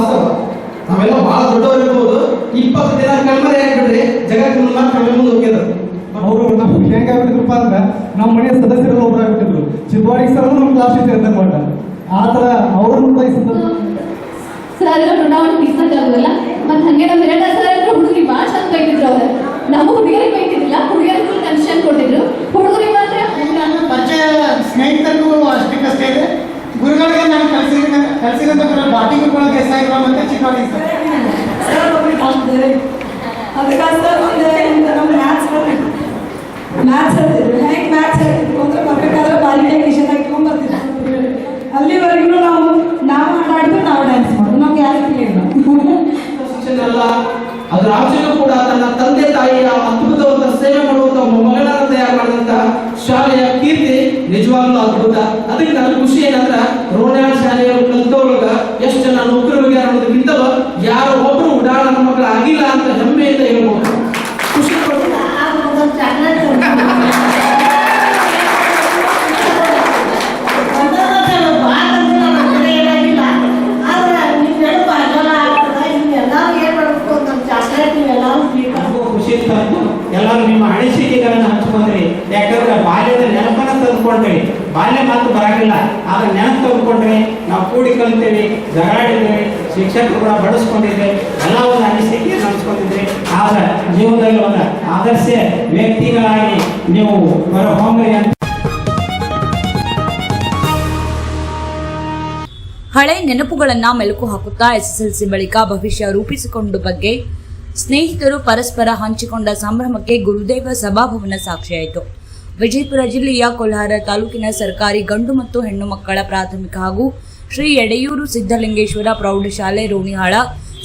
ವಾಸ್ತವ. ನಾವೆಲ್ಲ ಬಹಳ ದೊಡ್ಡವರು ಇರ್ಬೋದು, 20 ದಿನ ಕಣ್ಮರೆ ಆಗ್ಬಿಡ್ರಿ ಜಗತ್ತಿನ ಮಾತ್ರ ಮುಂದೆ ಹೋಗಿದ್ರು. ಅವರು ನಮ್ಗೆ ಹೆಂಗಾಗ್ಬಿಟ್ಟಿದ್ರಪ್ಪ ಅಂದ್ರೆ ನಮ್ಮ ಮನೆಯ ಸದಸ್ಯರೆಲ್ಲ ಒಬ್ರು ಆಗ್ಬಿಟ್ಟಿದ್ರು. ಚಿತ್ರವಾಡಿ ಸರ್ ನಮ್ಮ ಕ್ಲಾಸ್ ಟೀಚರ್ ಅಂತ ಕೊಟ್ಟ ಆ ಥರ ಅವರನ್ನು ಕೂಡ ಸರ್ ನಾವು ಡಿಸ್ಕಸ್ ಆಗೋದಿಲ್ಲ. ಮತ್ತೆ ಹಂಗೆ ನಮ್ಮ ಎರಡು ಸರ್ ಅಂದ್ರೆ ಹುಡುಗಿ ಭಾಳ ಚಂದ ಬೈತಿದ್ರು. ಅವ್ರು ನಮ್ಮ ಹುಡುಗಿಯರಿಗೆ ಬೈತಿದ್ದಿಲ್ಲ, ಹುಡುಗಿಯರಿಗೆ ಫುಲ್ ಕನ್ಸೆಷನ್ ಕೊಟ್ಟಿದ್ರು. ಹುಡುಗರಿಗೆ ಮಾತ್ರ ಪರಿಚಯ ಸ್ನೇಹಿತರಿಗೂ ಅಷ್ಟಕ್ಕಷ್ಟೇ ಇದೆ. ಗುರುಗಳಿಗೆ ನಾನು ಕಲಿಸಿದಂತ ಬಾಟಿಗೂ ಕೂಡ ದೇಸಾಯಿ ಮತ್ತೆ ಚಿಕ್ಕವಾಡಿ ಸರ್ ಅದಕ್ಕಾಗಿ ನಮ್ಮ ಮ್ಯಾಥ್ಸ್ ಹೇಳ್ತಿದ್ರು. ಹೆಂಗೆ ಮ್ಯಾಥ್ಸ್ ಹೇಳ್ತಿದ್ರು ಅಂದ್ರೆ ಬರ್ಬೇಕಾದ್ರೆ ಬಾಲಿಗೆ ಕಿಶನ್ ಹಾಕ್ಕೊಂಡು ಬರ್ತಿದ್ರು. ಅಲ್ಲಿವರೆಗೂ ನಾವು ಆಟಾಡಿದ್ರು, ನಾವು ಡ್ಯಾನ್ಸ್ ಮಾಡೋದು, ನಮ್ಗೆ ಯಾರು ಇಲ್ಲ. ಶಿಕ್ಷಣ ಅಲ್ಲ, ಅದರ ಆಚೆಯೂ ಕೂಡ ತನ್ನ ತಂದೆ ತಾಯಿಯ ಅದ್ಭುತವಾದ ಸೇವೆ ಮಾಡುವಂತ ಮಗಳನ್ನ ತಯಾರು ಮಾಡಿದಂತ ಶಾಲೆಯ ಕೀರ್ತಿ ನಿಜವಾಗ್ಲೂ ಅದ್ಭುತ. ಅದಕ್ಕೆ ನನಗೆ ಖುಷಿ ಏನಂದ್ರೆ ರೋಣಾಳ್ ಶಾಲೆಯ ಕಲಿತೊಳಗ ಎಷ್ಟು ಜನ ನೌಕರರಿಗೆ ಅನ್ನೋದಕ್ಕಿಂತಲೂ ಯಾರೋ ಒಬ್ರು ಉಡಾಳ ಮಕ್ಕಳು ಆಗಿಲ್ಲ ಅಂತ ಹೆಮ್ಮೆಯಿಂದ ಹೇಳ್ಬೋದು. ಖುಷಿ ಎಲ್ಲರೂ ನಿಮ್ಮ ಅನಿಸಿಕೆಗಳನ್ನು ಹಂಚ್ಕೊಂಡ್ರಿ. ಯಾಕಂದ್ರೆ ಬಾಲ್ಯದ ನೆನಪನ್ನ ತಂದುಕೊಂಡ್ರಿ. ಬಾಲ್ಯ ಮಾತು ಬರಾಗಿಲ್ಲ, ಆದ್ರೆ ನೆನಪು ತಂದುಕೊಂಡ್ರಿ. ನಾವು ಕೂಡಿ ಕಲಿತೇವೆ, ಜಗಾಡಿದ್ದೇವೆ, ಶಿಕ್ಷಕರು ಕೂಡ ಬಡಿಸ್ಕೊಂಡಿದ್ದೆ, ಎಲ್ಲ ಒಂದು ಅನಿಸಿಕೆಯನ್ನು ಹಂಚ್ಕೊಂಡಿದ್ರಿ. ಆದ್ರೆ ಜೀವನದಲ್ಲಿ ಒಂದು ಆದರ್ಶ ವ್ಯಕ್ತಿಗಳಾಗಿ ನೀವು ಹೊರಹೊಮ್ಮರಿ ಅಂತ. ಹಳೆ ನೆನಪುಗಳನ್ನ ಮೆಲುಕು ಹಾಕುತ್ತಾ SSLC ಬಳಿಕ ಭವಿಷ್ಯ ರೂಪಿಸಿಕೊಂಡ ಬಗ್ಗೆ ಸ್ನೇಹಿತರು ಪರಸ್ಪರ ಹಂಚಿಕೊಂಡ ಸಂಭ್ರಮಕ್ಕೆ ಗುರುದೇವ ಸಭಾಭವನ ಸಾಕ್ಷಿಯಾಯಿತು. ವಿಜಯಪುರ ಜಿಲ್ಲೆಯ ಕೊಲ್ಹಾರ ತಾಲೂಕಿನ ಸರ್ಕಾರಿ ಗಂಡು ಮತ್ತು ಹೆಣ್ಣು ಮಕ್ಕಳ ಪ್ರಾಥಮಿಕ ಹಾಗೂ ಶ್ರೀ ಎಡೆಯೂರು ಸಿದ್ದಲಿಂಗೇಶ್ವರ ಪ್ರೌಢಶಾಲೆ ರೋಣಿಹಾಳ,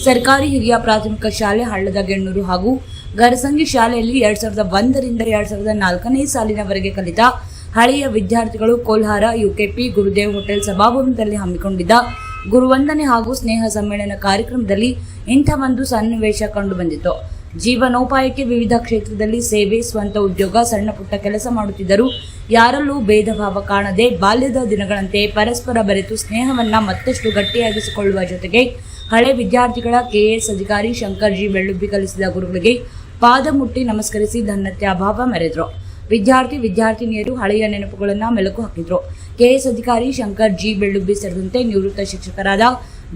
ಸರ್ಕಾರಿ ಹಿರಿಯ ಪ್ರಾಥಮಿಕ ಶಾಲೆ ಹಳ್ಳದಗೆಣ್ಣೂರು ಹಾಗೂ ಗರಸಂಗಿ ಶಾಲೆಯಲ್ಲಿ 2001 ರಿಂದ 2004ನೇ ಸಾಲಿನವರೆಗೆ ಕಲಿತ ಹಳೆಯ ವಿದ್ಯಾರ್ಥಿಗಳು ಕೋಲ್ಹಾರ UKP ಗುರುದೇವ್ ಹೋಟೆಲ್ ಸಭಾಭವನದಲ್ಲಿ ಹಮ್ಮಿಕೊಂಡಿದ್ದ ಗುರುವಂದನೆ ಹಾಗೂ ಸ್ನೇಹ ಸಮ್ಮೇಳನ ಕಾರ್ಯಕ್ರಮದಲ್ಲಿ ಇಂಥ ಒಂದು ಸನ್ನಿವೇಶ ಕಂಡುಬಂದಿತು. ಜೀವನೋಪಾಯಕ್ಕೆ ವಿವಿಧ ಕ್ಷೇತ್ರದಲ್ಲಿ ಸೇವೆ, ಸ್ವಂತ ಉದ್ಯೋಗ, ಸಣ್ಣ ಪುಟ್ಟ ಕೆಲಸ ಮಾಡುತ್ತಿದ್ದರೂ ಯಾರಲ್ಲೂ ಭೇದ ಭಾವ ಕಾಣದೆ ಬಾಲ್ಯದ ದಿನಗಳಂತೆ ಪರಸ್ಪರ ಬೆರೆತು ಸ್ನೇಹವನ್ನ ಮತ್ತಷ್ಟು ಗಟ್ಟಿಯಾಗಿಸಿಕೊಳ್ಳುವ ಜೊತೆಗೆ ಹಳೆ ವಿದ್ಯಾರ್ಥಿಗಳ KS ಅಧಿಕಾರಿ ಶಂಕರ್ ಜಿ ಬೆಳ್ಳುಬ್ಬಿ ಕಲಿಸಿದ ಗುರುಗಳಿಗೆ ಪಾದ ಮುಟ್ಟಿ ನಮಸ್ಕರಿಸಿ ಧನ್ಯತ್ಯಾಭಾವ ಮೆರೆದರು. ವಿದ್ಯಾರ್ಥಿನಿಯರು ಹಳೆಯ ನೆನಪುಗಳನ್ನು ಮೆಲುಕು ಹಾಕಿದ್ರು. KS ಅಧಿಕಾರಿ ಶಂಕರ್ ಜಿ ಬೆಳ್ಳುಬ್ಬಿ ಸೇರಿದಂತೆ ನಿವೃತ್ತ ಶಿಕ್ಷಕರಾದ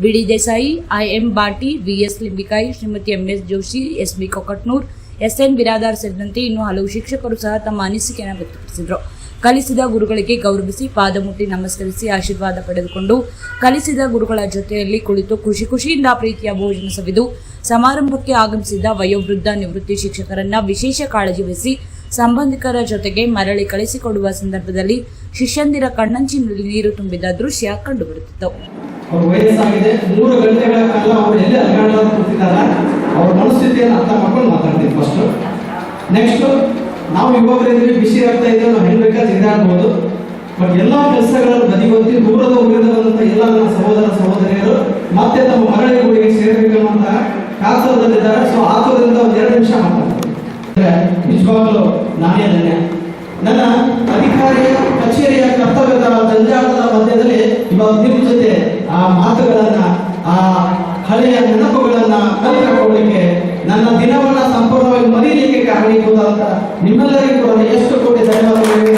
BD Desai, IM baati, VS ಲಿಂಬಿಕಾಯಿ, Shrimati MS Joshi, SB Kokatnur, SN Biradar ಸೇರಿದಂತೆ ಇನ್ನೂ ಹಲವು ಶಿಕ್ಷಕರು ಸಹ ತಮ್ಮ ಅನಿಸಿಕೆಯನ್ನು ವ್ಯಕ್ತಪಡಿಸಿದರು. ಕಲಿಸಿದ ಗುರುಗಳಿಗೆ ಗೌರವಿಸಿ ಪಾದ ಮುಟ್ಟಿ ನಮಸ್ಕರಿಸಿ ಆಶೀರ್ವಾದ ಪಡೆದುಕೊಂಡು ಕಲಿಸಿದ ಗುರುಗಳ ಜೊತೆಯಲ್ಲಿ ಕುಳಿತು ಖುಷಿಯಿಂದ ಪ್ರೀತಿಯ ಭೋಜನ ಸವಿದು ಸಮಾರಂಭಕ್ಕೆ ಆಗಮಿಸಿದ ವಯೋವೃದ್ಧ ನಿವೃತ್ತಿ ಶಿಕ್ಷಕರನ್ನ ವಿಶೇಷ ಕಾಳಜಿ ವಹಿಸಿ ಸಂಬಂಧಿಕರ ಜೊತೆಗೆ ಮರಳಿ ಕಳಿಸಿಕೊಡುವ ಸಂದರ್ಭದಲ್ಲಿ ಶಿಷ್ಯಂದಿರ ಕಣ್ಣಂಚಿನಲ್ಲಿ ನೀರು ತುಂಬಿದ ದೃಶ್ಯ ಕಂಡುಬರುತ್ತಿತ್ತು. ಅವ್ರ ವಯಸ್ಸಾಗಿದೆ, 3 ಗಂಟೆಗಳ ಕಾಲ ಅವರು ಎಲ್ಲಿ ಅಲಗಾಡಲು ಕೂತಿದ್ದಾರೆ, ಅವ್ರ ಮನಸ್ಥಿತಿಯನ್ನು ಅರ್ಥ ಮಾಡ್ಕೊಂಡು ಮಾತಾಡ್ತೀವಿ. ಫಸ್ಟ್ ನೆಕ್ಸ್ಟ್ ನಾವು ಯುವಕರಿದ್ದೀವಿ, ಬಿಸಿ ಆಗ್ತಾ ಇದ್ದೇವೆ, ನಾವು ಹೆಂಗ್ ಬೇಕಾದ್ರೆ ತಿರುಗಾಡ್ಬೋದು. ಬಟ್ ಎಲ್ಲ ಕೆಲಸಗಳನ್ನು ಬದಿಗೊತ್ತಿ ದೂರದ ಊರಿಂದ ಬಂದಂತ ಎಲ್ಲ ನನ್ನ ಸಹೋದರ ಸಹೋದರಿಯರು ಮತ್ತೆ ತಮ್ಮ ಮರಳಿ ಊರಿಗೆ ಸೇರಬೇಕನ್ನುವಂತ ಕಾತರದಲ್ಲಿದ್ದಾರೆ. ಸೊ ಆತುರದಿಂದ 2 ನಿಮಿಷ ಮಾತಾಡ್ತಾರೆ. ನಿಜವಾಗಲೂ ನಾನೇ ಧನ್ಯ. ನನ್ನ ಅಧಿಕಾರಿಯ ಕಚೇರಿಯ ಕರ್ತವ್ಯದ ಜಂಜಾಟದ ಮಧ್ಯದಲ್ಲಿ ಇವಾಗ ನಿಮ್ಮ ಜೊತೆ ಆ ಮಾತುಗಳನ್ನ, ಆ ಹಳೆಯ ನೆನಪುಗಳನ್ನ ಕಲಿತುಕೊಳ್ಳಲಿಕ್ಕೆ, ನನ್ನ ದಿನವನ್ನ ಸಂಪೂರ್ಣವಾಗಿ ಮರೀಲಿಕ್ಕೆ ಕಾರಣೀಭೂತ ನಿಮ್ಮೆಲ್ಲರಿಗೂ ಕೂಡ ಎಷ್ಟು ಕೋಟಿ ಧನ್ಯವಾದಗಳು.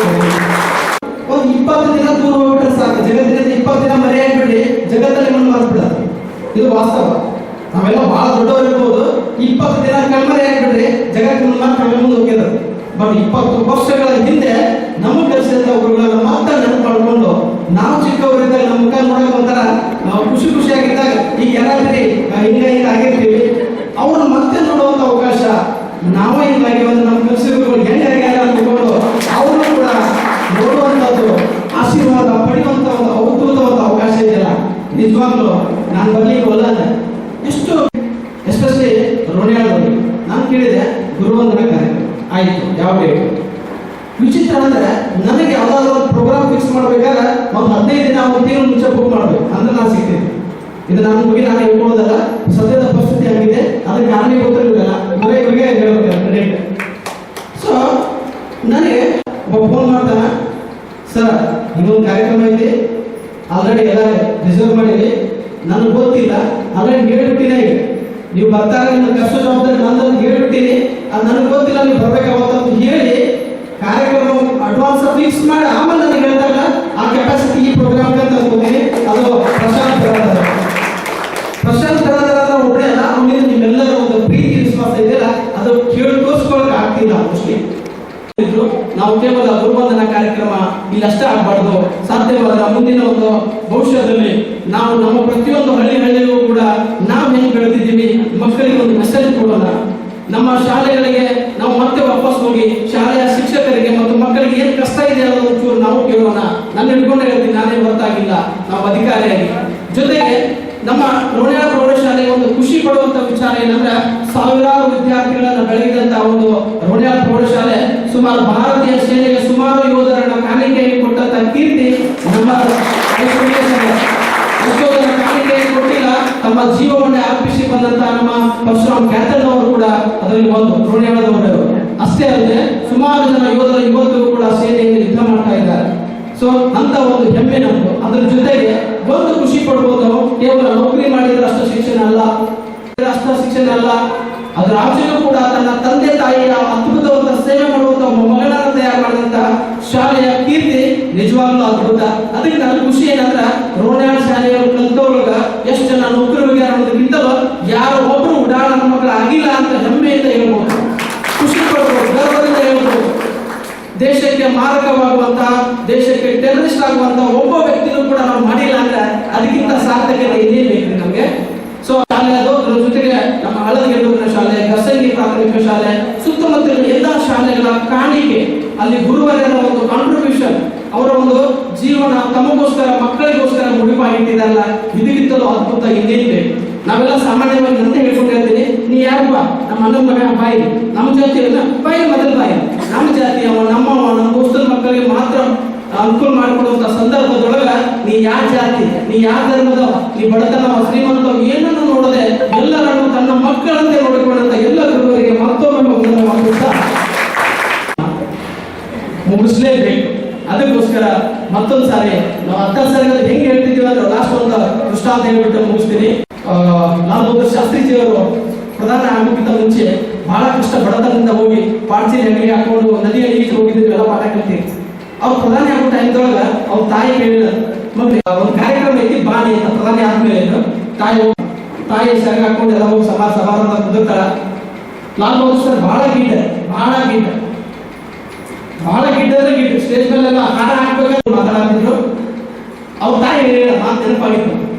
ಒಂದು 20 ದಿನ ದೂರ ಹೋಗ್ಬಿಟ್ರೆ ಸಾಕು, ಜಗತ್ತಿನಿಂದ 20 ದಿನ ಮರೆಯಾಗ್ಬಿಡಿ, ಜಗತ್ತಲ್ಲಿ ಮಣ್ಣು ಮರೆಸ್ಬಿಡತ್ತೆ. ಇದು ವಾಸ್ತವ. ನಾವೆಲ್ಲ ಬಹಳ ದೊಡ್ಡವರು ಇರ್ಬೋದು, 20 ದಿನ ಕಣ್ಮರೆ ಆಗ್ಬಿಡ್ರಿ ಜಗತ್ತಿನ ಮಾತ್ರ ಮುಂದೆ ಹೋಗಿದ್ರು. ಬಟ್ 20 ವರ್ಷಗಳ ಹಿಂದೆ ನಮ್ಮ ಕೆಲಸದ ಗುರುಗಳನ್ನ ಮಾತ್ರ ನೆನಪು ಮಾಡಿಕೊಂಡು ನಾವು ಚಿಕ್ಕವರಿದ್ದಾಗ ನಮ್ಮ ಮುಖ ನೋಡಕ್ ಒಂಥರ ನಾವು ಖುಷಿಯಾಗಿದ್ದಾಗ ಈಗ ಯಾರಾದ್ರಿ ಹಿಂಗಾಗಿರ್ತೀವಿ, ಅವ್ರು ಮತ್ತೆ ನೋಡುವಂತ ಅವಕಾಶ ನಾವೇ ಹಿಂಗಾಗಿ ಒಂದು ನಮ್ಮ ಕೆಲಸಗಳು ಹೆಂಗಾಗ್ಯಾರ ಅಂದ್ಕೊಂಡು ಅವರು ಕೂಡ ನೋಡುವಂಥದ್ದು, ಆಶೀರ್ವಾದ ಪಡೆಯುವಂತ ಒಂದು ಅದ್ಭುತವಾದ ಅವಕಾಶ ಇದೆಯಲ್ಲ. ನಿಜವಾಗ್ಲೂ ನಾನು ಬರ್ಲಿಕ್ಕೆ ಒಲ್ಲದ ಎಷ್ಟು ಎಸ್ಪೆಷಲಿ ರೋಣಿಯಾಳದಲ್ಲಿ ನಾನು ಕೇಳಿದೆ ಗುರುವಂದನ ಕಾರ್ಯಕ್ರಮ ಆಯ್ತು, ಯಾವ ಡೇಟ್ ವಿಚಿತ್ರ ಅಂದ್ರೆ ನನಗೆ ಯಾವ್ದಾದ್ರು ಒಂದು ಪ್ರೋಗ್ರಾಮ್ ಫಿಕ್ಸ್ ಮಾಡ್ಬೇಕಾದ್ರೆ ಒಂದು 15 ದಿನ ಒಂದು ತಿಂಗಳು ಮುಂಚೆ ಬುಕ್ ಮಾಡ್ಬೇಕು ಅಂದ್ರೆ ನಾನು ಸಿಗ್ತೀನಿ. ಇದು ನನ್ನ ಬಗ್ಗೆ ನಾನು ಹೇಳ್ಕೊಳ್ಳೋದಲ್ಲ, ಸದ್ಯದ ಪರಿಸ್ಥಿತಿ ಆಗಿದೆ, ಅದಕ್ಕೆ ಕಾರಣ ಗೊತ್ತಿರಲಿಲ್ಲ, ಇವರಿಗೆ ಹೇಳ್ಬೇಕು ಡೇಟ್. ಸೊ ನನಗೆ ಒಬ್ಬ ಫೋನ್ ಮಾಡ್ತಾನ, ಸರ್ ಇನ್ನೊಂದು ಕಾರ್ಯಕ್ರಮ ಇದೆ, ಆಲ್ರೆಡಿ ಎಲ್ಲ ರಿಸರ್ವ್ ಮಾಡಿದ್ವಿ, ನನಗೆ ಗೊತ್ತಿಲ್ಲ ಗೊತ್ತಿಲ್ಲ, ಆಲ್ರೆಡಿ ಹೇಳ್ಬಿಟ್ಟಿನೇ ಈಗ ನೀವು ಬರ್ತಾರೆ ಕಷ್ಟ ಜವಾಬ್ದಾರಿ ನಂದು ಹೇಳ್ಬಿಟ್ಟಿನಿ, ಅದು ನನಗೆ ಗೊತ್ತಿಲ್ಲ ನೀವು ಬರ್ಬೇಕಾಗತ್ತ ಹೇಳಿ ಕಾರ್ಯಕ್ರಮ ಅಡ್ವಾನ್ಸ್ ಫಿಕ್ಸ್ ಮಾಡಿ ಆಮೇಲೆ ನನಗೆ ಹೇಳಿದಾಗ ಆ ಕೆಪಾಸಿಟಿ ಈ ಪ್ರೋಗ್ರಾಮ್ಗೆ ಅಂತ ಅನ್ಕೋತೀನಿ. ಅದು ಪ್ರಶಾಂತ್ ಬರೋದಾರ ಒಬ್ಬರೇ ಅಲ್ಲ, ಅವನಿಗೆ ನಿಮ್ಮೆಲ್ಲರ ಒಂದು ಪ್ರೀತಿ ವಿಶ್ವಾಸ ಇದೆಯಲ್ಲ ಅದು ಕೇಳ್ಕೋಸ್ಕೊಳಕ್ ಆಗ್ತಿಲ್ಲ. ಮೋಸ್ಟ್ಲಿ ನಾವು ಕೇವಲ ಗುರುವಂದನಾ ಕಾರ್ಯಕ್ರಮ ಇಲ್ಲಷ್ಟೇ ಆಗ್ಬಾರ್ದು, ಸಾಧ್ಯವಾದ ಮುಂದಿನ ಒಂದು ಭವಿಷ್ಯದಲ್ಲಿ ನಾವು ನಮ್ಮ ಪ್ರತಿಯೊಂದು ಹಳ್ಳಿಗೂ ಕೂಡ ನಾವು ಹೆಂಗ್ ಬೆಳೆದಿದ್ದೀವಿ ಮಕ್ಕಳಿಗೆ ಒಂದು ಮೆಸೇಜ್ ಕೊಡೋಣ. ನಮ್ಮ ಶಾಲೆಗಳಿಗೆ ನಾವು ಮತ್ತೆ ವಾಪಸ್ ಹೋಗಿ ಶಾಲೆಯ ಶಿಕ್ಷಕರಿಗೆ ಮತ್ತು ಮಕ್ಕಳಿಗೆ ಏನ್ ಕಷ್ಟ ಇದೆ ಅನ್ನೋದು ಚೂರು ನಾವು ಕೇಳೋಣ. ನಾನು ಹಿಡ್ಕೊಂಡು ಹೇಳ್ತೀನಿ, ನಾನೇ ಹೊರತಾಗಿಲ್ಲ, ನಾವು ಅಧಿಕಾರಿಯಾಗಿ. ಜೊತೆಗೆ ನಮ್ಮ ರೋಣಿಯಾಳ ಪ್ರೌಢಶಾಲೆಗೆ ಒಂದು ಖುಷಿ ಪಡುವಂತ ವಿಚಾರ ಏನಂದ್ರೆ ಸಾವಿರಾರು ವಿದ್ಯಾರ್ಥಿಗಳನ್ನ ಬೆಳಗಿದಂತ ಒಂದು ರೋಣಿಯಾಳ ಪ್ರೌಢಶಾಲೆ ಸುಮಾರು ಭಾರತೀಯ ಸೇನೆಗೆ ಸುಮಾರು ಯೋಧರನ್ನ ಕಾಣಿಕೆಯಾಗಿ ಕೊಟ್ಟಂತ ಕೀರ್ತಿ ನಮ್ಮ ಎಷ್ಟೋದನ್ನ ಕಾಣಿಕೆಯಾಗಿ ಕೊಟ್ಟಿಲ್ಲ, ತಮ್ಮ ಜೀವವನ್ನೇ ಅರ್ಪಿಸಿ ಬಂದಂತ ನಮ್ಮ ಪರಶುರಾಮ್ ಕ್ಯಾಥನ್ ಅವರು ಕೂಡ ಅದರಲ್ಲಿ ಒಂದು ರೋಣಿಯಾಳದವರು. ಅಷ್ಟೇ ಅಲ್ಲದೆ ಸುಮಾರು ಜನ ಯೋಧರು ಇವತ್ತು ಕೂಡ ಸೇನೆಯಲ್ಲಿ ಯುದ್ಧ ಮಾಡ್ತಾ ಇದ್ದಾರೆ. ಸೊ ಅಂತ ಒಂದು ಹೆಮ್ಮೆ ನಮ್ದು. ಅದ್ರ ಜೊತೆಗೆ ಒಂದು ಖುಷಿ ಪಡ್ಬೋದು, ಕೇವಲ ನೌಕರಿ ಮಾಡಿದ್ರೆ ಅಷ್ಟು ಶಿಕ್ಷಣ ಅಲ್ಲ, ಅದ್ರ ಆಚೆಯೂ ಕೂಡ ತನ್ನ ತಂದೆ ತಾಯಿಯ ಅದ್ಭುತವಾದ ಸೇವೆ ಮಾಡುವಂತ ಮಗಳನ್ನ ತಯಾರು ಮಾಡಿದಂತ ಶಾಲೆಯ ಕೀರ್ತಿ ನಿಜವಾಗ್ಲೂ ಅದ್ಭುತ. ಅದಕ್ಕೆ ನನ್ನ ಖುಷಿ ಏನಂದ್ರೆ ರೋಣಿಯಾಳ ಶಾಲೆಯ ಕಲ್ತೊಳಗ ಎಷ್ಟು ಜನ ನೌಕರಿಗೆ ಅನ್ನೋದಕ್ಕಿಂತಲೂ ಯಾರು ಒಬ್ರು ಉಡಾಳ ಮಕ್ಕಳು ಆಗಿಲ್ಲ ಅಂತ ಹೆಮ್ಮೆಯಿಂದ ಹೇಳ್ಬೋದು, ಖುಷಿ ಪಡ್ಬೋದು, ಗರ್ವದಿಂದ ಹೇಳ್ಬೋದು. ದೇಶಕ್ಕೆ ಮಾರಕವಾಗುವಂತ, ದೇಶಕ್ಕೆ ಟೆರರಿಸ್ಟ್ ಆಗುವಂತ ಒಬ್ಬ ವ್ಯಕ್ತಿನೂ ಕೂಡ ನಾವು ಮಾಡಿಲ್ಲ ಅಂದ್ರೆ ಅದಕ್ಕಿಂತ ಸಾರ್ಥಕತೆ ಇನ್ನೇನ್ ಬೇಕು ನಮ್ಗೆ. ಸೊ ಶಾಲೆ ಅದು, ಅದ್ರ ಜೊತೆಗೆ ನಮ್ಮ ಹಳದಗೆಡ್ಡೂರಿನ ಶಾಲೆ, ಗಸಂಗಿ ಪ್ರಾಥಮಿಕ ಶಾಲೆ, ಸುತ್ತಮುತ್ತಲಿನ ಎಲ್ಲಾ ಶಾಲೆಗಳ ಕಾಣಿಕೆ, ಅಲ್ಲಿ ಗುರುವರ್ಯರ ಒಂದು ಕಾಂಟ್ರಿಬ್ಯೂಷನ್, ಅವರ ಒಂದು ಜೀವನ ತಮಗೋಸ್ಕರ ಮಕ್ಕಳಿಗೋಸ್ಕರ ಮುಡಿಪಾಗಿಟ್ಟಿದ್ದಾರಲ್ಲ, ಇದಕ್ಕಿಂತಲೂ ಅದ್ಭುತ ಇನ್ನೇನ್ ಬೇಕು. ನಾವೆಲ್ಲ ಸಾಮಾನ್ಯವಾಗಿ ನಂತೆ ಹೇಳ್ಕೊಂಡು ಹೇಳ್ತೀನಿ, ನೀ ಯಾರಪ್ಪ? ನಮ್ಮ ಅಣ್ಣನ ಮಗ ಬಾಯಿ, ನಮ್ಮ ಜಾತಿ ಬಾಯಿ ಮೊದಲು ಬಾಯಿ, ನಮ್ಮ ಜಾತಿಯವ, ನಮ್ಮವ, ನಮ್ಮ ದೋಸ್ತರ ಮಕ್ಕಳಿಗೆ ಮಾತ್ರ ಅನುಕೂಲ ಮಾಡಿಕೊಡುವಂತ ಸಂದರ್ಭದೊಳಗ ನೀ ಯಾವ ಜಾತಿ, ನೀ ಯಾವ ಧರ್ಮದವ, ನೀ ಬಡತನವ, ಶ್ರೀಮಂತವ ಏನನ್ನು ನೋಡದೆ ಎಲ್ಲರನ್ನು ತನ್ನ ಮಕ್ಕಳಂತೆ ನೋಡಿಕೊಂಡಂತ ಎಲ್ಲ ಗುರುವರಿಗೆ ಮತ್ತೊಮ್ಮೆ ಮುಗಿಸ್ಲೇಬೇಕು. ಅದಕ್ಕೋಸ್ಕರ ಮತ್ತೊಂದು ಸಾರಿ ನಾವು 10 ಸಾರಿ ಹೆಂಗ್ ಹೇಳ್ತಿದ್ದೀವಿ ಅಂದ್ರೆ ಲಾಸ್ಟ್ ಒಂದು ದೃಷ್ಟಾಂತ ಹೇಳ್ಬಿಟ್ಟು ಮುಗಿಸ್ತೀನಿ. ಲಾಲ್ ಶಾಸ್ತ್ರೀಜಿಯವರು ಪ್ರಧಾನ ಆಗೋಕ್ಕಿಂತ ಮುಂಚೆ ಬಹಳ ಕಷ್ಟ ಬಡತನದಿಂದ ಹೋಗಿ ಪಾಡ್ಸಿ ನೆಗಡಿ ಹಾಕೊಂಡು ನದಿಯಲ್ಲಿ ಈಜು ಹೋಗಿದ್ದು ಎಲ್ಲ ಪಾಠ ಕಲ್ತೀವಿ. ಅವ್ರು ಪ್ರಧಾನಿ ಆಗೋ ಟೈಮ್ದೊಳಗ ಅವ್ರ ತಾಯಿ ಕೇಳಿದ ಮಮ್ಮಿ ಒಂದು ಕಾರ್ಯಕ್ರಮ ಐತಿ ಬಾಣಿ ಅಂತ. ಪ್ರಧಾನಿ ಆದ್ಮೇಲೆ ತಾಯಿ ಸೆರಗ ಹಾಕೊಂಡು ಎಲ್ಲ ಹೋಗಿ ಸಮಾರಂಭ ಕುದುರ್ತಾರ. ಲಾಲ್ ಬಹದ್ದೂರ್ ಸರ್ ಬಹಳ ಗಿಡ್ಡ ಸ್ಟೇಜ್ ಮೇಲೆಲ್ಲ ಹಾಡ ಹಾಕ್ಬೇಕಾದ್ರೆ ಮಾತಾಡ್ತಿದ್ರು. ಅವ್ರ ತಾಯಿ ಹೇಳಿದ ಮಾತು ನೆನಪಾಗಿತ್ತು,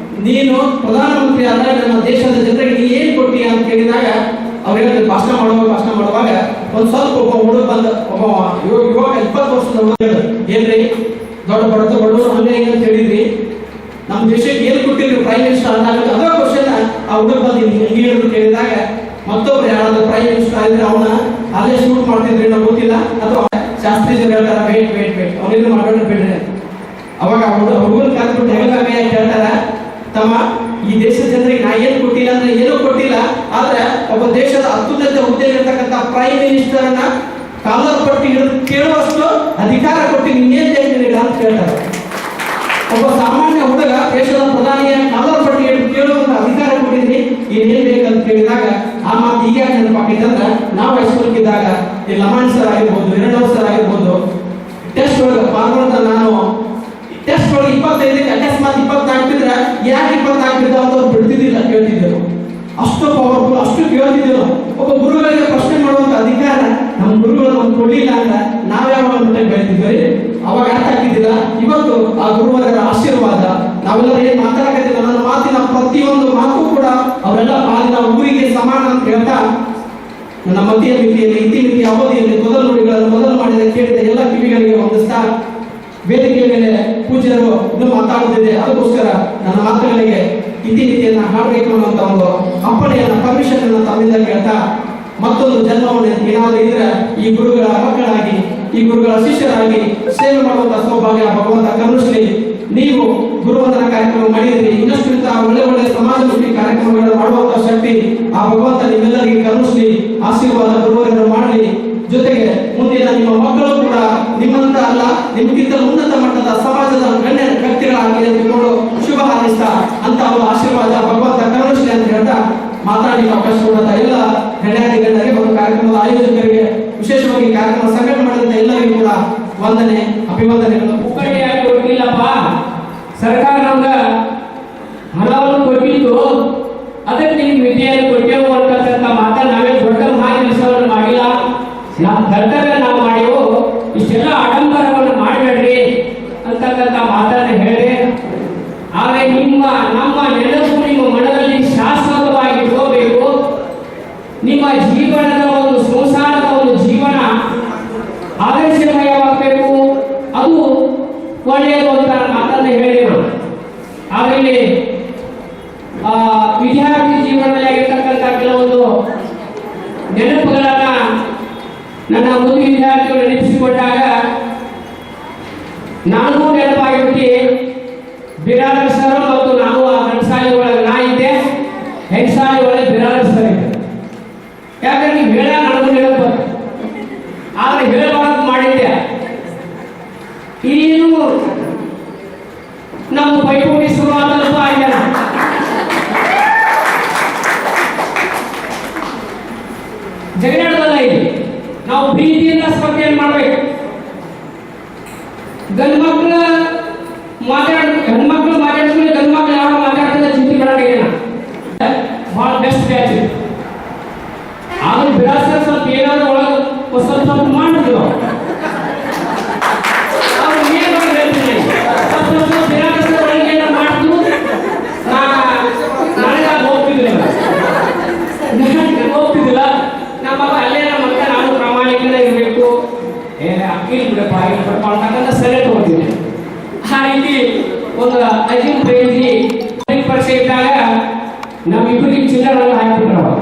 ನೀನು ಪ್ರಧಾನಮಂತ್ರಿ ಆದಾಗ ನಮ್ಮ ದೇಶದ ಜನರಿಗೆ ನೀ ಏನ್ ಕೊಟ್ಟಿ ಅಂತ ಕೇಳಿದಾಗ ಅವ್ರು ಹೇಳಿದ್ರು ಭಾಷಣ ಮಾಡುವಾಗ ಒಂದ್ ಸ್ವಲ್ಪ ಒಬ್ಬ ಹುಡುಗ ಬಂದ, ಒಬ್ಬ ಇವಾಗ 20 ವರ್ಷದ ಹುಡುಗ, ಏನ್ರಿ ದೊಡ್ಡ ಬಡವರು ಹಂಗೆ ಹಿಂಗೆ ಅಂತ ಹೇಳಿದ್ರಿ, ನಮ್ಮ ದೇಶಕ್ಕೆ ಏನ್ ಕೊಟ್ಟಿದ್ರಿ ಪ್ರೈಮ್ ಮಿನಿಸ್ಟರ್ ಅಂದಾಗ ಅದೇ ಕ್ವಶನ್ ಆ ಹುಡುಗ ಬಂದು ಹಿಂಗೆ ಹೇಳಿದ್ರು ಕೇಳಿದಾಗ ಮತ್ತೊಬ್ರು ಯಾರಾದ್ರೂ ಪ್ರೈಮ್ ಮಿನಿಸ್ಟರ್ ಆಗಿದ್ರೆ ಅವನ ಅಲ್ಲೇ ಶೂಟ್ ಮಾಡ್ತಿದ್ರಿ ನಾವು ಗೊತ್ತಿಲ್ಲ, ಅಥವಾ ಶಾಸ್ತ್ರೀಜರು ಹೇಳ್ತಾರ ವೇಟ್ ಅವನೇನು ಮಾಡೋಣ ಬಿಡ್ರಿ. ಅವಾಗ ಹುಡುಗನ ಕರೆದ್ಬಿಟ್ಟು ಹೆಂಗ ಹೇಳ್ತಾರ, ತಮ್ಮ ಈ ದೇಶದ ಜನರಿಗೆ ನಾ ಏನ್ ಕೊಟ್ಟಿಲ್ಲ ಅಂದ್ರೆ ಏನೂ ಕೊಟ್ಟಿಲ್ಲ, ಆದ್ರೆ ಒಬ್ಬ ದೇಶದ ಅತ್ಯುನ್ನತ ಹುದ್ದೆಗಿರ್ತಕ್ಕಂಥ ಪ್ರೈಮ್ ಮಿನಿಸ್ಟರ್ ಅನ್ನ ಕಾಲರ್ ಪಟ್ಟಿ ಹಿಡಿದು ಕೇಳುವಷ್ಟು ಅಧಿಕಾರ ಕೊಟ್ಟು ನೀನೇನ್ ಹೇಳ್ತೀರಿ ಅಂತ ಕೇಳ್ತಾರೆ. ಒಬ್ಬ ಸಾಮಾನ್ಯ ಹುಡುಗ ದೇಶದ ಪ್ರಧಾನಿಯ ಕಾಲರ್ ಪಟ್ಟಿ ಹಿಡಿದು ಕೇಳುವಂತ ಅಧಿಕಾರ ಕೊಟ್ಟಿದ್ರಿ, ಏನೇನ್ ಬೇಕಂತ ಕೇಳಿದಾಗ ಆ ಮಾತು ಈಗ ನೆನಪಾಕಿದ್ರೆ ನಾವು ಹೈಸ್ಕೂಲ್ಗಿದ್ದಾಗ ಈ ಲಮಾಣ್ ಸರ್ ಆಗಿರ್ಬೋದು, ಹಿರಣ್ಣವ್ರ ಸರ್ ಆಗಿರ್ಬೋದು, ಟೆಸ್ಟ್ ಒಳಗೆ ಪಾಲ್ಗೊಂಡ ನಾನು ಟೆಸ್ಟ್ ಒಳಗೆ 25ಕ್ಕೆ ಅಕಸ್ಮಾತ್ 24 ಇದ್ರೆ ಯಾಕೆ 24 ಅಂತ ಬಿಡ್ತಿದ್ದಿಲ್ಲ, ಕೇಳ್ತಿದ್ದೆವು. ಅಷ್ಟು ಪವರ್ಫುಲ್, ಅಷ್ಟು ಕೇಳ್ತಿದ್ದೆವು. ಒಬ್ಬ ಗುರುಗಳಿಗೆ ಪ್ರಶ್ನೆ ಮಾಡುವಂತ ಅಧಿಕಾರ ನಮ್ಮ ಗುರುಗಳು ನಮ್ಗೆ ಕೊಡ್ಲಿಲ್ಲ ಅಂದ್ರೆ ನಾವ್ಯಾವ ಮಟ್ಟಿಗೆ ಬೆಳಿತಿದ್ವಿ. ಅವಾಗ ಅರ್ಥ ಆಗ್ತಿದ್ದಿಲ್ಲ. ಇವತ್ತು ಆ ಗುರುವರ ಆಶೀರ್ವಾದ ನಾವೆಲ್ಲರೂ ಏನ್ ಮಾತಾಡಕತ್ತಿಲ್ಲ, ನನ್ನ ಮಾತಿನ ಪ್ರತಿಯೊಂದು ಮಾತು ಕೂಡ ಅವರೆಲ್ಲ ಪಾಲಿನ ಊರಿಗೆ ಸಮಾನ ಅಂತ ಹೇಳ್ತಾ ನನ್ನ ಮಧ್ಯ ಮಿತಿಯಲ್ಲಿ ಇತಿಮಿತಿ ಅವಧಿಯಲ್ಲಿ ಮೊದಲು ನುಡಿಗಳನ್ನು ಮೊದಲು ಮಾಡಿದ ಕೇಳಿದ ಎಲ್ಲ ಕಿವಿಗಳಿಗೆ ಹೊಂದಿಸ್ತಾ ವೇದಿಕೆಯ ಮೇಲೆ ಪೂಜ್ಯರು ಇನ್ನೂ ಮಾತಾಡುತ್ತಿದೆ. ಅದಕ್ಕೋಸ್ಕರ ನನ್ನ ಮಾತುಗಳಿಗೆ ಇತಿಮಿತಿಯನ್ನ ಹಾಡಬೇಕು ಅನ್ನುವಂತ ಒಂದು ಅಪ್ಪಣೆಯನ್ನ ಪರ್ಮಿಷನ್ ಅನ್ನ ತಮ್ಮಿಂದ ಕೇಳ್ತಾ, ಮತ್ತೊಂದು ಜನ್ಮವನ್ನು ಏನಾದರೂ ಇದ್ರೆ ಈ ಗುರುಗಳ ಮಕ್ಕಳಾಗಿ, ಈ ಗುರುಗಳ ಶಿಷ್ಯರಾಗಿ ಸೇವೆ ಮಾಡುವಂತ ಸೌಭಾಗ್ಯ ಭಗವಂತ ಕರುಣಿಸಲಿ. ನೀವು ಗುರುವಂದನ ಕಾರ್ಯಕ್ರಮ ಮಾಡಿದ್ರಿ, ಇನ್ನಷ್ಟು ಇಂತಹ ಒಳ್ಳೆ ಸಮಾಜಮುಖಿ ಕಾರ್ಯಕ್ರಮಗಳನ್ನು ಮಾಡುವಂತ ಶಕ್ತಿ ಆ ಭಗವಂತ ನಿಮ್ಮೆಲ್ಲರಿಗೆ ಕರುಣಿಸಲಿ, ಆಶೀರ್ವಾದ ಗುರುವರನ್ನು ಮಾಡಲಿ. ಜೊತೆಗೆ ಮುಂದಿನ ನಿಮ್ಮ ಮಕ್ಕಳು ಕೂಡ ನಿಮ್ಮಂತ ಅಲ್ಲ, ನಿಮ್ಗಿಂತ ಉನ್ನತ ಮಟ್ಟದ ಸಮಾಜದ ಗಣ್ಯ ವ್ಯಕ್ತಿಗಳಾಗಿ ಶುಭ ಹಾರೈಸ್ತಾ ಅಂತ ಆಶೀರ್ವಾದ ಭಗವಂತ ಮಾತಾಡಲಿಕ್ಕೆ ಅವಕಾಶ ಕೊಡುವಂತ ಎಲ್ಲ ಗಣ್ಯಾಧಿಕಾರಿಗಳಿಗೆ ಮತ್ತು ಕಾರ್ಯಕ್ರಮದ ಆಯೋಜಕರಿಗೆ, ವಿಶೇಷವಾಗಿ ಕಾರ್ಯಕ್ರಮ ಸಂಘಟನೆ ಮಾಡಿದಂತ ಎಲ್ಲರಿಗೂ ಕೂಡ ವಂದನೆ, ಅಭಿವಂದನೆಗಳು. ಮುಖಂಡಿಯಾಗಿ ಕೊಟ್ಟಿಲ್ಲಪ್ಪ, ಸರ್ಕಾರ ನಮ್ಗೆ ಹಣವನ್ನು ಕೊಟ್ಟಿದ್ದು, ಅದಕ್ಕೆ ನಿಮ್ಗೆ ವಿದ್ಯೆಯನ್ನು ಕೊಟ್ಟೆವು ಅಂತಕ್ಕಂಥ ಮಾತನ್ನು ನಾವೇ ದೊಡ್ಡ ಕೆಲಸವನ್ನು ಮಾಡಿಲ್ಲ. ನಮ್ಮ ಕರ್ತವ್ಯ ನಾವು ಮಾಡಿವು, ಇಷ್ಟೆಲ್ಲ ಆಡಂಬರವನ್ನು ಮಾಡಬೇಡ್ರಿ ಅಂತಕ್ಕಂಥ ಮಾತನ್ನು ಹೇಳಿ, ಆದರೆ ನಮ್ಮ ನೆನಪು ನಿಮ್ಮ ಮನದಲ್ಲಿ ಶಾಶ್ವತವಾಗಿ ಹೋಗಬೇಕು. ನಿಮ್ಮ ಜೀವನದ ಒಂದು ಸಂಸಾರದ ಒಂದು ಜೀವನ ಆದರ್ಶಮಯವಾಗಬೇಕು, ಅದು ಒಳ್ಳೆಯದು ಅಂತ ಮಾತನ್ನು ಹೇಳಿದರು. ಆದರೆ ವಿದ್ಯಾರ್ಥಿ ಜೀವನದಲ್ಲಿ ಆಗಿರ್ತಕ್ಕಂಥ ಕೆಲವೊಂದು ನೆನಪುಗಳನ್ನ ನನ್ನ ಮುಂದೆ ವಿದ್ಯಾರ್ಥಿಗಳು ನೆನಪಿಸಿಕೊಂಡಾಗ ನನಗೂ ನೆನಪಾಗಿಬಿಟ್ಟು, ಬಿರಾದರ್ ಸರ್ ಮತ್ತು ನಾವು ಆ ಗಂಡಸಾಲಿ ಒಳಗೆ ನಾ ಇದ್ದೆ, ಹೆಣ್ಸಾಲಿ ಒಳಗೆ ಬಿರಾದರ್ ಸರ್ ಇದ್ದೆ. ಯಾಕಂದ್ರೆ ನೀವು ಹೇಳ ನನಗೂ ನೆನಪು, ಆದರೆ ಹೇಳಬಾರದು ಮಾಡಿದ್ದೆ. ಇನ್ನೇನು ನಮ್ಮ ಪೈಪೋಟಿ ಶುರುವಾದಲ್ಪ ಆಗ್ಯಾರ. ಜಗಳದಲ್ಲ ಇದೆ, ನಾವು ಪ್ರೀತಿಯಿಂದ ಸ್ಪರ್ಧೆಯನ್ನು ಮಾಡಬೇಕು. ಗಂಡು ಮಕ್ಕಳ ಹೆಣ್ಮಕ್ಳು ಮಾತಾಡಿದ್ಮೇಲೆ ಗಂಡು ಮಕ್ಕಳು ಯಾವ ಮಾತಾಡ್ತಿದ್ದ ಚಿಂತೆ ಮಾಡೋಣ, ಭಾಳ ಬೆಸ್ಟ್ ಬ್ಯಾಚ್. ಆದ್ರೂ ಬಿರಾಸರ ಸ್ವಲ್ಪ ಏನಾದ್ರು ಒಳಗೆ ಸ್ವಲ್ಪ ಮಾಡಿದ್ರು ಅವ್ರು ಏನು ಹೇಳ್ತೀನಿ, ಸ್ವಲ್ಪ ಬಿರಾಸರ ಒಳಗೆ ಏನಾರು ಮಾಡಿದ್ರು ನನಗೆ ಹೋಗ್ತಿದ್ದಿಲ್ಲ, ನಮ್ಮ ಅಲ್ಲೇ ನಮ್ಮ ಅಕ್ಕ ನಾನು ಪ್ರಾಮಾಣಿಕನ ಇರಬೇಕು, ಅಕ್ಕಿ ಬಿಡಪ್ಪ ಅಂತಕ್ಕಂಥ ಸಲಹೆ ತಗೋತೀನಿ. ಆ ರೀತಿ ಒಂದು ಅಜಿಮ್ ಪ್ರೇಮಿ ಪರೀಕ್ಷೆ ಇದ್ದಾಗ ನಮ್ಮಿಬ್ಬರಿಗೆ ಚಿನ್ನರನ್ನು ಹಾಕಿಬಿಟ್ರು.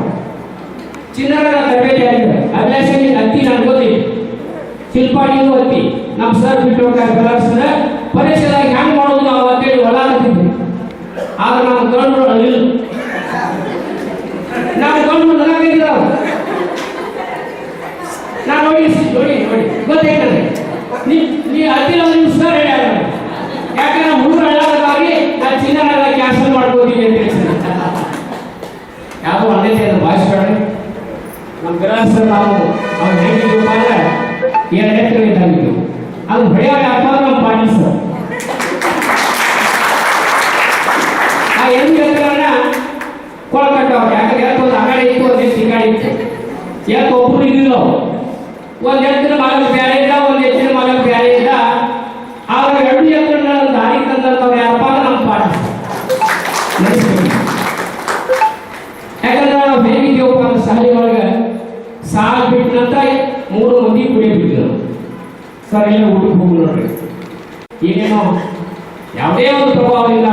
ಚಿನ್ನರ ತರಬೇತಿ ಆಗಿದೆ, ಅಭ್ಯಾಸ ಹತ್ತಿ ನಾನು ಓದಿ ಶಿಲ್ಪಾಡಿಗೂ ಹತ್ತಿ ನಮ್ಮ ಸರ್ ಬಿಟ್ಟು ಹೋಗ್ತಾರೆ. ಪರೀಕ್ಷೆದಾಗ ಹೆಂಗ್ ಮಾಡೋದು ನಾವು ಅಂತೇಳಿ ಹೊಲ ಹಾಕಿದ್ವಿ. ಆದ್ರೆ ನಾವು ಗಂಡು ಅಲ್ಲಿಲ್ಲ, ನಾವು ಗಂಡು ನಗಾಗಿದ್ರು. ನಾನು ನೋಡಿ ಗೊತ್ತಾಯ್ತದೆ, ನೀ ಹತ್ತಿರ ನಿಮ್ಮ ಸರ್ ಹೇಳ್ಯಾರ, ಯಾಕಂದ್ರೆ ಹುಡುಗರು ಹಳ್ಳಾಗಿ ನಾನು ಚಿನ್ನರ ಕ್ಯಾನ್ಸಲ್ ಮಾಡ್ಬೋದಿಲ್ಲ ಅಂತ ಹೇಳ್ತಾರೆ. ಯಾವುದೋ ಅನ್ಯತೆ ಅದು ಭಾಷೆಗಳು ನಮ್ಮ ಗ್ರಾಹಕ ನಾವು ಅವ್ರು ಹೇಳಿದ್ವಿ ಅಂದ್ರೆ 2 ಎಕರೆ ಇದ್ದಾಗಿದ್ದು ಅದು ಬೆಳೆಯಾಗ ಹಾಕೋದು ನಮ್ಮ ಪಾಟೀಲ್ ಸರ್. ಆ 8 ಎಕರೆನ ಕೊಳಕಟ್ಟವ್ರು, ಯಾಕಂದ್ರೆ ಒಂದು ಅಗಾಡಿ ಇತ್ತು, ಒಂದೇ ತಿಂಗಾಡಿ ಇತ್ತು, ಯಾಕೆ ಒಬ್ಬರು ಇದ್ದಿಲ್ಲ. ಒಂದು ಎತ್ತಿನ ಮಗನ ಬೇರೆ ಇದ್ದ, ಒಂದು ಎತ್ತಿನ ಮಗನ ಬೇರೆ ಇದ್ದ. ಆದ್ರೆ 2 ಎಕರೆನ ದಾರಿ ತಂದವ್ರು ಯಾರಪ್ಪ ನಮ್ಮ ಪಾಟೀಲ್. ಯಾಕಂದ್ರೆ ನಾವು ಹೇಗಿದ್ದೇವಪ್ಪ ಅಂತ ಶಾಲೆ ಒಳಗೆ ಸಾಲ ಬಿಟ್ಟ ನಂತರ 3 ಮಂದಿ ಕುಡಿಯಬಿಟ್ಟಿದ್ರು. ಸರ್ ಎಲ್ಲ ಊಟಕ್ಕೆ ಹೋಗಿ ನೋಡ್ರಿ, ಏನೇನೋ ಯಾವುದೇ ಒಂದು ಪ್ರಭಾವದಿಂದ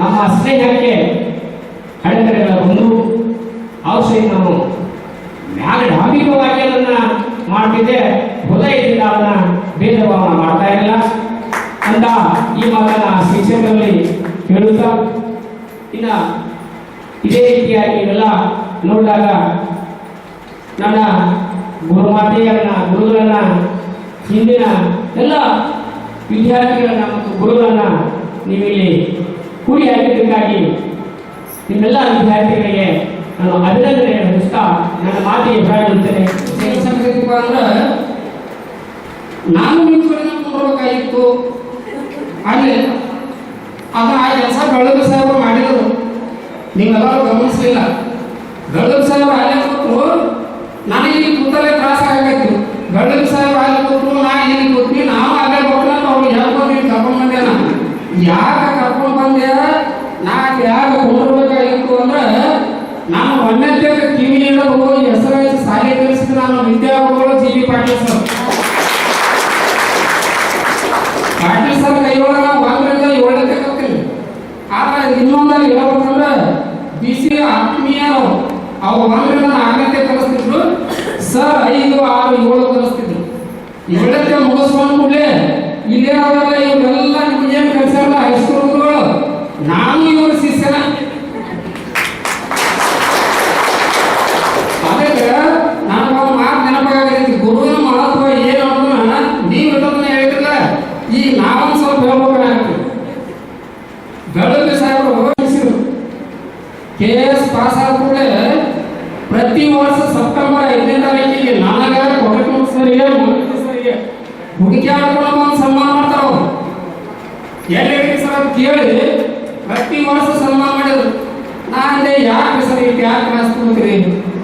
ನಮ್ಮ ಸ್ನೇಹಕ್ಕೆ ಅಡೆತಡೆಗಳ ಒಂದು ಔಷಧಿ ನಾನು ಮ್ಯಾಲ ಧಾರ್ಮಿಕವಾಗಿ ಅದನ್ನ ಮಾಡ್ತಿದ್ದೆ, ಹೃದಯದಿಂದ ಅದನ್ನ ಭೇದ ಭಾವನ ಮಾಡ್ತಾ ಇರಲಿಲ್ಲ ಅಂತ ಈ ಮಾತನ್ನ ಶಿಕ್ಷಕರಲ್ಲಿ ಹೇಳುತ್ತಾ, ಇನ್ನ ಇದೇ ರೀತಿಯಾಗಿ ಇವೆಲ್ಲ ನೋಡಿದಾಗ ನನ್ನ ಗುರುಮಾತೆಯನ್ನ, ಗುರುಗಳನ್ನ, ಹಿಂದಿನ ಎಲ್ಲ ವಿದ್ಯಾರ್ಥಿಗಳನ್ನ ಮತ್ತು ಗುರುಗಳನ್ನ ನೀವಿಲ್ಲಿ ಕೂಡಿ ಹಾಕಿದ್ದಕ್ಕಾಗಿ ನಿಮ್ಮೆಲ್ಲ ವಿದ್ಯಾರ್ಥಿಗಳಿಗೆ ನಾನು ಅಭಿನಂದನೆ ನಡೆಸ್ತಾ ನನ್ನ ಮಾತಿಗೆ ಪ್ರಾರಂಭಿಸುತ್ತೇನೆ. ಅಂದ್ರೆ ನಾನು ನಿಮ್ಮ ಕಡೆ ನೋಡ್ಬೇಕಾಗಿತ್ತು, ಅಲ್ಲಿ ಅದು ಆ ಕೆಲಸ ಬೆಳಗ್ಗೆ ಸಾಹೇಬರು ಮಾಡಿದರು, ನೀವೆಲ್ಲರೂ ಗಮನಿಸಲಿಲ್ಲ. ಬೆಳಗ್ಗೆ ಸಾಹೇಬರು ಅಲ್ಲೇ ಕೊಟ್ಟರು, ನನಗೆ ಇಲ್ಲಿ ಕೂತಲ್ಲೇ ತ್ರಾಸ ಆಗಬೇಕು. ಬೆಳಗ್ಗೆ ಸಾಹೇಬರು ಅಲ್ಲಿ ಕೊಟ್ಟರು, ನಾ ಇಲ್ಲಿ ಕೂತ್ವಿ, ನಾವು ಅಲ್ಲೇ ಕೊಟ್ಟರೆ ಅವ್ರು ಹೇಳ್ಕೊಂಡು ಇಲ್ಲಿ ಕರ್ಕೊಂಡು ಬಂದೆ. ನಾನು ಯಾಕೆ ಕರ್ಕೊಂಡು ಬಂದೆ, ನಾ ಯಾಕೆ ಕೊಂಡಿರ್ಬೇಕಾಗಿತ್ತು ಅಂದ್ರೆ, ನಾನು ಒಂದನೇ ಕಿವಿ ಹೇಳೋದು ಹೆಸರು ಶಾಲೆ ಕಲಿಸಿದ ನಾನು ವಿದ್ಯಾರ್ಥಿಗಳು ಜಿ.ಬಿ. ಪಾಟೀಲ್ ಸರ್. ಪಾಟೀಲ್ ಸರ್ ಕೈಯೊಳಗೆ 1ರಿಂದ 7ಕ್ಕೆ ಕಲ್ತೀನಿ. ಆದ್ರೆ ಇನ್ನೊಂದಲ್ಲಿ ಹೇಳ್ಬೇಕಂದ್ರೆ BC ಆತ್ಮೀಯರು ಅವ್ರು 1ರಿಂದ 4ಕ್ಕೆ ಕಲಿಸ್ತಿದ್ರು ಸರ್, 5, 6, 7 ಕಲಿಸ್ತಿದ್ರು. 7ಕ್ಕೆ ಮುಗಿಸ್ಕೊಂಡು ಕೂಡಲೇ ಇಲ್ಲೇ ಅವರೆಲ್ಲ ಇವರೆಲ್ಲ ನಿಮ್ಗೇನು ಕಲಿಸಾರಲ್ಲ ಹೈಸ್ಕೂಲ್ಗಳು, ನಾನು ಇವ್ರ ಶಿಷ್ಯನ. ಅದಕ್ಕೆ ನನಗೊಂದು ಮಾತು ನೆನಪಾಗೈತಿ, ಗುರುವಿನ ಮಹತ್ವ ಏನು ಅನ್ನೋದನ್ನ ನೀವು ಇದನ್ನ ಹೇಳಿದ್ರೆ ಈಗ ನಾವೊಂದು ಸ್ವಲ್ಪ ಹೇಳ್ಬೇಕಾಗ್ತದೆ. ಬೆಳಗ್ಗೆ ಸಾಹೇಬರು KS ಪಾಸ್ ಆದ ಕೂಡಲೇ ಪ್ರತಿ ವರ್ಷ ಸೆಪ್ಟೆಂಬರ್ 5ನೇ ತಾರೀಕಿಗೆ ನನಗೆ ಕೊಡಕು ಸರಿಗೆ ಹುಡುಕಿ ಆಡ್ಕೊಂಡು ಒಂದು ಸನ್ಮಾನ ಮಾಡ್ತಾರ ಅವರು. ಎಲ್ಲಿ ಸರ್ ಕೇಳಿ ಪ್ರತಿ ವರ್ಷ ಸನ್ಮಾನ ಮಾಡಿದ್ರು. ನಾನೇ ಯಾಕೆ ಸರ್ ಈಗ ಯಾಕೆ ಕಾಣಿಸ್ಕೊಳ್ತೀರಿ,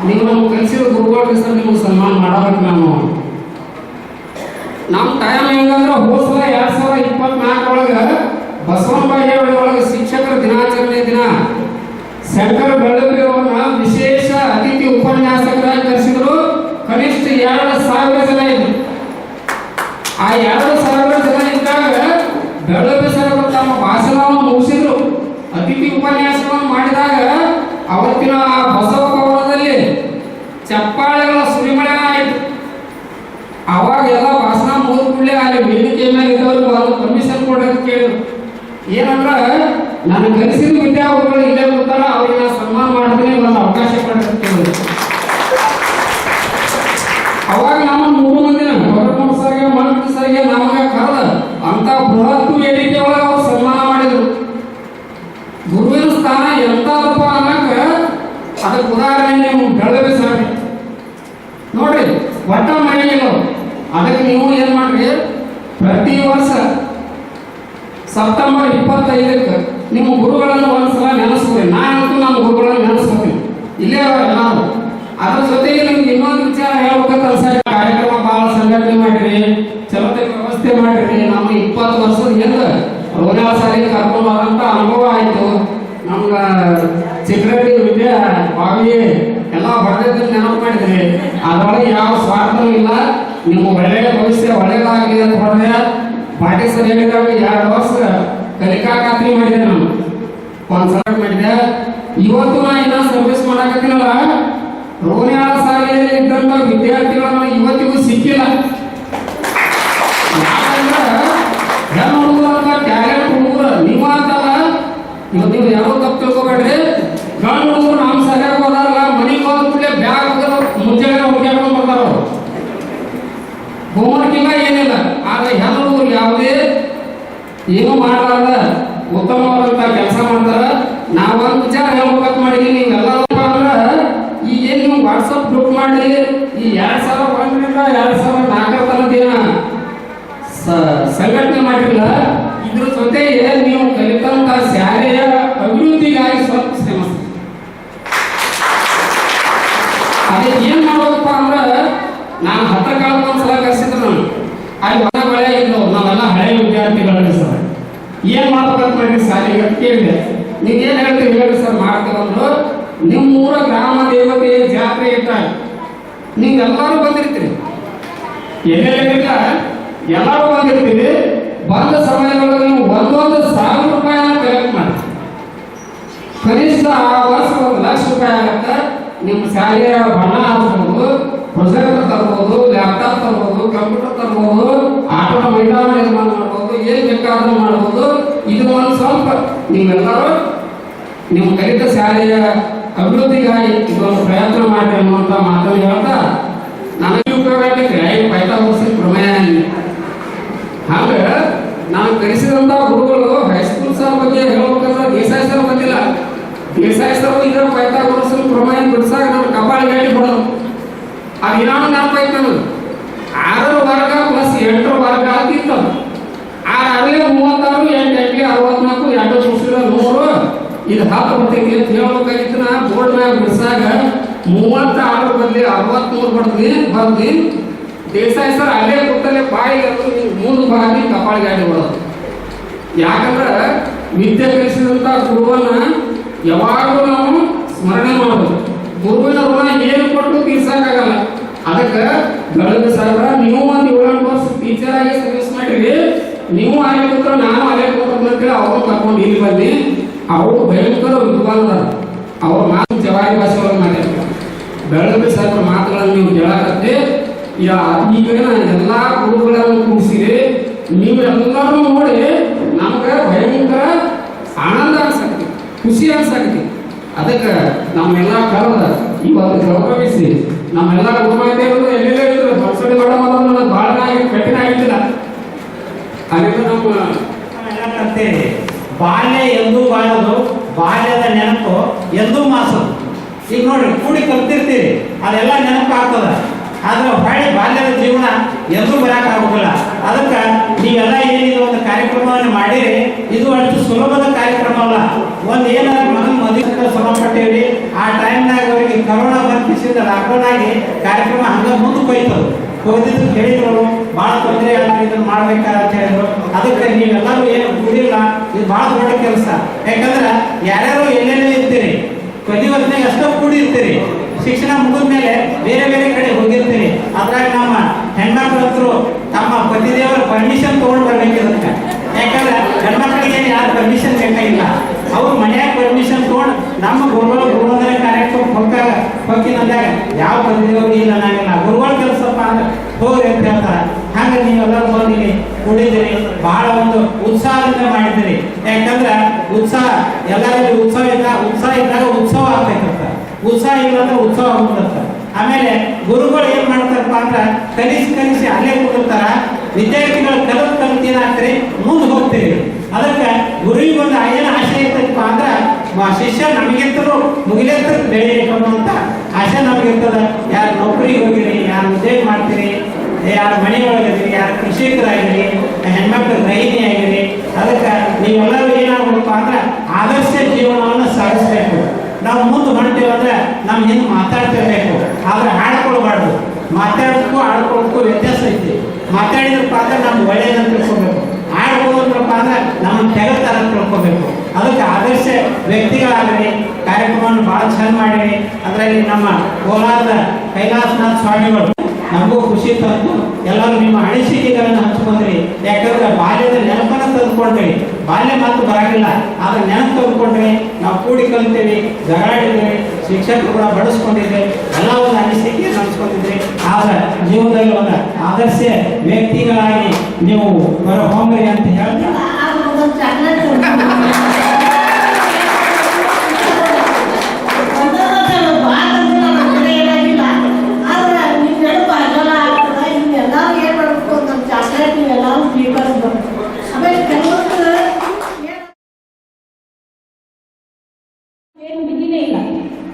ನೀವು ನಮ್ಗೆ ಕಲಿಸಿದ ಗುರುಗಳು ಸರ್ ನಿಮ್ಗೆ ಸನ್ಮಾನ ಮಾಡಬೇಕು. ನಮ್ಮ ಟೈಮ್ ಹೆಂಗಂದ್ರೆ ಹೋದ ಸಲ 2024 ಒಳಗೆ ಬಸವನ ಬಾಗೇವಾಡಿ ಒಳಗೆ ಶಿಕ್ಷಕರ ದಿನಾಚರಣೆ ದಿನ ಶಂಕರ ಬೆಳಗುರಿ ಅವರನ್ನ ವಿಶೇಷ ಅತಿಥಿ ಉಪನ್ಯಾಸಕರಾಗಿ ಕರೆಸಿದ್ರು. ಕನಿಷ್ಠ 2,000 ಜನ ಇದ್ರು. ಆ 2,000 ಜನ ಇದ್ದಾಗ ಬೆಳಗುರಿ ಸರ್ ತಮ್ಮ ಭಾಷಣವನ್ನು ಮುಗಿಸಿದ್ರು. ಅತಿಥಿ ಉಪನ್ಯಾಸವನ್ನು ಮಾಡಿದಾಗ ಅವತ್ತಿನ ಆ ಬಸವ ಭವನದಲ್ಲಿ ಚಪ್ಪಾಳೆಗಳ ಸುರಿಮಳೆ ಆಯಿತು. ಅವಾಗ ಎಲ್ಲ ಭಾಷಣ ಮುಗಿದ ಕೂಡಲೇ ಅಲ್ಲಿ ವೇದಿಕೆ ಮೇಲೆ ಇದ್ದವರು ಅದು ಪರ್ಮಿಷನ್ ಕೊಡೋದು ಕೇಳಿದ್ರು. ಏನಂದ್ರ ನಾನು ಕಲಿಸಿದ ವಿದ್ಯಾರ್ಥಿಗಳು ಇಲ್ಲೇ ಬರ್ತಾರ, ಅವ್ರಿಗೆ ನಾನು ಸನ್ಮಾನ ಮಾಡಿದ್ರೆ ಒಂದು ಅವಕಾಶ ಕೊಡೋದು. ಅವಾಗ ನಮ್ಮ 3 ಮಂದಿನ ಗೌರವ ಸರ್ಗೆ ಮಂತ್ರಿ ಸರ್ಗೆ ನಮಗೆ ಕರೆದ ಅಂತ ಬೃಹತ್ ವೇದಿಕೆ ಒಳಗೆ ಅವ್ರು ಸನ್ಮಾನ ಮಾಡಿದ್ರು. ಗುರುವಿನ ಸ್ಥಾನ ಎಂತದಪ್ಪ ಅನ್ನಕ ಅದಕ್ಕೆ ಉದಾಹರಣೆ ನೀವು ಬೆಳಗ್ಗೆ ಸರ್ ನೋಡ್ರಿ, ಒಟ್ಟ ಮನೆಯಿಲ್ಲ. ಅದಕ್ಕೆ ನೀವು ಏನ್ ಮಾಡ್ರಿ, ಪ್ರತಿ ವರ್ಷ ಸೆಪ್ಟೆಂಬರ್ 25ಕ್ಕೆ ನಿಮ್ಮ ಗುರುಗಳನ್ನು ಒಂದ್ಸಲ ನೆನೆಸ್ಕೊರಿ. ನಾನಂತೂ ನಮ್ಮ ಗುರುಗಳನ್ನು ನೆನೆಸ್ಕೊತೀನಿ, ಇಲ್ಲೇ ನಾವು. ಅದ್ರ ಜೊತೆಗೆ ನಿಮ್ಗೆ ಇನ್ನೊಂದು ವಿಚಾರ ಹೇಳ್ಬೇಕಂತ ಸರ್, ಕಾರ್ಯಕ್ರಮ ಭಾಳ ಸಂಘಟನೆ ಮಾಡಿರಿ, ಚಲತೆ ವ್ಯವಸ್ಥೆ ಮಾಡಿರಿ. ನಮ್ಮ 20 ವರ್ಷದ ಹಿಂದೆ ರೋನಾಳ ಸಾರಿಗೆ ಕರ್ಕೊಂಡು ಹೋದಂತ ಅನುಭವ ಆಯ್ತು. ನಮ್ಗೆ ಚಿಕ್ಕರೆಡ್ಡಿ ವಿದ್ಯಾ ಬಾವಿ ಎಲ್ಲ ಬಡದ ನೆನಪು ಮಾಡಿದ್ರಿ. ಅದರೊಳಗೆ ಯಾವ ಸ್ವಾರ್ಥನೂ ಇಲ್ಲ. ನಿಮ್ಮ ಒಳ್ಳೆಯ ಭವಿಷ್ಯ ಒಳ್ಳೆಯದಾಗಲಿ ಅಂತ ಹೊಡೆದೆ ಪಾಟೀಲ್ ಸರ್ ಹೇಳಿದಾಗ 2 ವರ್ಷ ಕಲಿಕಾ ಖಾತ್ರಿ ಮಾಡಿದೆ. ನಾನು ಒಂದ್ಸಲ ಮಾಡಿದೆ. ಇವತ್ತು ನಾ ಇನ್ನೂ ಸರ್ವಿಸ್ ಮಾಡಾಕತ್ತೀನಲ್ಲ, ರೋನಾಳ ಸಾಲಿಯಲ್ಲಿ ಇದ್ದಂತ ವಿದ್ಯಾರ್ಥಿಗಳನ್ನ ಇವತ್ತಿಗೂ ಸಿಕ್ಕಿಲ್ಲ. ಯಾಕಂದ್ರೆ ಹೆಣ್ಣು ಹುಡುಗರ ಟ್ಯಾಲೆಂಟ್ ಹುಡುಗರು ನೀವು ಅಂತಲ್ಲ, ಇವತ್ತು ನೀವು ಯಾರೋ ತಪ್ಪು ತಿಳ್ಕೊಬೇಡ್ರಿ. ಗಂಡು ಹುಡುಗರು ನಮ್ಮ ಸರಿಯಾಗಿ ಹೋದಾರಲ್ಲ, ಮನೆಗೆ ಹೋದ ಕೂಡಲೇ ಬ್ಯಾಗ್ ಮುಂಚೆನೆ ಹುಡುಕ್ಯಾಡ್ಕೊಂಡು ಬರ್ತಾರ. ಅವರು ಹೋಮ್ವರ್ಕ್ ಇಲ್ಲ ಏನಿಲ್ಲ. ಆದ್ರೆ ಹೆಣ್ಣು ಹುಡುಗರು ಯಾವುದೇ ಏನು ಮಾಡಲಾರ್ದ ಉತ್ತಮವಾದಂತ ಕೆಲಸ ಮಾಡ್ತಾರ. ನಾವೊಂದು ವಿಚಾರ ಹೇಳ್ಬೇಕಂತ ಮಾಡಿದೀವಿ. ನೀವೆಲ್ಲರೂ ಅಂದ್ರೆ ಈಗ ಏನು ನೀವು ವಾಟ್ಸಪ್ ಗ್ರೂಪ್ ಮಾಡಿ ಈ 2001ರಿಂದ 2004 ತನಕ ಸಂಘಟನೆ ಮಾಡಿಲ್ಲ. ಇದ್ರ ಜೊತೆಗೆ ನೀವು ಕಲಿತಂತ ಶಾಲೆಯ ಅಭಿವೃದ್ಧಿಗಾಗಿ ಸ್ವಲ್ಪ ಶ್ರಮ. ಅದಕ್ಕೆ ಏನ್ ಮಾಡ್ಬೇಕಪ್ಪ ಅಂದ್ರೆ, ನಾನು 10 ಕಾಲಕ್ಕೆ ಒಂದ್ಸಲ ಕರೆಸಿದ್ರು. ನಾನು ಅಲ್ಲಿ ಹೊಸ ಮಳೆ ಇದ್ದು ನಾವೆಲ್ಲ ಹಳೆಯ ವಿದ್ಯಾರ್ಥಿಗಳಲ್ಲಿ ಸರ್ ಏನ್ ಮಾಡ್ಬೇಕಂತ ಮಾಡಿ ಶಾಲೆಗೆ ಕೇಳಿದೆ. ನೀವೇನ್ ಹೇಳ್ತೀವಿ ಹೇಳಿ ಸರ್ ಮಾಡ್ತೀವಂದ್ರು. ನಿಮ್ಮೂರ ಗ್ರಾಮ ದೇವತೆ ಜಾತ್ರೆ ಇಟ್ಟಾಗ ನೀವೆಲ್ಲರೂ ಬಂದಿರ್ತೀರಿ, ಎಲ್ಲೆಲ್ಲ ಎಲ್ಲರೂ ಬಂದಿರ್ತೀವಿ. ಬಂದ ಸಮಯದಲ್ಲಿ ನೀವು 1,000 ರೂಪಾಯಿನ ಕಲೆಕ್ಟ್ ಮಾಡಿ ಕನಿಷ್ಠ ಆ ವರ್ಷ 1 ಲಕ್ಷ ರೂಪಾಯಿ ಆಗುತ್ತೆ. ನಿಮ್ಮ ಶಾಲೆಯ ಬಣ್ಣ ಹಾಕ್ಬೋದು, ಪ್ರೊಜೆಕ್ಟರ್ ತರ್ಬೋದು, ಲ್ಯಾಪ್ಟಾಪ್ ತರ್ಬೋದು, ಕಂಪ್ಯೂಟರ್ ತರ್ಬೋದು, ಆಟದ ಮೈದಾನ ನಿರ್ಮಾಣ ಮಾಡ್ಬೋದು, ಏನ್ ಬೇಕಾದ್ರೂ ಮಾಡ್ಬೋದು. ಇದು ಒಂದು ಸ್ವಲ್ಪ ನೀವೆಲ್ಲರೂ ನಿಮ್ಮ ಕಲಿತ ಶಾಲೆಯ ಅಭಿವೃದ್ಧಿಗಾಗಿ ಇದೊಂದು ಪ್ರಯತ್ನ ಮಾಡಿ ಅನ್ನುವಂಥ ಮಾತನ್ನು ಹೇಳ್ತಾ ನನಗೆ ಉಪಯೋಗ ಪೈತಾ ವರ್ಷದ ಪ್ರಮೇಯ. ಹಾಗೆ ನಾನು ಕಲಿಸಿದಂಥ ಗುರುಗಳು ಹೈಸ್ಕೂಲ್ ಸರ್ ಬಗ್ಗೆ ಹೇಳ್ಬೇಕಂದ್ರೆ ದೇಸಾಯಿ ಸರ್ ಬಂದಿಲ್ಲ. ದೇಸಾಯಿ ಸರ್ ಇದರ ಪೈತಾ ವರ್ಷದ ಪ್ರಮೇಯ ಬಿಡಿಸಾಗ ನಾನು ಕಪಾಳ ಗಾಡಿ ಕೊಡೋದು. ಅದು ಏನಾದ್ರು ನೆನಪಾಯ್ತು ನನಗೆ. 6 ವರ್ಗ ಪ್ಲಸ್ 8 ವರ್ಗ ಆಗಿತ್ತು. 6 36 8 64 2 ಮುಗಿಸಿದ್ರೆ 100. ಇದು 10 ಬರ್ತೈತಿ ಅಂತ ಹೇಳ್ಬೇಕಾಗಿತ್ತು. ನಾ ಬೋರ್ಡ್ ಮ್ಯಾಗ ಬಿಡಿಸಾಗ 36 ಬದಲಿ 63 ಬರ್ದಿ ದೇಸಾಯಿ ಸರ್ ಅಲ್ಲೇ ಕೂತಲ್ಲೇ ಬಾಯಿ ಮುಂದೆ ಬಾಗಿ ಕಪಾಳ ಗಾಡಿ ಹೊಡೋದು. ಯಾಕಂದ್ರೆ ವಿದ್ಯೆ ಕಲಿಸಿದಂಥ ಗುರುವನ್ನ ಯಾವಾಗಲೂ ನಾವು ಸ್ಮರಣೆ ಮಾಡೋದು. ಗುರುವಿನ ಋಣ ಏನು ಕೊಟ್ಟು ತೀರ್ಸಕ್ಕಾಗಲ್ಲ. ಅದಕ್ಕೆ ಬೆಳಗ್ಗೆ ಸಾಹೇಬ್ರ ನೀವು ಒಂದು 7 ವರ್ಷ ಟೀಚರ್ ಆಗಿ ಸರ್ವಿಸ್ ಮಾಡಿರಿ. ನೀವು ಅಲ್ಲೇ ಕೂತ್ರೆ ನಾನು ಅಲ್ಲೇ ಕೂತ್ಕೊಂಡ್ಮೇಲೆ ಅವ್ರನ್ನ ಕರ್ಕೊಂಡು ಇಲ್ಲಿ ಬಂದು ಅವರು ಭಯಂಕರ ವಿದ್ವಾಂಸರ ಅವ್ರ ಮಾತು ಜವಾರಿ ಭಾಷೆ ಒಳಗೆ ಮಾತಾಡ್ತಾರೆ. ಬೆಳಗ್ಗೆ ಸಾಹೇಬ್ರ ಮಾತುಗಳನ್ನು ನೀವು ಕೇಳಕತ್ತೆ. ಈಗಿನ ಎಲ್ಲ ಗುರುಗಳನ್ನು ಕೂಡಿಸಿರಿ. ನೀವೆಲ್ಲರೂ ನೋಡಿ ನಮ್ಗೆ ಭಯಂಕರ ಆನಂದ ಅನ್ಸಕ್ತಿ, ಖುಷಿ ಅನ್ಸಕ್ತಿ. ಅದಕ್ಕೆ ನಮ್ಮೆಲ್ಲ ಕರೆದ ಇವತ್ತು ಗೌರವಿಸಿ ನಮ್ಮೆಲ್ಲ ಗುರುಮಾತೆಯವರು ಎಲ್ಲೆಲ್ಲ ಇದ್ರು ಬಸವಡಿ ಮಾಡೋದು ಭಾಳ ಕಠಿಣ ಆಗಿಲ್ಲ. ಅದಕ್ಕೆ ನಮ್ಮ ಬಾಲ್ಯ ಎಂದೂ ಬಾಳದು, ಬಾಲ್ಯದ ನೆನಪು ಎಂದೂ ಮಾಸದು. ಈಗ ನೋಡ್ರಿ ಕೂಡಿ ಕಲ್ತಿರ್ತೀರಿ ಅದೆಲ್ಲ ನೆನಪು ಆಗ್ತದ, ಆದ್ರೆ ಹೊಳೆ ಬಾಲ್ಯದ ಜೀವನ ಎಂದೂ ಬರೋಕ್ಕಾಗೋದಿಲ್ಲ. ಅದಕ್ಕೆ ನೀವೆಲ್ಲ ಏನಿದೆ ಒಂದು ಕಾರ್ಯಕ್ರಮವನ್ನು ಮಾಡಿರಿ, ಇದು ಅಷ್ಟು ಸುಲಭದ ಕಾರ್ಯಕ್ರಮ ಅಲ್ಲ. ಒಂದು ಏನಾದ್ರು ಮಗನ ಮದುವೆ ಶ್ರಮಪಟ್ಟೇವಿ, ಆ ಟೈಮ್ನಾಗ ಅವರಿಗೆ ಕರೋನಾ ಬರ್ತಿಸಿದ ಲಾಕ್ಡೌನ್ ಆಗಿ ಕಾರ್ಯಕ್ರಮ ಹಂಗ ಮುಂದಕ್ಕೆ ಹೋಯ್ತದು. ಹೋಗಿದ್ದು ಕೇಳಿದ್ರು ಭಾಳ ತೊಂದರೆ ಆಗ್ತದೆ, ಇದನ್ನು ಮಾಡ್ಬೇಕಾದ್ರೆ ಹೇಳಿದ್ರು. ಅದಕ್ಕೆ ನೀವೆಲ್ಲರೂ ಏನು ಕೂಡಿಲ್ಲ, ಇದು ಭಾಳ ದೊಡ್ಡ ಕೆಲಸ. ಯಾಕಂದ್ರೆ ಯಾರ್ಯಾರು ಎಲ್ಲೆಲ್ಲೇ ಇರ್ತೀರಿ, ಪ್ರತಿ ವರ್ಷನಾಗ ಎಷ್ಟೋ ಕೂಡಿರ್ತೀರಿ, ಶಿಕ್ಷಣ ಮುಗಿದ ಮೇಲೆ ಬೇರೆ ಬೇರೆ ಕಡೆ ಹೋಗಿರ್ತೀರಿ. ಅದ್ರಾಗ ನಮ್ಮ ಹೆಣ್ಮಕ್ಳು ಹತ್ರ ತಮ್ಮ ಪತಿದೇವರ ಪರ್ಮಿಷನ್ ತೊಗೊಂಡು ಬರ್ಬೇಕಿರುತ್ತೆ. ಯಾಕಂದ್ರೆ ಹೆಣ್ಮಕ್ಳಿಗೆ ಯಾರು ಪರ್ಮಿಷನ್ ಬೇಕಾಗಿಲ್ಲ, ಅವ್ರು ಮನ್ಯಾಗ ಪರ್ಮಿಷನ್ ತೊಗೊಂಡು ನಮ್ಮ ಗುರುವಂದರ ಕಾರ್ಯಕ್ರಮ ಹೊಕ್ಕಿನಂದಾಗ ಯಾವ ಪತಿದೇವರು ಇಲ್ಲ ನಾಗಿಲ್ಲ, ಗುರುಗಳ ಕೆಲಸಪ್ಪ ಅಂದ್ರೆ ಹೋಗ್ರಿ ಅಂತ ಹೇಳ್ತಾರೆ. ಹಾಗೆ ನೀವೆಲ್ಲರೂ ಬಂದಿರಿ, ಕುಡಿದಿರಿ, ಬಹಳ ಒಂದು ಉತ್ಸಾಹದಿಂದ ಮಾಡಿದಿರಿ. ಯಾಕಂದ್ರೆ ಉತ್ಸಾಹ ಎಲ್ಲರಲ್ಲಿ ಉತ್ಸಾಹ ಇದ್ದಾಗ ಉತ್ಸವ ಆಗ್ಬೇಕಂತ, ಉತ್ಸಾಹ ಇಲ್ಲ ಅಂದ್ರೆ ಉತ್ಸವ ಆಗ್ಬಿಡುತ್ತೆ. ಆಮೇಲೆ ಗುರುಗಳು ಏನ್ ಮಾಡ್ತಾರಪ್ಪ ಅಂದ್ರೆ ಕಲಿಸಿ ಅಲ್ಲೇ ಕೂತಿರ್ತಾರ, ವಿದ್ಯಾರ್ಥಿಗಳು ಕಲಿತು ಏನಾಗ್ತೀರಿ ಮುಂದೆ ಹೋಗ್ತೀರಿ. ಅದಕ್ಕೆ ಗುರುವಿಗೆ ಒಂದು ಏನು ಆಶೆ ಇರ್ತದಪ್ಪ ಅಂದ್ರೆ ಶಿಷ್ಯ ನಮಗಿಂತಲೂ ಮುಗಿಲೇಂತ ಬೆಳೆಯಬೇಕು ಅನ್ನುವಂಥ ಆಶೆ ನಮಗಿರ್ತದೆ. ಯಾರು ನೌಕರಿಗೆ ಹೋಗಿರಿ, ಯಾರು ಉದ್ಯೋಗ ಮಾಡ್ತೀರಿ, ಯಾರು ಮನೆ ಒಳಗಿರಿ, ಯಾರು ಕೃಷಿಕರಾಗಿರಿ, ಹೆಣ್ಮಕ್ಳು ಗೃಹಿಣಿ ಆಗಿರಿ, ಅದಕ್ಕೆ ನೀವೆಲ್ಲರೂ ಏನಾಗಬೇಕು ಅಂದ್ರೆ ಆದರ್ಶ ಜೀವನವನ್ನು ಸಾಗಿಸ್ಬೇಕು. ನಾವು ಮುಂದೆ ಹೊಂಟೇವೆ ಅಂದ್ರೆ ನಮ್ಮ ಹಿಂದೆ ಮಾತಾಡ್ತಿರ್ಬೇಕು, ಆದ್ರೆ ಹಾಡ್ಕೊಳ್ಬಾರ್ದು. ಮಾತಾಡೋದಕ್ಕೂ ಆಡ್ಕೊಳ್ಳೋದಕ್ಕೂ ವ್ಯತ್ಯಾಸ ಐತಿ. ಮಾತಾಡಿದ್ರಪ್ಪ ಅಂದ್ರೆ ನಮ್ಗೆ ಒಳ್ಳೆಯದಂತ ತಿಳ್ಕೊಬೇಕು, ಆಡ್ಕೊಳ್ಳೋದ್ರಪ್ಪ ಅಂದ್ರೆ ನಮ್ಮನ್ನು ತೆಗತಾರ ಅಂತ ತಿಳ್ಕೊಬೇಕು. ಅದಕ್ಕೆ ಆದರ್ಶ ವ್ಯಕ್ತಿಗಳಾಗಲಿ ಕಾರ್ಯಕ್ರಮವನ್ನು ಭಾಳ ಚಂದ ಮಾಡಿರಿ. ಅದರಲ್ಲಿ ನಮ್ಮ ಕೋಲಾರದ ಕೈಲಾಸನಾಥ ಸ್ವಾಮಿಗಳು ನಮಗೂ ಖುಷಿ ತಂದು ಎಲ್ಲರೂ ನಿಮ್ಮ ಅನಿಸಿಕೆಗಳನ್ನು ಹಂಚ್ಕೊಂಡ್ರಿ. ಯಾಕಂದ್ರೆ ಬಾಲ್ಯದ ನೆನಪನ್ನು ತಂದುಕೊಂಡ್ರಿ. ಬಾಲ್ಯ ಮಾತು ಬರಾಗಿಲ್ಲ, ಆದ್ರೆ ನೆನಪು ತಂದುಕೊಂಡ್ರಿ. ನಾವು ಕೂಡಿ ಕಲಿತೇವೆ, ಜಗಳಾಡಿದ್ದೇವೆ, ಶಿಕ್ಷಕರು ಕೂಡ ಬಡಿಸ್ಕೊಂಡಿದ್ದೇವೆ, ಎಲ್ಲ ಒಂದು ಅನಿಸಿಕೆಯನ್ನು ಹಂಚ್ಕೊಂಡಿದ್ರಿ. ಆದ್ರೆ ಜೀವನದಲ್ಲಿ ಒಂದು ಆದರ್ಶ ವ್ಯಕ್ತಿಗಳಾಗಿ ನೀವು ಹೊರ ಹೊಂಗ್ರಿ ಅಂತ ಹೇಳ್ತಾ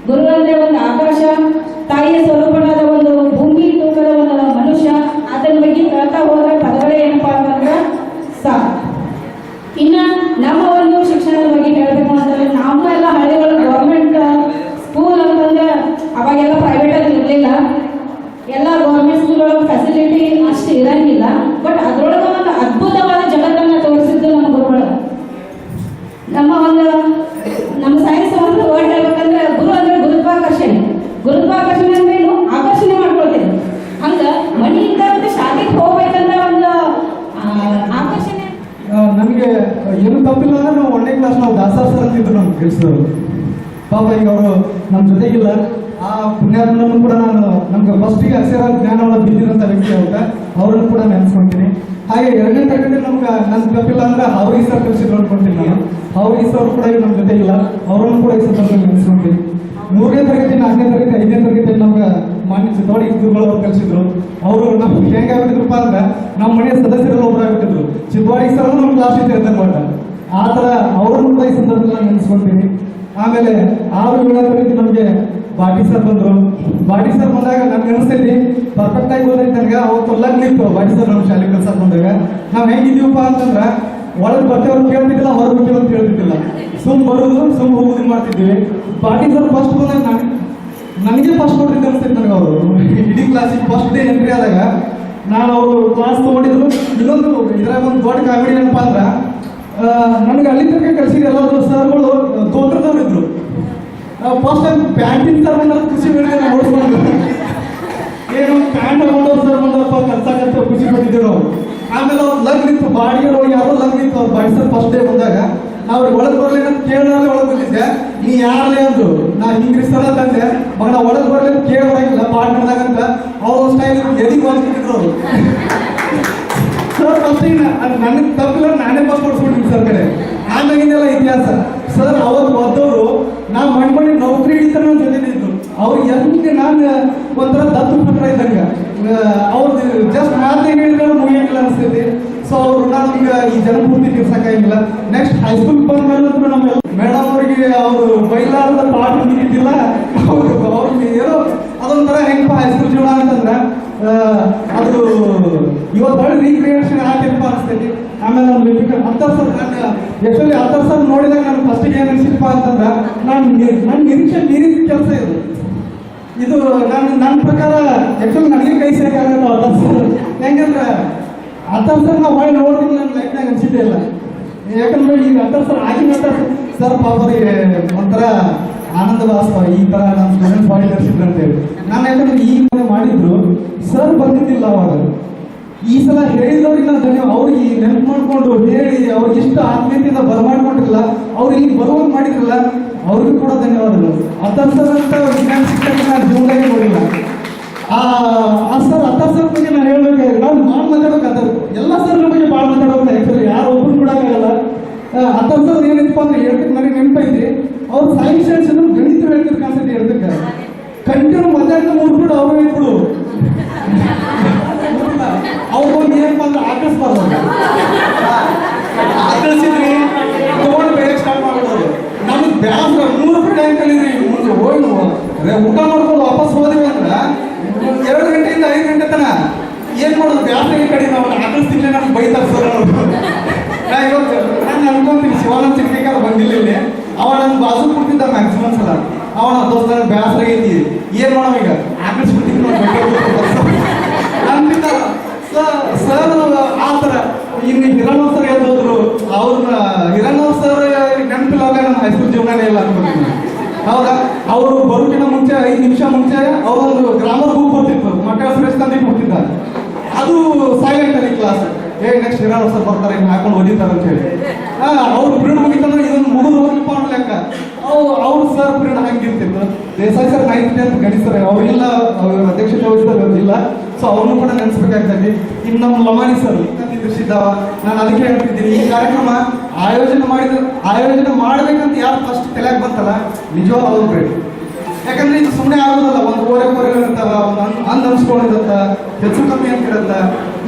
ಗುರು ಅಂದ್ರೆ ಒಂದು ಆಕಾಶ, ತಾಯಿಯ ಸ್ವರೂಪನಾದ ಒಂದು ಭೂಮಿ ತೂಕದ ಒಂದು ಮನುಷ್ಯ. ಅದನ್ನ ಬಗ್ಗೆ ಹೇಳ್ತಾ ಹೋದ್ರೆ ಪದಗಳೇ ಏನಪ್ಪಾ ಅಂತಂದ್ರೆ ಇನ್ನ ನಮ್ಮ ಒಂದು ಶಿಕ್ಷಣದ ಬಗ್ಗೆ ಹೇಳ್ಬೇಕು ಅಂತಂದ್ರೆ ನಾವು ಎಲ್ಲ ಹಳ್ಳಿಗಳು ಗೌರ್ಮೆಂಟ್ ಸ್ಕೂಲ್ ಅಂತಂದ್ರೆ ಅವಾಗೆಲ್ಲ ಪ್ರೈವೇಟ್ ಅಲ್ಲಿ ಇರಲಿಲ್ಲ. ಎಲ್ಲ ಗೌರ್ಮೆಂಟ್ ಸ್ಕೂಲ್ ಒಳಗೆ ಫೆಸಿಲಿಟಿ ಅಷ್ಟು ಇರಂಗಿಲ್ಲ. ಬಟ್ ಅದ್ರೊಳಗೆ ಒಂದು ಅದ್ಭುತವಾದ ಜಗತ್ತನ್ನ ತೋರಿಸಿದ್ದು ನಮ್ಮ ಗುರುಗಳು. ನಮ್ಮ ಸೈನ್ಸ್ ಒಂದು ವರ್ಡ್ ಹೇಳ್ಬೇಕಂದ್ರೆ ಗುರು ಅಂದ್ರೆ ಗುರುತ್ವಾಕರ್ಷಣೆ ಅಂದ್ರೆ ಏನು ಆಕರ್ಷಣೆ ಮಾಡ್ಕೊಳ್ತೀವಿ. ಹಂಗ ಮನೆಯಿಂದ ಮತ್ತೆ ಶಾಲೆಗೆ ಹೋಗ್ಬೇಕಂದ್ರೆ ಒಂದು ಆಕರ್ಷಣೆ. ನನಗೆ ಏನು ತಪ್ಪಿಲ್ಲ ಅಂದ್ರೆ ನಾವು 1ನೇ ಕ್ಲಾಸ್ ನಾವು ದಾಸರ್ ಸರ್ ಅಂತಿದ್ರು ನಮ್ಗೆ ತಿಳಿಸಿದವರು. ಪಾಪ ಈಗ ಅವರು ನಮ್ಮ ಜೊತೆಗಿಲ್ಲ. ಆ ಪುಣ್ಯಾತ್ಮನನ್ನು ಕೂಡ ನಮ್ಗೆ ಫಸ್ಟಿಗೆ ಅಕ್ಷರ ಜ್ಞಾನವನ್ನು ಬಿದ್ದಿರೋಂಥ ವ್ಯಕ್ತಿ ಅಂತ ಅವ್ರನ್ನು ಕೂಡ ನೆನೆಸ್ಕೊಂತೀನಿ. ಹಾಗೆ 2ನೇ ತರಗತಿ ನಮ್ಗೆ ನನ್ನ ತಪ್ಪಿಲ್ಲ ಅಂದ್ರೆ ಅವ್ರಿಗೆ ಸರ್ ಕಲಿಸಿದ್ರು ಅನ್ಕೊಂತೀನಿ ನಾನು. ಅವ್ರಿಗೆ ಸರ್ ಕೂಡ ಈಗ ನಮ್ಮ ಜೊತೆಗಿಲ್ಲ, ಅವರನ್ನು ಕೂಡ ಈ ಸಂದರ್ಭದಲ್ಲಿ ನೆನೆಸ್ಕೊಂತೀನಿ. 3ನೇ ತರಗತಿ 4ನೇ ತರಗತಿ 5ನೇ ತರಗತಿ ನಮ್ಗೆ ಮಾನ್ಯ ಚಿತ್ತವಾಡಿ ಗುರುಗಳು ಅವ್ರು ಕಲಿಸಿದ್ರು. ಅವರು ನಮ್ಗೆ ಹೆಂಗಾಗ್ಬಿಟ್ಟಿದ್ರಪ್ಪ ಅಂದ್ರೆ ನಮ್ಮ ಮನೆಯ ಸದಸ್ಯರೆಲ್ಲ ಒಬ್ಬರಾಗ್ಬಿಟ್ಟಿದ್ರು. ಚಿತ್ತವಾಡಿ ಸರ್ ನಮ್ಮ ಕ್ಲಾಸ್ ಟೀಚರ್ ಅಂತ ಆ ಥರ ಅವರನ್ನು ಕೂಡ ಈ ಸಂದರ್ಭದಲ್ಲಿ ನೆನೆಸ್ಕೊಂತೀನಿ. ಆಮೇಲೆ 6, 7ನೇ ತರಗತಿ ನಮಗೆ ಬಾಟಿ ಸರ್ ಬಂದರು. ಬಾಟಿ ಸರ್ ಬಂದಾಗ ನಮ್ಗೆ ಅನಿಸ್ತೈತಿ ಪರ್ಫೆಕ್ಟ್ ಆಗಿ ಓದೈತೆ ನನಗೆ. ಅವತ್ತು ಲಗ್ಲಿತ್ತು ಬಾಟಿ ಸರ್ ನಮ್ಮ ಶಾಲೆ ಕಲ್ಸಕ್ಕೆ ಬಂದಾಗ ನಾವು ಹೆಂಗಿದೀವಪ್ಪ ಅಂತಂದ್ರೆ ಒಳಗೆ ಬರ್ತೇವ್ರು ಕೇಳ್ತಿದ್ದಿಲ್ಲ, ಹೊರಗೆ ಬಿಟ್ಟಿವ್ ಅಂತ ಹೇಳ್ತಿದ್ದಿಲ್ಲ. ಬರೋದು ಹೋಗೋದು ಮಾಡ್ತಿದ್ವಿ. ಬಾಟಿ ಸರ್ ಫಸ್ಟ್ ಬಂದಾಗ ನನಗೆ ಫಸ್ಟ್ ನೋಡ್ತಿದ್ದೆ ಅನಿಸ್ತೈತಿ ನನಗೆ. ಅವರು ಇಡೀ ಕ್ಲಾಸಿಗೆ ಫಸ್ಟ್ ಡೇ ಎಂಟ್ರಿ ಆದಾಗ ನಾನು ಅವರು ಕ್ಲಾಸ್ ತೊಗೊಂಡಿದ್ರು. ಇನ್ನೊಂದು ಇದ್ರಾಗ ಒಂದು ದೊಡ್ಡ ಕಾಮಿಡಿ ಏನಪ್ಪ ಅಂದ್ರೆ ನನಗೆ ಅಲ್ಲಿ ತನಕ ಕಳಿಸಿದ ಎಲ್ಲರೂ ಸರ್ಗಳು ತೋಟದವ್ರು ಇದ್ರು. ಫಸ್ಟ್ ಟೈಮ್ ಪ್ಯಾಂಟಿನ ಸರ್ ಬಂದ ಖುಷಿ ನೋಡ್ಕೊಂಡು ಏನು ಪ್ಯಾಂಟ್ ಹಾಕೊಂಡವ್ರು ಸರ್ ಬಂದಪ್ಪ ಕಲ್ಸಕ್ಕಂತ ಖುಷಿ ಪಟ್ಟಿದ್ದೇವೆ ನಾವು. ಆಮೇಲೆ ಅವ್ರು ಲಗ್ ನಿಂತು ಬಾಡಿಗೆ ಯಾರೋ ಲಗ್ ನಿಂತು ಅವ್ರು ಬಾಡಿ ಸರ್ ಫಸ್ಟ್ ಡೇ ಬಂದಾಗ ನಾವು ಒಳಗೆ ಬರಲಿ ಅಂತ ಕೇಳಿದ್ರೆ ಒಳಗೆ ಬಂದಿದ್ದೆ. ನೀ ಯಾರಲ್ಲೇ ಅಂದ್ರು ನಾ ಇಂಗ್ಲೀಷ್ ಸಲ ತಂದೆ ಮಗನ ಒಳಗೆ ಬರಲಿ ಅಂತ ಕೇಳೋದಾಗಿಲ್ಲ ಪಾಠ ಮಾಡಿದಾಗಂತ ಅವ್ರ ಸ್ಟೈಲ್ ಎದಿಗೆ ಬಂದ್ಬಿಟ್ಟಿದ್ರು ಅವರು. ಸರ್ ಫಸ್ಟಿಗೆ ನನಗೆ ತಪ್ಪಿಲ್ಲ, ನಾನೇ ಫಸ್ಟ್ ಕೊಡ್ಸ್ಬಿಟ್ಟಿನಿ ಸರ್ ಕಡೆ. ಆಮೇಲಿಂದೆಲ್ಲ ಇತಿಹಾಸ ಸರ್ ಅವತ್ತು ಒದ್ದವರು ನಾವು ಮಣ್ಣಿ ನೌಕರಿ ಹಿಡಿತಾರೆ ನನ್ನ ಜೊತೆ ಇದ್ರು. ಅವ್ರಿಗೆ ಹೆಂಗೆ ನಾನು ಒಂಥರ ದತ್ತು ಪುತ್ರ ಇದ್ದಂಗೆ ಅವ್ರದ್ದು ಜಸ್ಟ್ ಮಾತೇ ಹೇಳಿದ್ರೆ ಮುಗಿಯಂಗಿಲ್ಲ ಅನಿಸ್ತೈತಿ. ಸೊ ಅವ್ರು ನಮ್ಗೆ ಈ ಜನಪೂರ್ತಿ ತೀರ್ಸಕ್ಕಾಗಿಲ್ಲ. ನೆಕ್ಸ್ಟ್ ಹೈಸ್ಕೂಲ್ ಬಂದ ಮೇಲೆ ನಮ್ಮ ಮೇಡಮ್ ಅವರಿಗೆ ಅವರು ಬೈಲಾರದ ಪಾಠ ಮುಗಿದಿಲ್ಲ. ಅವ್ರಿಗೆ ಏನೋ ಅದೊಂಥರ ಹೆಂಗಪ್ಪ ಹೈಸ್ಕೂಲ್ ಜೀವನ ಅಂತಂದ್ರೆ ಅದು ಇವತ್ತು ಹೊಳ್ಳಿ ರೀಕ್ರಿಯೇಷನ್ ಆಗಿರಪ್ಪ ಅನಿಸ್ತೈತಿ. ಆಮೇಲೆ ಒಂದು ಅಂತರ್ ಸರ್ ಆ್ಯಕ್ಚುಲಿ ಅಂತರ್ ಸರ್ ನೋಡಿದಾಗ ನಾನು ಫಸ್ಟಿಗೆ ಏನು ಅನಿಸಿಪ್ಪ ಅಂತಂದ್ರೆ ನನ್ನ ನಿರೀಕ್ಷೆ ಮೀರಿದ ಕೆಲಸ ಇದು ನನ್ನ ಪ್ರಕಾರ ಆ್ಯಕ್ಚುಲಿ ನನಗೆ ಕೈ ಸೇರಿಕಾಗಲ್ಲ ಅಂತರ್ ಸರ್. ಹೆಂಗಂದ್ರೆ ಅಂತರ್ ಸರ್ ನಾವು ಹೊಳ್ಳಿ ನೋಡಿದ್ರೆ ನನ್ನ ಲೈಫ್ನಾಗ ಅನಿಸಿದ್ದೇ ಇಲ್ಲ. ಯಾಕಂದ್ರೆ ಈಗ ಅಂತರ್ ಸರ್ ಆಗಿನ ಸರ್ ಪಾಪರಿಗೆ ಒಂಥರ ಆನಂದ ಭಾಸ್ವ ಈ ಥರ ನಮ್ಮ ಸ್ಟೂಡೆಂಟ್ಸ್ ಬಾಡಿ ತರಿಸಿದ್ರು ಅಂತೇಳಿ. ನಾನು ಯಾಕಂದ್ರೆ ಈ ಮಾಡಿದ್ರು ಸರ್ ಬಂದಿದ್ದಿಲ್ಲ ಅವಾಗ. ಈ ಸಲ ಹೇಳಿದವ್ರಿಗೆ ನಾನು ಧನ್ಯವಾದ. ಅವ್ರಿಗೆ ನೆನಪು ಮಾಡ್ಕೊಂಡು ಹೇಳಿ ಅವ್ರಿಗೆ ಇಷ್ಟ ಆತ್ಮೀಯತೆಯಿಂದ ಬರಮಾಡ್ಕೊಂಡಿರಲ್ಲ, ಅವ್ರು ಇಲ್ಲಿ ಬರುವಂಗೆ ಮಾಡಿದ್ರಲ್ಲ, ಅವ್ರಿಗೂ ಕೂಡ ಧನ್ಯವಾದಗಳು. ಅಂತರ್ ಸರ್ ಅಂತ ವಿಜ್ಞಾನ ಶಿಕ್ಷಕ ನಾನು ಜೀವನದಾಗೆ ನೋಡಿಲ್ಲ. ಆ ಸರ್ ಅಂತರ್ ಸರ್ ಬಗ್ಗೆ ನಾನು ಹೇಳ್ಬೇಕಾದ್ರೆ ನಾನು ಭಾಳ ಮಾತಾಡೋಕೆ ಎಲ್ಲ ಸರ್ಗಳ ಬಗ್ಗೆ ಭಾಳ ಮಾತಾಡೋಕೆ ಆ್ಯಕ್ಚುಲಿ ಯಾರು ಒಬ್ಬರು ಕೊಡೋಕ್ಕಾಗಲ್ಲ. ಅಂತರ್ ಸರ್ ಏನಿತ್ತಪ್ಪ ಅಂದ್ರೆ ಹೇಳ್ತಿದ್ದು ನನಗೆ ನೆನಪೈತಿ. ಅವ್ರು ಸೈನ್ಸ್ ಹೇಳ್ಸಿದ್ರು ಗಣಿತ ಹೇಳ್ತಿದ್ರು ಕಾನ್ಸೆಪ್ಟ್ ಹೇಳ್ತಿದ್ದೆ. ಕಂಟಿನ್ಯೂ ಮಧ್ಯಾಹ್ನ 3 ಬಿಡು ಅವ್ರು ಹೇಳ್ಬಿಡು ಅವ್ರಿಗೊಂದು ಏನಪ್ಪ ಅಂದ್ರೆ ಆಕಳಿಸ್ಬಾರ್ದು. ಆಕಳಿಸಿದ್ರಿ ತಗೊಂಡು ಬೇರೆ ಸ್ಟಾರ್ಟ್ ಮಾಡ್ಬಿಡೋದು. ನಮ್ಗೆ ಬ್ಯಾಸ್ರ 3 ಬಿಟ್ಟು ಹೆಂಗೆ ಕಲೀರಿ ಮುಂದೆ ಹೋಗಿ ಊಟ ಮಾಡ್ಕೊಂಡು ವಾಪಸ್ ಹೋದ್ವಿ ಅಂದ್ರೆ 2 ಗಂಟೆಯಿಂದ 5 ಗಂಟೆ ತನ ಏನು ಮಾಡೋದು? ಬ್ಯಾಸ್ರಿಗೆ ಕಡೆ ನಾವು ಆಕಳಿಸ್ತಿಲ್ಲ ನಮ್ಗೆ ಬೈತಾರೆ ಸರ್ ಅವರು. ಇವತ್ತು ನಾನು ಅನ್ಕೊಂತೀನಿ ಶಿವಾನಂದ ಚಿಕ್ಕಕಾರ ಬಂದಿಲ್ಲ ಇಲ್ಲಿ. ಅವ ನನ್ನ ಬಾಜು ಕೊಡ್ತಿದ್ದ ಮ್ಯಾಕ್ಸಿಮಮ್ ಸಲ. ಅವನ ದೋಸ್ತ ಬ್ಯಾಸ್ರ ಐತಿ ಏನು ಮಾಡೋಣ ಈಗ ಆಕಳಿಸ್ಬಿಟ್ಟಿದ್ದು ಅಂತಿದ್ದ ಸರ್ ಆ ಥರ. ಇನ್ನು ಹಿರಣ್ಣ ಸರ್ ಹೇಳ್ದೋದ್ರು ಅವ್ರನ್ನ ಹಿರಣ್ಣ ಸರ್ ನೆನಪಿಲ್ಲಾಗ ನಮ್ಮ ಹೈಸ್ಕೂಲ್ ಜೀವನನೇ ಇಲ್ಲ ಅನ್ಕೊತೀನಿ. ಹೌದಾ? ಅವರು ಬರೋಕಿನ ಮುಂಚೆ 5 ನಿಮಿಷ ಮುಂಚೆ ಅವರೊಂದು ಗ್ರಾಮರ್ ಬುಕ್ ಬರ್ತಿತ್ತು, ಮಕ್ಕಳ ಸುರೇಶ್ ತಂದೆ ಕೊಡ್ತಿದ್ದ. ಅದು ಸೈಲೆಂಟ್ ಅಲ್ಲಿ ಕ್ಲಾಸ್. ನೆಕ್ಸ್ಟ್ ಹಿರಣ್ಣ ಸರ್ ಬರ್ತಾರೆ ಹಾಕೊಂಡು ಓದಿತಾರೆ ಅಂತ ಹೇಳಿ ಅವ್ರು ಪ್ರಿಂಟ್ ಮುಗಿತಂದ್ರೆ ಇದನ್ನು ಮುಗಿದು ಹೋಗ್ಲಿಪ್ಪ ಅನ್ನೋ ಲೆಕ್ಕ. ಅವ್ರು ಸರ್ ಪ್ರಿಂಟ್ ಹಂಗಿರ್ತಿತ್ತು. ದೇಸಾಯಿ ಸರ್ 9th 10th ಗಣಿಸ್ತಾರೆ. ಅವರಿಲ್ಲ, ಅವ್ರ ಅಧ್ಯಕ್ಷತೆ ವಹಿಸಿದಾಗ ಇಲ್ಲ. ಸೊ ಅವ್ರನ್ನೂ ಕೂಡ ನೆನೆಸ್ಬೇಕಾಗ್ತದೆ. ಇನ್ನು ನಮ್ಮ ಲಮಾನಿ ಸರ್ ನಿರ್ದೇಶಿಸಿದ್ದಾವ. ನಾನು ಅದಕ್ಕೆ ಹೇಳ್ತಿದ್ದೀನಿ, ಈ ಕಾರ್ಯಕ್ರಮ ಆಯೋಜನೆ ಮಾಡಬೇಕಂತ ಯಾರು ಫಸ್ಟ್ ತಲೆಯಾಗಿ ಬಂತಲ್ಲ ನಿಜವಾದ ಅವ್ರು ಬೇಕು. ಯಾಕಂದ್ರೆ ಇದು ಸುಮ್ಮನೆ ಆಗೋದಲ್ಲ. ಒಂದು ಓರೆ ಇರುತ್ತಲ್ಲ, ಒಂದು ಅನ್ಸ್ಕೊಂಡಿರತ್ತ, ಹೆಚ್ಚು ಕಮ್ಮಿ ಅಂತಿರತ್ತ.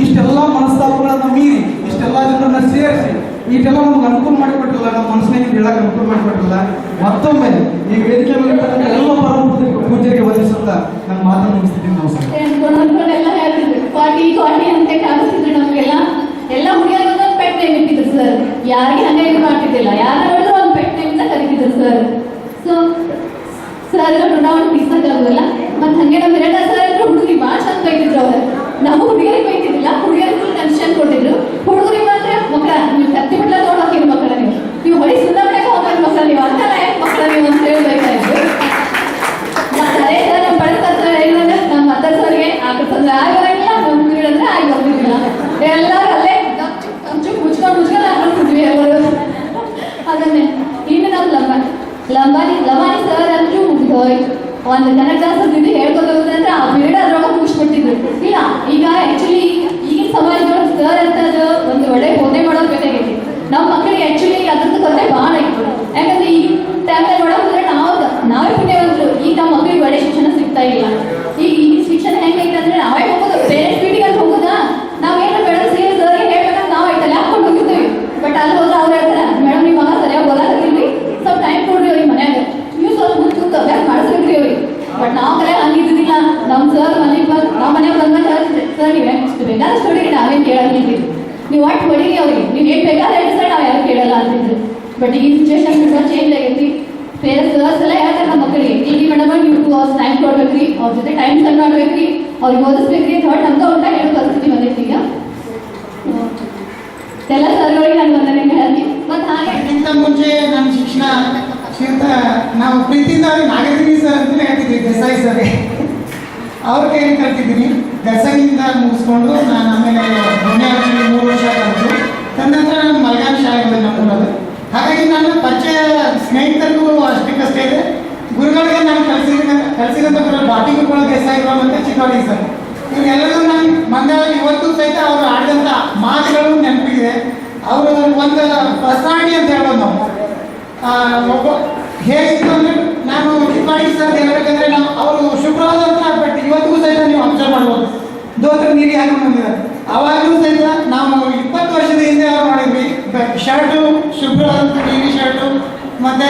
ಇಷ್ಟೆಲ್ಲ ಮನಸ್ತಾಪಗಳನ್ನ ಮೀರಿ ಇಷ್ಟೆಲ್ಲ ಜನರನ್ನ ಸೇರಿಸಿ ಈಗೆಲ್ಲ ನಮ್ಗೆ ಅನುಕೂಲ ಮಾಡಿಕೊಟ್ಟಿಲ್ಲ, ನಮ್ಮ ಮನಸ್ಸಿನಾಗ ಹೇಳಕ್ಕೆ ಅನುಕೂಲ ಮಾಡಿಕೊಟ್ಟಿಲ್ಲ. ಮತ್ತೊಮ್ಮೆ ಈ ವೇದಿಕೆ ಎಲ್ಲ ಪರಮ ಪೂಜೆಗೆ ವಂದಿಸುತ್ತಾ ನನ್ನ ಮಾತನ್ನು ಮುಗಿಸ್ತಿದ್ದೀನಿ. ನಮಸ್ಕಾರ. ಎಲ್ಲ ಹೇಳ್ತಿದ್ರು ಕ್ವಾಟಿ ಅಂತ ಕಾಣಿಸ್ತಿದ್ರು ನಮಗೆಲ್ಲ. ಎಲ್ಲ ಹುಡುಗಿಯರಿಗೆ ಒಂದೊಂದು ಪೆಟ್ ನೇಮ್ ಇಟ್ಟಿದ್ರು ಸರ್. ಯಾರಿಗೆ ಹಂಗೆ ಇದು ಮಾಡ್ತಿದ್ದಿಲ್ಲ, ಯಾರು ನೋಡಿದ್ರು ಒಂದು ಪೆಟ್ ನೇಮ್ ಅಂತ ಕರಿತಿದ್ರು ಸರ್. ಸೊ ಸರ್ ಟೂರ್ನಮೆಂಟ್ ಮಿಸ್ಸಾಗಲ್ಲ. ಮತ್ತು ಹಂಗೆ ನಮ್ಮ ಎರಡ ಸರ್ ಇದ್ರು ಹುಡುಗರಿಗೆ ಭಾಳ ಚಂದ ಬೈತಿದ್ರು ಅವ್ರು. ನಮ್ಮ ಹುಡುಗಿಯರಿಗೆ ಬೈತಿದ್ದಿಲ್ಲ, ಹುಡುಗಿಯರಿಗೆ ಫುಲ್ ಕನ್ಸೆಷನ್ ಕೊಟ್ಟಿದ್ರು. ಹುಡುಗರಿಗೆ ಮಾತ್ರ ಮಕ್ಕಳ ನೀವು ಕತ್ತಿ ಬಿಡ್ಲ ನೋಡ್ ಹಾಕಿದ್ರು ಮಕ್ಕಳ ನೀವು ಬರೀ ಸುಂದರ ಬಿಡಕ್ಕೆ ಹೋಗ್ಬೇಕು ಮಕ್ಕಳ ನೀವು ಅಂತಲ್ಲ ಯಾಕೆ ಮಕ್ಕಳ ನೀವು ಅಂತ ಹೇಳ್ಬೇಕಾಯ್ತು. ಅದೇ ಸರ್ ನಮ್ಮ ಬಡಸ್ತಾರೆ ಏನಂದ್ರೆ ನಮ್ಮ ಅಂತರ್ ಸರ್ಗೆ ಆಕರ್ತಂದ್ರೆ ಆಗಿರಂಗಿಲ್ಲ, ನಮ್ಮ ಹುಡುಗಿರಂದ್ರೆ ಆಗಿ ಹೋಗಿದ್ದಿಲ್ಲ. ಎಲ್ಲರೂ ಅಲ್ಲೇ ಕಂಚು ಮುಚ್ಕೊಂಡು ಹಾಕೊಳ್ತಿದ್ವಿ ಎಲ್ಲರೂ. ಅದನ್ನೇ ಇನ್ನು ನಮ್ಮ ಲಂಬಾನಿ ಸರ್ ಅಂತೂ ಒಂದು ಕನ್ನಡ ಕ್ಲಾಸಲ್ಲಿ ಹೇಳ್ಕೊತಂದ್ರೆ ಆ ಪೀರಿಯಡ್ ಅದ್ರೊಳಗೆ ಮುಗಿಸ್ಬಿಡ್ತಿದ್ರು. ಇಲ್ಲ ಈಗ ಆ್ಯಕ್ಚುಲಿ ಈಗಿನ ಸಮಾಜದೊಳಗೆ ಸರ್ ಅಂತದ್ದು ಒಂದು ಒಳ್ಳೆ ಬೋಧನೆ ಮಾಡೋದು ಬೇಕಾಗೈತಿ. ನಮ್ಮ ಮಕ್ಕಳಿಗೆ ಆ್ಯಕ್ಚುಲಿ ಅದ್ರದ್ದು ಕೊರತೆ ಭಾಳ ಐತಿ. ಯಾಕಂದ್ರೆ ಈ ಟೈಮ್ನಲ್ಲಿ ನೋಡೋದ್ರೆ ನಾವೇ ಪುಣ್ಯವಂತರು. ಈಗ ನಮ್ಮ ಮಕ್ಕಳಿಗೆ ಒಳ್ಳೆ ಶಿಕ್ಷಣ ಸಿಗ್ತಾ ಇಲ್ಲ. ಈಗ ಶಿಕ್ಷಣ ಹೆಂಗೈತೆ ಅಂದ್ರೆ ನಾವೇ ಹೋಗೋದು ಪೇರೆಂಟ್ಸ್ ಮೀಟಿಂಗ್ ಅಂತ ಹೋಗೋದಾ, ನಾವೇನು ಮೇಡಮ್ ಸೇರಿ ಸರ್ಗೆ ಹೇಳ್ಬೇಕಂತ ನಾವು ಐತಲ್ಲ ಹಾಕೊಂಡು ಹೋಗಿರ್ತೀವಿ. ಬಟ್ ಅಲ್ಲಿ ಹೋದ್ರೆ ಅವ್ರು ಹೇಳ್ತಾರೆ ಮೇಡಮ್ ನಿಮ್ಮ ಮಗ ಸರಿಯಾಗಿ ಓದಾಕತ್ತಿಲ್ರಿ, ಸ್ವಲ್ಪ ಟೈಮ್ ಕೊಡ್ರಿ ಅವ್ರಿಗೆ ಮನ್ಯಾಗ, ನೀವು ಸ್ವಲ್ಪ ಮುಂದೆ ಅಭ್ಯಾಸ ಮಾಡಿಸ್ಬೇಕ್ರಿ ಅವ್ರಿಗೆ. ಬಟ್ ನಾವು ಕರೆ ಹಂಗಿದ್ದಿಲ್ಲ. ನಮ್ಮ ಸರ್ ಮನೆಗೆ ಬಂದು ನಾವು ಮನೆಗೆ ಬಂದಾಗ ಹೇಳ್ತಿದ್ದೆ ಸರ್ ನೀವು ಎಷ್ಟು ಬೇಕಾದಷ್ಟು ಹೊಡಿರಿ, ನಾವೇನು ಕೇಳಂಗಿದ್ವಿ, ನೀವು ಒಟ್ಟು ಹೊಡಿರಿ ಅವ್ರಿಗೆ, ನೀವು ಏನು ಬೇಕಾದ್ರೆ ಹೇಳಿ ಸರ್ ನಾವು ಯಾರು ಕೇಳಲ್ಲ ಅಂತಿದ್ರು. ಬಟ್ ಈಗ ಸಿಚುವೇಶನ್ ತುಂಬ ಚೇಂಜ್ ಆಗೈತಿ. ಪೇರೆಂಟ್ಸ್ ಸರ್ಸ್ ಎಲ್ಲ ಹೇಳ್ತಾರೆ ನಮ್ಮ ಮಕ್ಕಳಿಗೆ ಇಲ್ಲಿ ಮೇಡಮ್ ನೀವು 2 hours ಟೈಮ್ ಕೊಡ್ಬೇಕ್ರಿ, ಅವ್ರ ಜೊತೆ ಟೈಮ್ ಸ್ಪೆಂಡ್ ಮಾಡ್ಬೇಕ್ರಿ, ಅವ್ರಿಗೆ ಓದಿಸ್ಬೇಕ್ರಿ ಥರ್ಡ್ ನಮ್ಗೆ ಅಂತ ಹೇಳೋ ಪರಿಸ್ಥಿತಿ ಬಂದೈತಿ ಈಗ. ಎಲ್ಲ ಸರ್ಗಳಿಗೆ ನಾನು ಬಂದರೆ ಹೇಳಿ. ಮತ್ತು ಹಾಗೆ ಅದಕ್ಕಿಂತ ಮುಂಚೆ ನಮ್ಮ ಶಿಕ್ಷಣ ನಾವು ಪ್ರೀತಿಯಿಂದ ಅವ್ರಿಗೆ ನಾಗೇಂದ್ರಿ ಸರ್ ಅಂತಲೇ ಹೇಳ್ತಿದ್ವಿ, ದೇಸಾಯಿ ಸರ್ಗೆ. ಅವ್ರಿಗೆ ಏನು ಕಲ್ತಿದ್ದೀನಿ, ದೇಸಾಯಿಯಿಂದ ಮುಗಿಸ್ಕೊಂಡು ನಾನು ಆಮೇಲೆ ಪುಣ್ಯಾರ್ಜಿ 3 ವರ್ಷ ಕಲಿತು ತದನಂತರ ನಾನು ಮಲ್ಗಾಮ್ ಶಾಲೆಗಳು ನಮ್ಮೂರದು. ಹಾಗಾಗಿ ನನ್ನ ಪರಿಚಯ ಸ್ನೇಹಿತರಿಗೂ ಅಷ್ಟಕ್ಕಷ್ಟೇ ಇದೆ. ಗುರುಗಳಿಗೆ ನಾನು ಕಲಿಸಿದಂಥ ಬಾಟಿಗುರುಗಳ ದೇಸಾಯಿಗಳು ಮತ್ತು ಚಿಕ್ಕವಳಿಗೆ ಸರ್ ಇವರೆಲ್ಲರೂ ನಾನು ಮಂಡ್ಯ ಇವತ್ತು ಸಹಿತ ಅವರು ಆಡಿದಂಥ ಮಾತುಗಳು ನೆನಪಿದೆ. ಅವರು ಒಂದು ಪರ್ಸನಾಲಿಟಿ ಅಂತ ಹೇಳ್ಬೋದು ನಾವು. ಒಬ್ಬ ಹೇಗಿತ್ತು ಅಂದರೆ ನಾನು ಚಿಕ್ಕವಳಿಗೆ ಸರ್ ಹೇಳ್ಬೇಕಂದ್ರೆ ನಾವು ಅವರು ಶುಭ್ರವಾದ ಅಂತ, ಬಟ್ ಇವತ್ತಿಗೂ ಸಹಿತ ನೀವು ಅಬ್ಸರ್ವ್ ಮಾಡ್ಬೋದು ದೋತ್ರ ನೀಡಿ ಹಾಕೊಂಡು ಬಂದಿದ್ದಾರೆ. ಅವಾಗಲೂ ಸಹಿತ ನಾವು 20 ವರ್ಷದ ಹಿಂದೆ ಅವ್ರು ಮಾಡಿದ್ವಿ ಶರ್ಟು ಶುಭ್ರವಾದಂಥ ನೀಲಿ ಶರ್ಟು ಮತ್ತು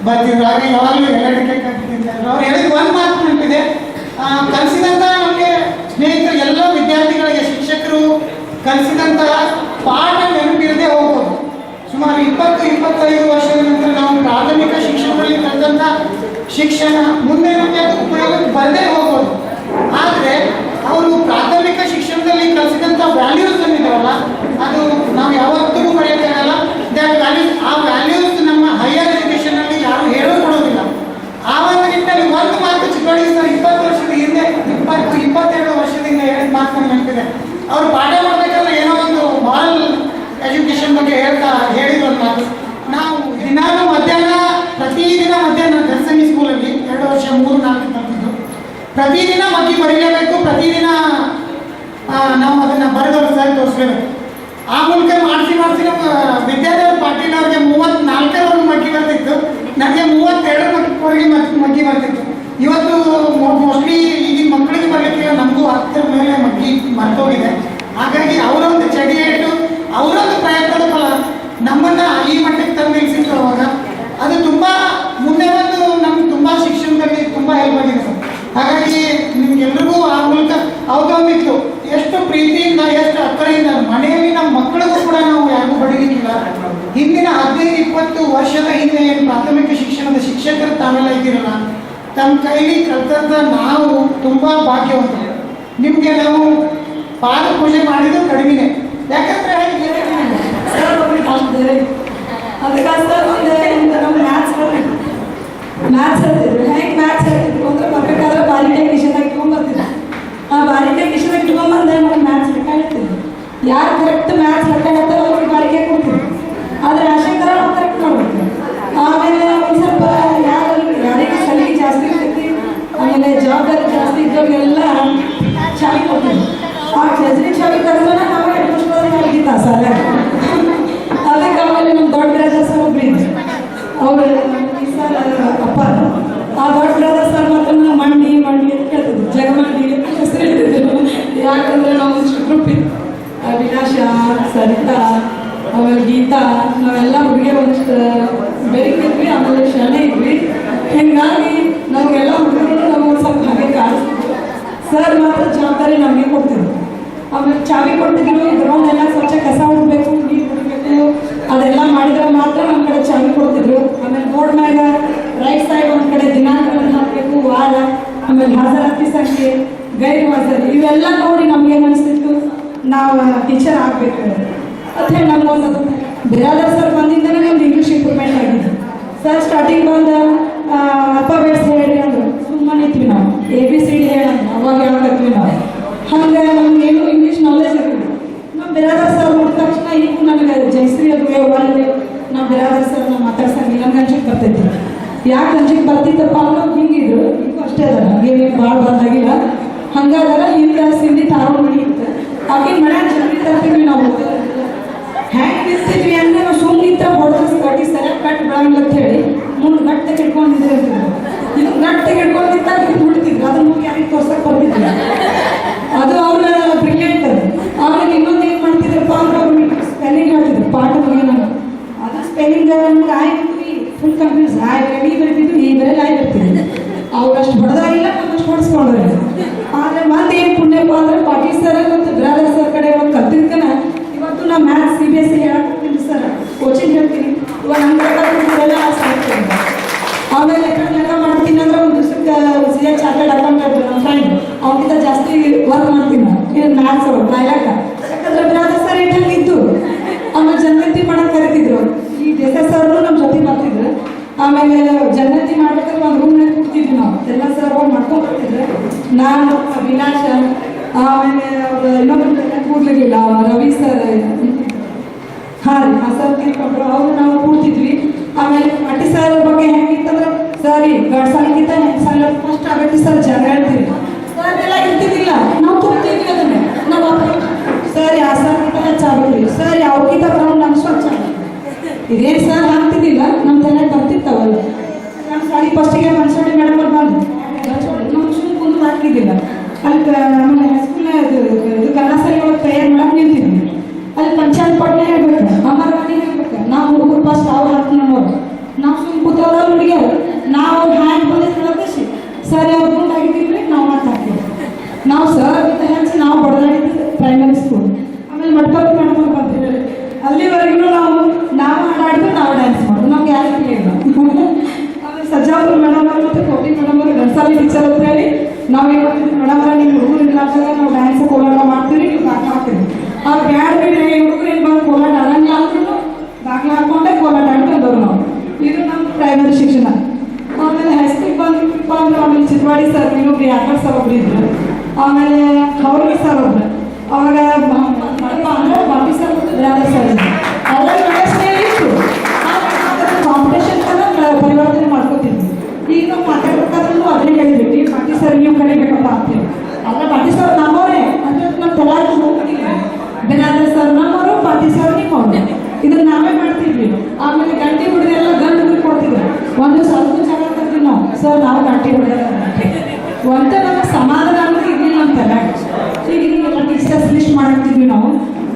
ಬರ್ತಿದ್ರು. ಆಗ ಯಾವಾಗಲೂ ಎಲ್ಲರಿಗೆ ತಿಂತಿದ್ರು. ಅವ್ರು ಹೇಳಿದ ಒಂದು ಮಾತು ನೆನಪಿದೆ, ಕಲಿಸಿದಂಥ ನಮಗೆ ಸ್ನೇಹಿತರು ಎಲ್ಲ ವಿದ್ಯಾರ್ಥಿಗಳಿಗೆ ಶಿಕ್ಷಕರು ಕಲಿಸಿದಂಥ ಪಾಠ ನೆನಪಿರದೆ ಹೋಗ್ಬೋದು. ಸುಮಾರು 20-25 ವರ್ಷದ ನಂತರ ನಾವು ಪ್ರಾಥಮಿಕ ಶಿಕ್ಷಣದಲ್ಲಿ ಕಲಿತಂಥ ಶಿಕ್ಷಣ ಮುಂದೆ ನಮಗೆ ಉಪಯೋಗಕ್ಕೆ ಬರದೇ ಹೋಗ್ಬೋದು. ಆದರೆ ಅವರು ಪ್ರಾಥಮಿಕ ಶಿಕ್ಷಣದಲ್ಲಿ ಕಲಿಸಿದಂಥ ವ್ಯಾಲ್ಯೂಸ್ ಏನಿದಾವಲ್ಲ, ಅದು ನಾವು ಯಾವತ್ತೂ ಮರೆಯೋಕ್ಕಾಗಲ್ಲ. ದ್ಯಾಟ್ ವ್ಯಾಲ್ಯೂಸ್, ಆ ವ್ಯಾಲ್ಯೂಸ್ ನಮ್ಮ ಹೈಯರ್ ಎಜುಕೇಷನಲ್ಲಿ ಯಾರು ಹೇಳೋ ಕೊಡೋದಿಲ್ಲ. ಆ ಒಂದು ನಿಟ್ಟಿನಲ್ಲಿ ಒಂದು ಮಾತು ಚಿಕ್ಕವಳ್ಳಿ ಸರ್ 20 ವರ್ಷದ ಹಿಂದೆ 22 ವರ್ಷದಿಂದ ಹೇಳಿದ ಮಾತು ನೆನಪಿದೆ. ಅವರು ಪಾಠ ಮಾಡಬೇಕಾದ್ರೆ ಏನೋ ಒಂದು ಮಾರಲ್ ಎಜುಕೇಷನ್ ಬಗ್ಗೆ ಹೇಳಿದ ಒಂದು ಮಾತು. ನಾವು ದಿನಾಲೂ ಪ್ರತಿದಿನ ಮಧ್ಯಾಹ್ನ ದರ್ಶನಿ ಸ್ಕೂಲಲ್ಲಿ 2 ವರ್ಷ 3-4 ತಪ್ಪಿದ್ದು ಪ್ರತಿದಿನ ಮಗ್ಗಿ ಬರೀಲೇಬೇಕು. ಪ್ರತಿದಿನ ನಾವು ಅದನ್ನು ಬರೆದವರು ಸರ್ ತೋರಿಸ್ಲೇಬೇಕು. ಆ ಮೂಲಕ ಮಾಡಿಸಿ ನಮ್ಮ ವಿದ್ಯಾಧರ ಪಾಟೀಲ್ ಅವ್ರಿಗೆ 34 ಮಗ್ಗಿ ಬರ್ತಿತ್ತು, ನನಗೆ 32 ಮಗ್ಗಿ ಬರ್ತಿತ್ತು. ಇವತ್ತು ಮೋಸ್ಟ್ಲಿ ಈಗಿನ ಮಕ್ಕಳಿಗೆ ಬರಲಿಕ್ಕೆ ನಮಗೂ 10 ಮೇಲೆ ಮಗ್ಗಿ ಮರ್ತೋಗಿದೆ. ಹಾಗಾಗಿ ಅವರೊಂದು ಚಡಿಯೇಟು, ಅವರೊಂದು ಪ್ರಯತ್ನದ ಫಲ ನಮ್ಮನ್ನು ಈ ಮಟ್ಟಕ್ಕೆ ತಂದು ನಿಲ್ಲಿಸಿದ್ರು. ಅವಾಗ ಅದು ತುಂಬ ಮುಂದೆ ಬಂದು ನಮ್ಗೆ ತುಂಬ ಶಿಕ್ಷಣದಲ್ಲಿ ತುಂಬ ಹೆಲ್ಪ್ ಆಗಿದೆ ಸರ್. ಹಾಗಾಗಿ ನಿಮ್ಗೆಲ್ರಿಗೂ ಆ ಮೂಲಕ ಅವತ್ತೊಂದಿತ್ತು ಎಷ್ಟು ಪ್ರೀತಿಯಿಂದ ಎಷ್ಟು ಅಕ್ಕರೆಯಿಂದ ಮನೆಯಲ್ಲಿ ನಮ್ಮ ಮಕ್ಕಳಿಗೂ ಕೂಡ ನಾವು ಯಾರಿಗೂ ಬಡಗಿಲ್ಲ. ಹಿಂದಿನ 15-20 ವರ್ಷದ ಹಿಂದೆ ಏನು ಪ್ರಾಥಮಿಕ ಶಿಕ್ಷಣದ ಶಿಕ್ಷಕರು ತಾವೆಲ್ಲ ಇದ್ದೀರಲ್ಲ, ತಮ್ಮ ಕೈಲಿ ಕಲ್ತಂತ ನಾವು ತುಂಬ ಭಾಗ್ಯವಂತರು. ನಿಮಗೆ ನಾವು ಪಾದ ಪೂಜೆ ಮಾಡಿದ್ದು ಕಡಿಮೆ. ಯಾಕಂದ್ರೆ ನಮ್ಗೆ ಮ್ಯಾಥ್ಸ್ ಹೇಳ್ತಿದ್ರು. ಹೆಂಗೆ ಮ್ಯಾಥ್ಸ್ ಹೇಳ್ತಿದ್ರು ಅಂದ್ರೆ ಬರ್ಬೇಕಾದ್ರೆ ಬಾರಿಕಾಯಿ ಕಿಶನಾಗ ಇಟ್ಕೊಂಡ್ಬರ್ತಿದ್ರು. ಆ ಬಾರಿಕಾಯಿ ಕಿಶನಾಗ ಇಟ್ಕೊಂಡ್ಬಂದ್ರೆ ನಮ್ಗೆ ಮ್ಯಾಥ್ಸ್ ಲೆಕ್ಕ ಹೇಳ್ತಿದ್ರು. ಯಾರು ಕರೆಕ್ಟ್ ಮ್ಯಾಥ್ಸ್ ಲೆಕ್ಕ ಹೇಳ್ತಾರೆ ಅವ್ರಿಗೆ ಬಾರಿಕಾಯಿ ಕೊಡ್ತಿದ್ರು. ಆದರೆ ಅಶಂಕರ ನಾವು ಕರೆಕ್ಟ್ ಮಾಡ್ಬೇಕು. ಆಮೇಲೆ ಒಂದು ಸ್ವಲ್ಪ ಯಾರಿಗೆ ಸಲಿಗೆ ಜಾಸ್ತಿ ಇರ್ತೈತಿ, ಆಮೇಲೆ ಜವಾಬ್ದಾರಿ ಜಾಸ್ತಿ ಇದ್ದವ್ರಿಗೆಲ್ಲ ಚಾವಿ ಕೊಡ್ತಿದ್ರು. ಆ ಜಜ್ರಿ ಚಾವಿ ಕರೆದ್ರೆ ನಾವು ಎಡ್ಮಿಷನ್ ಆಗಿತ್ತ ಸಾಲ. ಅದಕ್ಕೆ ಆಮೇಲೆ ನಮ್ಮ ದೊಡ್ಡ ಬ್ರದರ್ ಸರ್ ಒಬ್ರು ಇದ್ರು, ಅವರು ಸರ್ ಅಪ್ಪ. ಆ ದೊಡ್ಡ ಬ್ರದರ್ ಸರ್ ಮಾತ್ರ ಮಂಡಿ ಅಂತ ಕೇಳ್ತಿದ್ರು, ಜಗಮಂಡಿ ಅಂತ ಹೆಸರು ಹೇಳ್ತಿದ್ರು. ಯಾಕಂದ್ರೆ ನಾವು ಒಂದಿಷ್ಟು ಗ್ರೂಪ್ ಇತ್ತು, ವಿನಾಶ, ಸರಿತಾ, ಆಮೇಲೆ ಗೀತಾ, ನಾವೆಲ್ಲ ಹುಡುಗಿಯರು ಒಂದಿಷ್ಟು ಬೆರಿಕಿದ್ವಿ, ಆಮೇಲೆ ಶಾಲೆ ಇದ್ವಿ. ಹೀಗಾಗಿ ನಮಗೆಲ್ಲ ಹುಡುಗರು ನಾವು ಸ್ವಲ್ಪ ಹಾಗೆ ಕಾಣಿಸ್ತಿದ್ರು. ಸರ್ ಮಾತ್ರ ಜವಾಬ್ದಾರಿ ನಮಗೆ ಕೊಡ್ತಿದ್ರು. ಆಮೇಲೆ ಚಾವಿ ಕೊಡ್ತಿದ್ರು, ಗ್ರೌಂಡೆಲ್ಲ ಸ್ವಚ್ಛ ಕಸ ಹೊಡಬೇಕು, ನೀರು ಬಿಡಬೇಕು, ಅದೆಲ್ಲ ಮಾಡಿದ್ರೆ ಮಾತ್ರ ನಮ್ಮ ಕಡೆ ಚಾವಿ ಕೊಡ್ತಿದ್ರು. ಆಮೇಲೆ ಬೋರ್ಡ್ ಮ್ಯಾಗ ರೈಟ್ ಸೈಡ್ ಒಂದು ಕಡೆ ದಿನಾಂಕಗಳನ್ನು ಹಾಕಬೇಕು, ವಾರ, ಆಮೇಲೆ ಹಾಜರಾತಿ ಸಂಖ್ಯೆ, ಗೈರ್ ಹಾಜರಿ, ಇವೆಲ್ಲ ನೋಡಿ ನಮ್ಗೆ ಏನು ಅನಿಸ್ತಿತ್ತು, ನಾವು ಟೀಚರ್ ಆಗಬೇಕು ಅಂತ ಹೇಳಿ ನಮ್ಗೊಂದು. ಬಿರಾದರ್ ಸರ್ ಬಂದಿಂದನೇ ನಮ್ದು ಇಂಗ್ಲೀಷ್ ಇಂಪ್ರೂವ್ಮೆಂಟ್ ಆಗಿದೆ. ಸರ್ ಸ್ಟಾರ್ಟಿಂಗ್ ಬಂದು ಅಲ್ಫಾಬೆಟ್ಸ್ ಹೇಳಿ ಅಂದರು, ಸುಮ್ಮನೆ ಇದ್ವಿ ನಾವು. ABCD ಹೇಳಂದ್ರೆ ಅವಾಗ ಯಾವಾಗತ್ವಿ ನಾವು. ಹಾಗೆ ನಮ್ಗೆ ಏನು ಇಂಗ್ಲೀಷ್ ನಾಲೆಜ್ ಇರಲಿಲ್ಲ. ನಮ್ಮ ಬಿರಾದರ್ ಸರ್ ನೋಡಿದ ತಕ್ಷಣ ಈಗ ನನಗೆ ಜಯಶ್ರೀ ಅದು ಒಳ್ಳೆ ನಮ್ಮ ಬಿರಾದರ್ ಸರ್ ನಾವು ಮಾತಾಡ್ಸಂಗೆ ನಮ್ಗೆ ಅಂಜಿಕೆ ಬರ್ತೈತಿ. ಯಾಕೆ ಅಂಜಿಕೆ ಬರ್ತಿತ್ತಪ್ಪ ಅಂದ್ರೆ ಹಿಂಗಿದ್ರು, ಈಗ ಅಷ್ಟೇ ಅದ, ಹಾಗೇನು ಭಾಳ ಬಂದಾಗಿಲ್ಲ. ಹಂಗಾದ್ರೆ ಹಿಂದೆ ಸಿಂಧಿ ತಾರೋಣ ಮಣಿ ಇತ್ತು, ಆಗಿನ ಮನೆ ಜಲ್ದಿ ತರ್ತೀವಿ ನಾವು. ಹ್ಯಾಂಗೆ ನಿಲ್ತಿದ್ವಿ ಅಂದರೆ ನಾವು ಸುಮ್ಮನಿತ್ತ ಹೊಡೆದು ಕಟ್ಟಿ ಸರಿಯಾಗಿ ಕಟ್ ಬಿಡಂಗಿಲ್ಲ ಅಂತ ಹೇಳಿ ಮುಂದೆ ಗಟ್ಟಿಗೆ ಇಟ್ಕೊಂಡಿದ್ರೆ ಅಂತಿದ್ರು. ಇದು ಗಟ್ಟಿಗೆ ಇಟ್ಕೊಂಡಿದ್ದಾಗ ಇದು ಬಿಡ್ತಿದ್ರು, ಅದನ್ನ ಹೋಗಿ ಯಾರಿಗೆ ತೋರ್ಸಕ್ಕೆ ಬರ್ತಿದ್ರು. ಅದು ಅವ್ರ ಬ್ರಿಲಿಯಂಟ್. ಅದು ಆಮೇಲೆ ಇನ್ನೊಂದು ಏನು ಮಾಡ್ತಿದ್ರಪ್ಪ ಅಂದ್ರೆ ಅವ್ರು ಸ್ಪೆಲ್ಲಿಂಗ್ ಹೇಳ್ತಿದ್ರು ಪಾಠ ಮುಗಿಯೋಣ. ಅದು ಸ್ಪೆಲ್ಲಿಂಗ್ ನಮ್ಗೆ ಆಯ್ತು ಫುಲ್ ಕನ್ಫ್ಯೂಸ್. ಈ ಬರ್ತಿದ್ರು, ಈ ಬರೆಲ್ಲ ಆಯ್ ಬರ್ತಿದ್ರು. ಅವ್ರು ಅಷ್ಟು ಹೊಡೆದಾಗಿಲ್ಲ, ನಾವು ಅಷ್ಟು ಹೊಡೆಸ್ಕೊಂಡ್ರೆ. ಆದರೆ ಮತ್ತೆ ಏನು ಪುಣ್ಯಪ್ಪ ಅಂದರೆ ಪಾಟೀಲ್ ಸರ್ ಮತ್ತು ಬಿರಾದರ್ ಸರ್ ಕಡೆ ಒಂದು ಕಲ್ತಿರ್ಕನ ಇವತ್ತು ನಾವು ಮ್ಯಾಥ್ಸ್ CBSE ಹೇಳ್ಕೊಡ್ತೀನಿ ಸರ್, ಕೋಚಿಂಗ್ ಹೇಳ್ತೀನಿ. ಇವಾಗ ನಮ್ಮ ಕಡೆಲ್ಲ ಸಾಕ್ತೀನಿ. ಆಮೇಲೆ ಲೆಕ್ಕ ಮಾಡ್ತೀನಿ ಅಂದ್ರೆ ಒಂದು ದಿವಸಕ್ಕೆ CA ಚಾರ್ಟರ್ಡ್ ಅಕೌಂಟೆಂಟ್ ನಮ್ಮ ಫ್ರೆಂಡ್, ಅವ್ರಿಗಿಂತ ಜಾಸ್ತಿ ವರ್ಕ್ ಮಾಡ್ತೀನಿ ನಾನು ಇದು ಮ್ಯಾಥ್ಸ್ ಅವರು ಡೈಲಾಗ. ಯಾಕಂದ್ರೆ ಬಿರಾದರ್ ಸರ್ ಇಟ್ಟಂಗಿದ್ದು. ಆಮೇಲೆ ಜನ್ನತಿ ಮಾಡಕ್ಕೆ ಕರಿತಿದ್ರು. ಈ ದೇಸಾಯಿ ಸರ್ರು ನಮ್ಮ ಜೊತೆ ಬರ್ತಿದ್ರು. ಆಮೇಲೆ ಜನ್ನತಿ ಮಾಡ್ಬೇಕಾದ್ರೆ ಒಂದು ರೂಮ್ನಾಗ ಕೂಡ್ತಿದ್ವಿ ನಾವು, ಎಲ್ಲ ಸರ್ ಹೋಗಿ ಮಾಡ್ಕೊಂಡು ಬರ್ತಿದ್ರು. ನಾನು ವಿನಾಶ, ಆಮೇಲೆ ಇನ್ನೊಬ್ಬರು ಕೂಡ್ಲಿಲ್ಲ, ರವಿ ಸರ್, ಹಾಂ ರೀ ಆ ಸರ್ ತೀರ್ಕೊಂಡ್ರು, ಅವರು ನಾವು ಕೂಡ್ತಿದ್ವಿ. ಆಮೇಲೆ ಪಾಟಿ ಸರ್ ಬಗ್ಗೆ ಹೆಂಗಿತ್ತಂದ್ರೆ, ಸರಿ ಗಡ್ ಸಾಲಿಗಿಂತ ಸಲ ಫಸ್ಟ್ ಆಗತ್ತೆ ಸರ್ ಜನ ಹೇಳ್ತೀವಿ. ಸರ್ ಎಲ್ಲ ಇರ್ತಿದ್ದಿಲ್ಲ, ನಾವು ತುಂಬ್ತಿದ್ವಿ ಅದನ್ನೇ. ನಾವು ಸರಿ ಆ ಸರ್ಗಿಂತ ಹೆಚ್ಚಾಗ್ಬಿಟ್ರಿ, ಸರಿ ಅವ್ರಿಗಿಂತ ಗ್ರೌಂಡ್ ನಮ್ಮ ಸ್ವಚ್ಛ. ಇದೇನು ಸರ್ ಆಗ್ತಿದ್ದಿಲ್ಲ, ನಮ್ಮ ತಲೆ ಬರ್ತಿತ್ತವಲ್ಲ. ನಮ್ಮ ಸಾರಿ ಫಸ್ಟಿಗೆ ಮನ್ಸೋಡಿ ಮೇಡಮ್ ಅವ್ರು ಬಂದು ನಮ್ಮ ಸುಮ್ಮನೆ ಕುಂದು ಹಾಕಿದ್ದಿಲ್ಲ. ಅಲ್ಲಿ ಆಮೇಲೆ ಹೈಸ್ಕೂಲ್ನ ಇದು ಕನ್ನಡ ಸರಿ ಒಳಗೆ ತಯಾರು ಮಾಡಕ್ಕೆ ನಿಂತಿದ್ವಿ. ಅಲ್ಲಿ ಪಂಚಾಯತ್ ಪಟ್ನೆ ಹೇಳ್ಬೇಕು, ಅಮರವಾಣಿ ಹೇಳ್ಬೇಕು. ನಾವು ಹುಡುಗರು ಫಸ್ಟ್ ಅವ್ರು ಹಾಕಿ ನಮ್ಮವ್ರು, ನಾವು ಸುಮ್ಮನೆ ಕೂತವ್ರ ಹುಡುಗಿ ನಾವು ಹ್ಯಾಂಡ್ ಬಂದಿದ್ದು ಸರ್ ಅವ್ರು ಮುಂದೆ ಆಗಿದ್ದೀವಿ ನಾವು ಮಾತಾಡ್ತೀವಿ. ನಾವು ಸರ್ ಅಂತ ಹೆಚ್ಚು ನಾವು ಬಡದಾಡಿದ್ದು ಪ್ರೈಮರಿ ಸ್ಕೂಲ್, ಆಮೇಲೆ ಮಡ್ಕಪ್ಪ ಮೇಡಮ್ ಬಂದಿದ್ದೀವಿ. ಅಲ್ಲಿವರೆಗೂ ನಾವು ಆಡಿದ್ರು ನಾವು ಡ್ಯಾನ್ಸ್ ಮಾಡೋದು, ನಮ್ಗೆ ಯಾರು ಇಲ್ಲ. ಆಮೇಲೆ ಸಜ್ಜಾಪುರ ಮೇಡಮ್ ಅವರು ಮತ್ತು ಕೋಟಿ ಮೇಡಮ್ ಅವರು ಗಂಡಸಾಲಿ ಟೀಚರ್ ಅಂತ ಹೇಳಿ ನಾವು ಏನು ಮಾಡ್ತೀವಿ, ಮೇಡಮ್ ಅವ್ರ ನಿಮ್ಮ ಹುಡುಗರು ಇಲ್ಲಾಂದಾಗ ನಾವು ಡ್ಯಾನ್ಸ್ ಕೋಲಾಟ ಮಾಡ್ತೀವಿ, ನೀವು ದಾಖಲೆ ಹಾಕ್ತೀವಿ. ಅವ್ರು ಬ್ಯಾಡ ಬಿಡ್ರಿ ಹುಡುಗರು ಏನು ಬಂದು ಕೋಲಾಟ ಆಡಂಗಿಲ್ಲ ಅಂದ್ರೂ ದಾಖಲೆ ಹಾಕೊಂಡೆ ಕೋಲಾಟ ಆಡಿ ಬಂದವರು ನಾವು. ಇದು ನಮ್ಮ ಪ್ರೈಮರಿ ಶಿಕ್ಷಣ. ಆಮೇಲೆ ಹೈಸ್ಕೂಲ್ ಬಂದ್ಬಿಟ್ಟು ಅಂದ್ರೆ ಆಮೇಲೆ ಚಿತ್ರವಾಡಿ ಸರ್ ಇನ್ನೊಬ್ರು ಯಾಕಡ್ ಸರ್ ಒಬ್ರು ಇದ್ರು, ಆಮೇಲೆ ಅವ್ರಿಗೆ ಸರ್ ಒಬ್ರು, ಅವಾಗ ಅಂದ್ರೆ ಬಾಪಿ ಸರ್ ಬೇರೆ ಸರ್ ಎಲ್ಲ ಇತ್ತು. ಕಾಂಪಿಟೇಷನ್ ಪರಿವರ್ತನೆ ಮಾಡ್ಕೋತಿದ್ವಿ. ಈಗ ನಾವು ಮಾತಾಡ್ಬೇಕಾದ್ರೂ ಅದನ್ನೇ ಹೇಳಿದ್ವಿ, ಈ ಬಾಟಿ ಸರ್ ನೀವು ಕಲಿಬೇಕಪ್ಪ ಅಂತೇಳಿ. ಅಲ್ಲ ಬಾಟಿ ಸರ್ ನಮ್ಮವರೇ ಅಂದ್ರೆ ನಮ್ಮ ತಲಾಗಿ ಹೋಗ್ತಿದ್ವಿ, ಬೇರೆ ಸರ್ ನಮ್ಮವರು ಬಾಟಿ ಸರ್ ನೀವು ಇದನ್ನ ನಾವೇ ಮಾಡ್ತಿದ್ವಿ. ಆಮೇಲೆ ಗಂಟೆ ಹೊಡೆದೆಲ್ಲ ಗಂಡು ಹುಡುಗಿ ಕೊಡ್ತಿದ್ವಿ. ಒಂದು ಸ್ವಲ್ಪ ಜಾಗ ತರ್ತೀವಿ ನಾವು, ಸರ್ ನಾವು ಗಂಟೆ ಹೊಡೆದ ಒಂದ ನಮ್ಮ ಸಮಾಧಾನ ಅನ್ನೋದು ಇರಲಿಲ್ಲ ಅಂತಾರ. ಈಗ ಹಿಂಗೆಲ್ಲ ಟೀಚರ್ಸ್ ಲಿಸ್ಟ್ ಮಾಡಿರ್ತಿದ್ವಿ ನಾವು.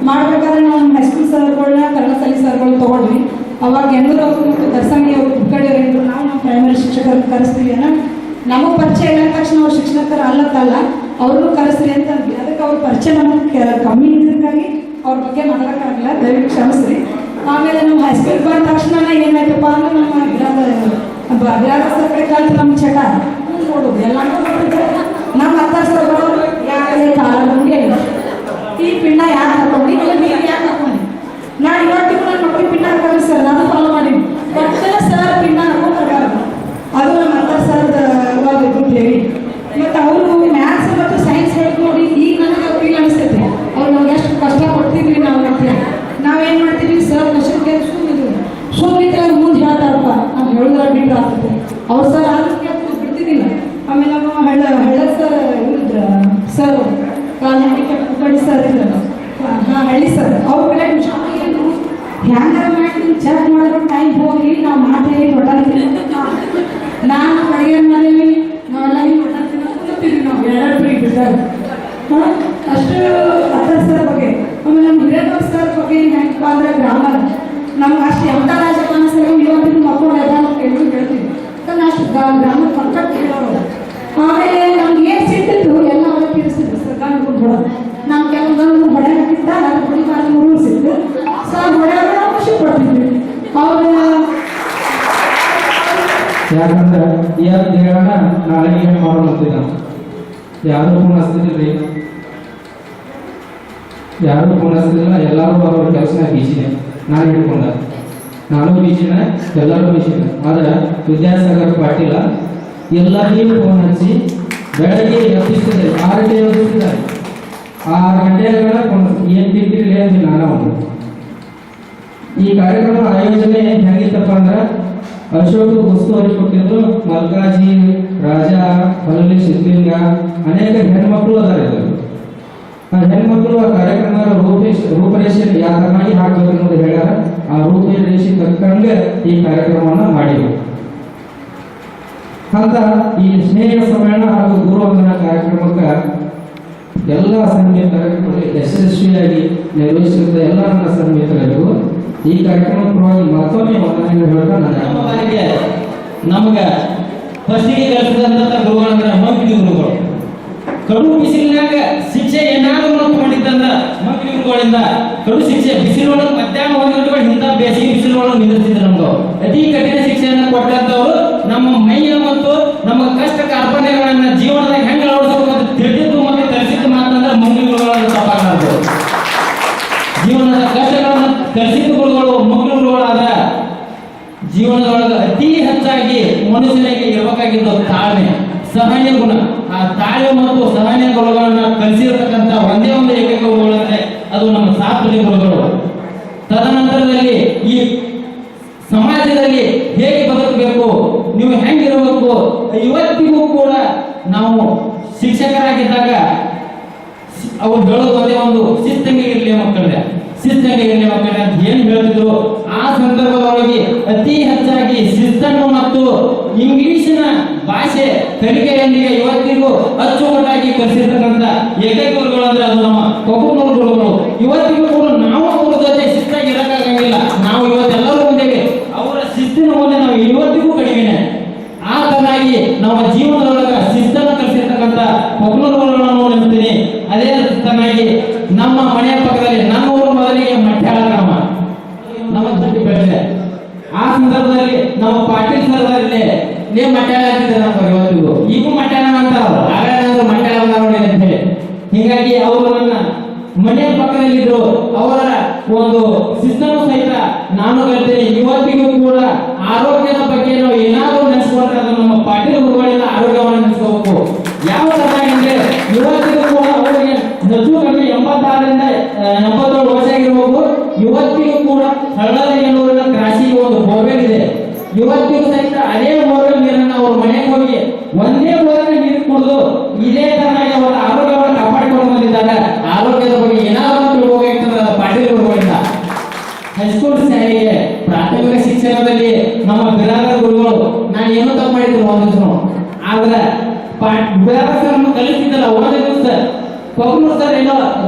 ಮಾಡ್ಬೇಕಾದ್ರೆ ನಾವು ಹೈಸ್ಕೂಲ್ ಸರ್ಗಳನ್ನ ಕನ್ನಡ ಶಾಲೆ ಸರ್ಗಳು ತೊಗೊಂಡ್ವಿ. ಅವಾಗ ಎಲ್ಲರೂ ಅವರು ಮತ್ತು ದರ್ಸಂಗಿ ಅವರು ಕುಕ್ಕಡಿ ಅವರು ನಾವು ನಮ್ಮ ಪ್ರೈಮರಿ ಶಿಕ್ಷಕರನ್ನು ಕರೆಸ್ತೀವಿ ಅನ್ನೋ ನಮಗೆ ಪರಿಚಯ ಇಲ್ಲ ತಕ್ಷಣ ಅವ್ರು ಶಿಕ್ಷಕರು ಅಲ್ಲತ್ತಲ್ಲ ಅವ್ರನ್ನೂ ಕರೆಸ್ರಿ ಅಂತ ಅಂದ್ವಿ. ಅದಕ್ಕೆ ಅವ್ರ ಪರಿಚಯ ನಮಗೆ ಕಮ್ಮಿ ಇದ್ದಕ್ಕಾಗಿ ಅವ್ರ ಬಗ್ಗೆ ಮಾತಾಡೋಕ್ಕಾಗಲ್ಲ, ದಯವಿಟ್ಟು ಕ್ಷಮಿಸ್ರಿ. ಆಮೇಲೆ ನಾವು ಹೈಸ್ಕೂಲ್ ಬಂದ ತಕ್ಷಣ ಏನಾಯ್ತಪ್ಪ ಅಂದ್ರೆ ನಮ್ಮ ಬಿರಾದ ಸರ್ ಕಡೆ ಕಲ್ತು ನಮ್ಮ ಚಟ ನೋಡೋದು ಎಲ್ಲ ನಮ್ಮ ಹತ್ತ ಸರ್ ಯಾಕೆ ಕಾಲ ನಮಗೆ ಈ ಪಿಂಡ ಯಾಕೆ ಹಾಕೊಂಡು ನೀರು ಯಾಕೆ ಹಾಕೊಂಡು ನಾನು ಇವತ್ತಿಗೂ ನನ್ನ ಮಕ್ಕಳಿಗೆ ಪಿಂಡ ಹಾಕೋದು ಸರ್ ನಾನು ಫಾಲೋ ಮಾಡೀನಿ. ಮತ್ತೆ ಸರ್ ಪಿಂಡ ಹಾಕೊಂಡು ಬರಬಾರ್ದು, ಅದು ನಮ್ಮ ಹತ್ತ ಸರ್ದ ಒಂದು ಗ್ರೂಪ್ ಹೇಳಿ. ಮತ್ತು ಅವರು ಮ್ಯಾಥ್ಸ್ ಮತ್ತು ಸೈನ್ಸ್ ಹೇಳಿ ನೋಡಿ ಈಗ ನನಗೆ ಫೀಲ್ ಅನಿಸ್ತೈತೆ ಅವ್ರು ನಮ್ಗೆ ಎಷ್ಟು ಕಷ್ಟ ಕೊಡ್ತಿದ್ವಿ ನಾವು ಅಂತೇಳಿ. ನಾವೇನು ಮಾಡ್ತೀವಿ ಸರ್ ಕ್ವಶನ್ಗೆ ಸುಮ್ಮನೆ ಮುಂದೆ ಹೇಳ್ತಾರಪ್ಪ ನಾವು ಹೇಳಿದ್ರೆ ಬಿಟ್ಟು ಆಗ್ತದೆ. ಅವ್ರು ಸರ್ ಆದಕ್ಕೆ ಬಿಡ್ತಿದ್ದಿಲ್ಲ. ಆಮೇಲೆ ನಾವು ಹಳ್ಳ ಸರ್ ಇದ್ರ sir call handicap Kukkadi sir ಇದ್ರಲ್ಲ, ಹಾಂ ಹಳ್ಳಿ ಸರ್ ಅವ್ರ ಕಡೆ ಹ್ಯಾಂಗಾರ ಮಾಡಿ ಚೆಕ್ ಮಾಡಿದ್ರು ಟೈಮ್ ಹೋಗಿ ನಾವು ಮಾತಾಡಿ ಹೊಟ್ಟಾಡ್ತೀವಿ. ನಾನು ಅಡುಗೆ ಮನೇಲಿ ನಾವೆಲ್ಲ ಹಿಂಗೆ ಹೊಟ್ಟಾಡ್ತೀವಿ ನಾವು ಎರಡು ಫ್ರೀ ಬಿಡ್ತಾರೆ ಅಷ್ಟು ಅತ್ತ ಸರ್ ಬಗ್ಗೆ. ಆಮೇಲೆ ನಮ್ಮ ಹಿರೇನವ್ರ ಸರ್ ಬಗ್ಗೆ ಹೆಂಗಪ್ಪ ಅಂದ್ರೆ ಗ್ರಾಮರ್ ನಮ್ಗೆ ಅಷ್ಟು ಎಂಥ ರಾಜಕಾರಣ ಸರ್ ಇವತ್ತಿನ ಮಕ್ಕಳು ಎಲ್ಲ ಕೇಳ್ತೀವಿ ಯಾಕಂದ್ರೆ ಅಷ್ಟು ಗ್ರಾಮರ್ ಪರ್ಫೆಕ್ಟ್ ಹೇಳೋರು. ಆಮೇಲೆ ನಮ್ಗೆ ಏನು ಸಿಗ್ತಿತ್ತು ಎಲ್ಲ ಅವ್ರಿಗೆ ತಿಳಿಸ್ತಿದ್ರು ಸರ್ ಗಂಡು ಹೊಡೋದು. ನಮ್ಮ ಕೆಲವೊಂದು ಹೊಡೆ ಹಾಕಿದ್ದ ಅದು ಹುಡುಗ ರೂಲ್ಸ್ ಇತ್ತು ಸರ್ ಹೊಡೆಯೋರು ನಾವು ಖುಷಿ ಪಡ್ತಿದ್ವಿ. ಅವ್ರು ಯಾಕಂದ್ರೆ ಇವತ್ತು ಹೇಳೋಣ ನಾಳೆ ಏನು ಮಾಡೋಣ ಯಾರು ಫೋನ್ ಹಚ್ತಿದ್ರಿ, ಯಾರು ಫೋನ್ ಹಚ್ತಿದ್ದಿಲ್ಲ, ಎಲ್ಲರೂ ಅವ್ರ ಕೆಲಸ ಬೀಚಿದೆ. ನಾನು ಹಿಡ್ಕೊಂಡ ನಾನು ಬೀಚಿನ ಎಲ್ಲರೂ ಬೀಚಿನ. ಆದ್ರೆ ವಿದ್ಯಾಸಾಗರ್ ಪಾಟೀಲ ಎಲ್ಲರಿಗೂ ಫೋನ್ ಹಚ್ಚಿ ಬೆಳಗ್ಗೆ ಎಬ್ಬಿಸ್ತಿದ್ದಾರೆ, 6 ಗಂಟೆ ಎಬ್ಬಿಸ್ತಿದ್ದಾರೆ. 6 ಗಂಟೆಗಳ ಫೋನ್ ಏನು ಬಿಟ್ಟಿರಲಿ ಅಂದಿಲ್ಲ ನಾನು. ಈ ಕಾರ್ಯಕ್ರಮ ಆಯೋಜನೆ ಹೆಂಗಿತ್ತಪ್ಪ ಅಂದ್ರೆ ಅಶೋಕ್ ಉಸ್ತುವಾರಿ ಕೊಟ್ಟಿದ್ದು ಮಲ್ಕಾಜಿ, ರಾಜ, ಹೊಲಲಿ, ಸಿದ್ಲಿಂಗ ಅನೇಕ ಹೆಣ್ಮಕ್ಳು ಅದಾರೆ. ಆ ಹೆಣ್ಮಕ್ಳು ಆ ಕಾರ್ಯಕ್ರಮದ ರೂಪರೇಷೆ ಯಾವ ತರನಾಗಿ ಹಾಕಬೇಕು ಅನ್ನೋದು ಹೇಳ್ಯಾರ. ಆ ರೂಪರೇಷೆ ತಕ್ಕಂಗೆ ಈ ಕಾರ್ಯಕ್ರಮವನ್ನು ಮಾಡಿದ್ರು ಅಂತ ಈ ಸ್ನೇಹ ಸಮ್ಮೇಳನ ಹಾಗೂ ಗುರುವಂದನಾ ಕಾರ್ಯಕ್ರಮಕ್ಕೆ ಎಲ್ಲ ಸಂಗೀತ ಕಾರ್ಯಕ್ರಮದಲ್ಲಿ ಯಶಸ್ವಿಯಾಗಿ ನಿರ್ವಹಿಸಿದ ಎಲ್ಲ ನನ್ನ ಸಂಗೀತಗಳಿಗೂ ಈ ಕಾರ್ಯಕ್ರಮ ಪರವಾಗಿ ಮತ್ತೊಮ್ಮೆ ವಂದನೆಗಳು ಹೇಳ್ತಾ ನಮ್ಗೆ ಫಸ್ಟಿಗೆ ಕಲಿಸಿದಂತ ಗುರುಗಳಂದ್ರೆ ಮಗ್ಗಿ ಗುರುಗಳು. ಕಡು ಬಿಸಿಲಿನಾಗ ಶಿಕ್ಷೆ ಏನಾದ್ರು ತಗೊಂಡಿದ್ದಂದ್ರ ಮಗ್ಗಿ ಗುರುಗಳಿಂದ ಕಡು ಶಿಕ್ಷೆ ಬಿಸಿಲೊಳಗೆ ಮಧ್ಯಾಹ್ನ 1 ಗಂಟೆ ಇಂಥ ಬೇಸಿಗೆ ಬಿಸಿಲೊಳಗೆ ನಿಂದಿರ್ತಿದ್ರು. ನಮ್ಗೆ ಅತಿ ಕಠಿಣ ಶಿಕ್ಷೆಯನ್ನು ಕೊಟ್ಟಂತವ್ರು ನಮ್ಮ ಮೈಯ ಮತ್ತು ನಮ್ಮ ಕಷ್ಟ ಕಾರ್ಪಣ್ಯಗಳನ್ನ ಜೀವನದಾಗ ಹೆಂಗೆ ಅಳವಡಿಸಬೇಕು ಅಂತ ತಿಳಿದಿದ್ದು ಮತ್ತೆ ಕಲಿಸಿದ್ದು ಮಾತಂದ್ರೆ ಮಗ್ಗಿ ಗುರುಗಳನ್ನು ತಪ್ಪಾಗಲಾರ್ದು. ಜೀವನದ ಕಷ್ಟಗಳನ್ನು ಕಲಿಸಿದ್ದು ಗುರುಗಳು ಮಗ್ಗಿ ಗುರುಗಳಾದ ಜೀವನದೊಳಗೆ ಅತಿ ಹೆಚ್ಚಾಗಿ ಮನುಷ್ಯನಿಗೆ ಇರಬೇಕಾಗಿದ್ದು ತಾಳ್ಮೆ, ಸಹನೆ ಗುಣ. ಆ ತಾಳ್ಮೆ ಮತ್ತು ಸಹನೆ ಗುಣಗಳನ್ನ ಕಲಿಸಿರತಕ್ಕಂಥ ಒಂದೇ ಒಂದು ಏಕೈಕ ಗುರುಗಳಂದ್ರೆ ಅದು ನಮ್ಮ ಸಾತ್ವಿಕ ಗುರುಗಳು. ತದನಂತರದಲ್ಲಿ ಈ ಸಮಾಜದಲ್ಲಿ ಹೇಗೆ ಬದುಕಬೇಕು, ನೀವು ಹೆಂಗಿರಬೇಕು, ಇವತ್ತಿಗೂ ಕೂಡ ನಾವು ಶಿಕ್ಷಕರಾಗಿದ್ದಾಗ ಅವ್ರು ಹೇಳೋದು ಒಂದೇ ಒಂದು ಶಿಸ್ತಂಗೆ ಇರಲಿ ಮಕ್ಕಳೇ, ಶಿಸ್ತಂಗೆ ಇರಲಿ ಮಕ್ಕಳೇ ಅಂತ ಏನು ಹೇಳ್ತಿದ್ರು. ಆ ಸಂದರ್ಭದೊಳಗೆ ಅತಿ ಹೆಚ್ಚಾಗಿ ಶಿಸ್ತನ್ನು ಮತ್ತು ಇಂಗ್ಲಿಷಿನ ಭಾಷೆ ಕಲಿಕೆಯೊಂದಿಗೆ ಇವತ್ತಿಗೂ ಅಚ್ಚುಕಟ್ಟಾಗಿ ಕಲಿಸಿರ್ತಕ್ಕಂಥ ಏಕೈಕ ಗುರುಗಳು ಅಂದ್ರೆ ಅದು ನಮ್ಮ ಕೊಕ್ಕನೂರು ಗುರುಗಳು. ಇವತ್ತಿಗೂ ಕೂಡ ನಾವು ಅವ್ರ ಜೊತೆ ಶಿಸ್ತಾಗಿ ಇರಕ್ಕಾಗಂಗಿಲ್ಲ. ನಾವು ಇವತ್ತೆಲ್ಲರೂ ಮುಂದೆಗೆ ಅವರ ಶಿಸ್ತಿನ ಮುಂದೆ ನಾವು ಇವತ್ತಿಗೂ ಕಡಿಮೆ. ಆ ನಮ್ಮ ಜೀವನದೊಳಗ ಶಿಸ್ತನ್ನು ಕಲಿಸಿರ್ತಕ್ಕಂಥ ಕೊಕ್ಕನೂರುಗಳನ್ನು ನೆನೆಸ್ತೀನಿ. ಅದೇ ತನಾಗಿ ನಮ್ಮ ಮನೆಯ ಪಕ್ಕದಲ್ಲಿ ನನ್ನ ಊರು ಮೊದಲಿಗೆ ಮಠ್ಯಾಳ ಗ್ರಾಮ ನಮ್ಮ ಜೊತೆ ಬೆಳೆದಿದೆ. ಆ ಸಂದರ್ಭದಲ್ಲಿ ನಮ್ಮ ಪಾಟೀಲ್ ಸರ್ದಲ್ಲಿ ನೀವು ಮಠ್ಯಾಳ ಅಂತಿದ್ದೆ ನಮ್ಮ ಇವತ್ತಿಗೂ ಈಗೂ ಮಠ್ಯಾಳ ಅಂತಾರ ಆಗ ಮಠ್ಯಾಳ ನೋಡಿ ಅಂತ ಹೇಳಿ. ಹೀಗಾಗಿ ಅವರು ನನ್ನ ಮನೆಯ ಪಕ್ಕದಲ್ಲಿದ್ರು. ಅವರ ಒಂದು ಶಿಸ್ತನ್ನು ಸಹಿತ ನಾನು ಕಲಿತೇನೆ. ಇವತ್ತಿಗೂ ಕೂಡ ಆರೋಗ್ಯದ ಬಗ್ಗೆ ನಾವು ಏನಾದರೂ ನೆನೆಸ್ಕೊಂಡ್ರೆ ಅದು ನಮ್ಮ ಪಾಟೀಲ್ ಗುರುಗಳಿಂದ ಆರೋಗ್ಯವನ್ನು ನೆನೆಸ್ಕೋಬೇಕು. ಯಾವ ತರ ಅಂದ್ರೆ ಇವತ್ತಿಗೂ ಕೂಡ ಅವರಿಗೆ ಹೆಚ್ಚು ಕಡಿಮೆ 86ರಿಂದ 87 ವರ್ಷ ಆಗಿರ್ಬೇಕು. ಇವತ್ತಿಗೂ ಕೂಡ ಹಳ್ಳದ ಕ್ರಾಸಿಗೆ ಒಂದು ಬೋರ್ವೆಲ್ ಇದೆ. ಇವತ್ತಿಗೂ ಸಹಿತ ಅದೇ ಬೋರ್ವೆಲ್ ನೀರನ್ನು ಅವ್ರ ಮನೆಗೆ ಹೋಗಿ ಒಂದೇ ಬೋರ್ವೆಲ್ ನೀರು ಕುಡಿದು ಇದೇ ತರನಾಗಿ ಅವರ ಆರೋಗ್ಯವನ್ನು ಕಾಪಾಡಿಕೊಂಡು ಬಂದಿದ್ದಾರೆ. ಆರೋಗ್ಯದ ಬಗ್ಗೆ ಏನಾದರೂ ತಿಳ್ಕೋಬೇಕಂದ್ರೆ ಪಾಟೀಲ್ ಗುರುಗಳಿಂದ ಹೈಸ್ಕೂಲ್ ಶಾಲೆಗೆ ಪ್ರಾಥಮಿಕ ಶಿಕ್ಷಣದಲ್ಲಿ ನಮ್ಮ ಬಿರಾದರ್ ಗುರುಗಳು ನಾನು ಏನೋ ತಪ್ಪು ಮಾಡಿದ್ರು ಒಂದಿವ್ಸ, ಆದ್ರೆ ಬಿರಾದರ್ ಸರ್ ಕಲಿಸ್ತಿದ್ದಲ್ಲ ಒಂದೇ ದಿವಸ ಕೊಕ್ಕನೂರು ಸರ್ ಏನೋ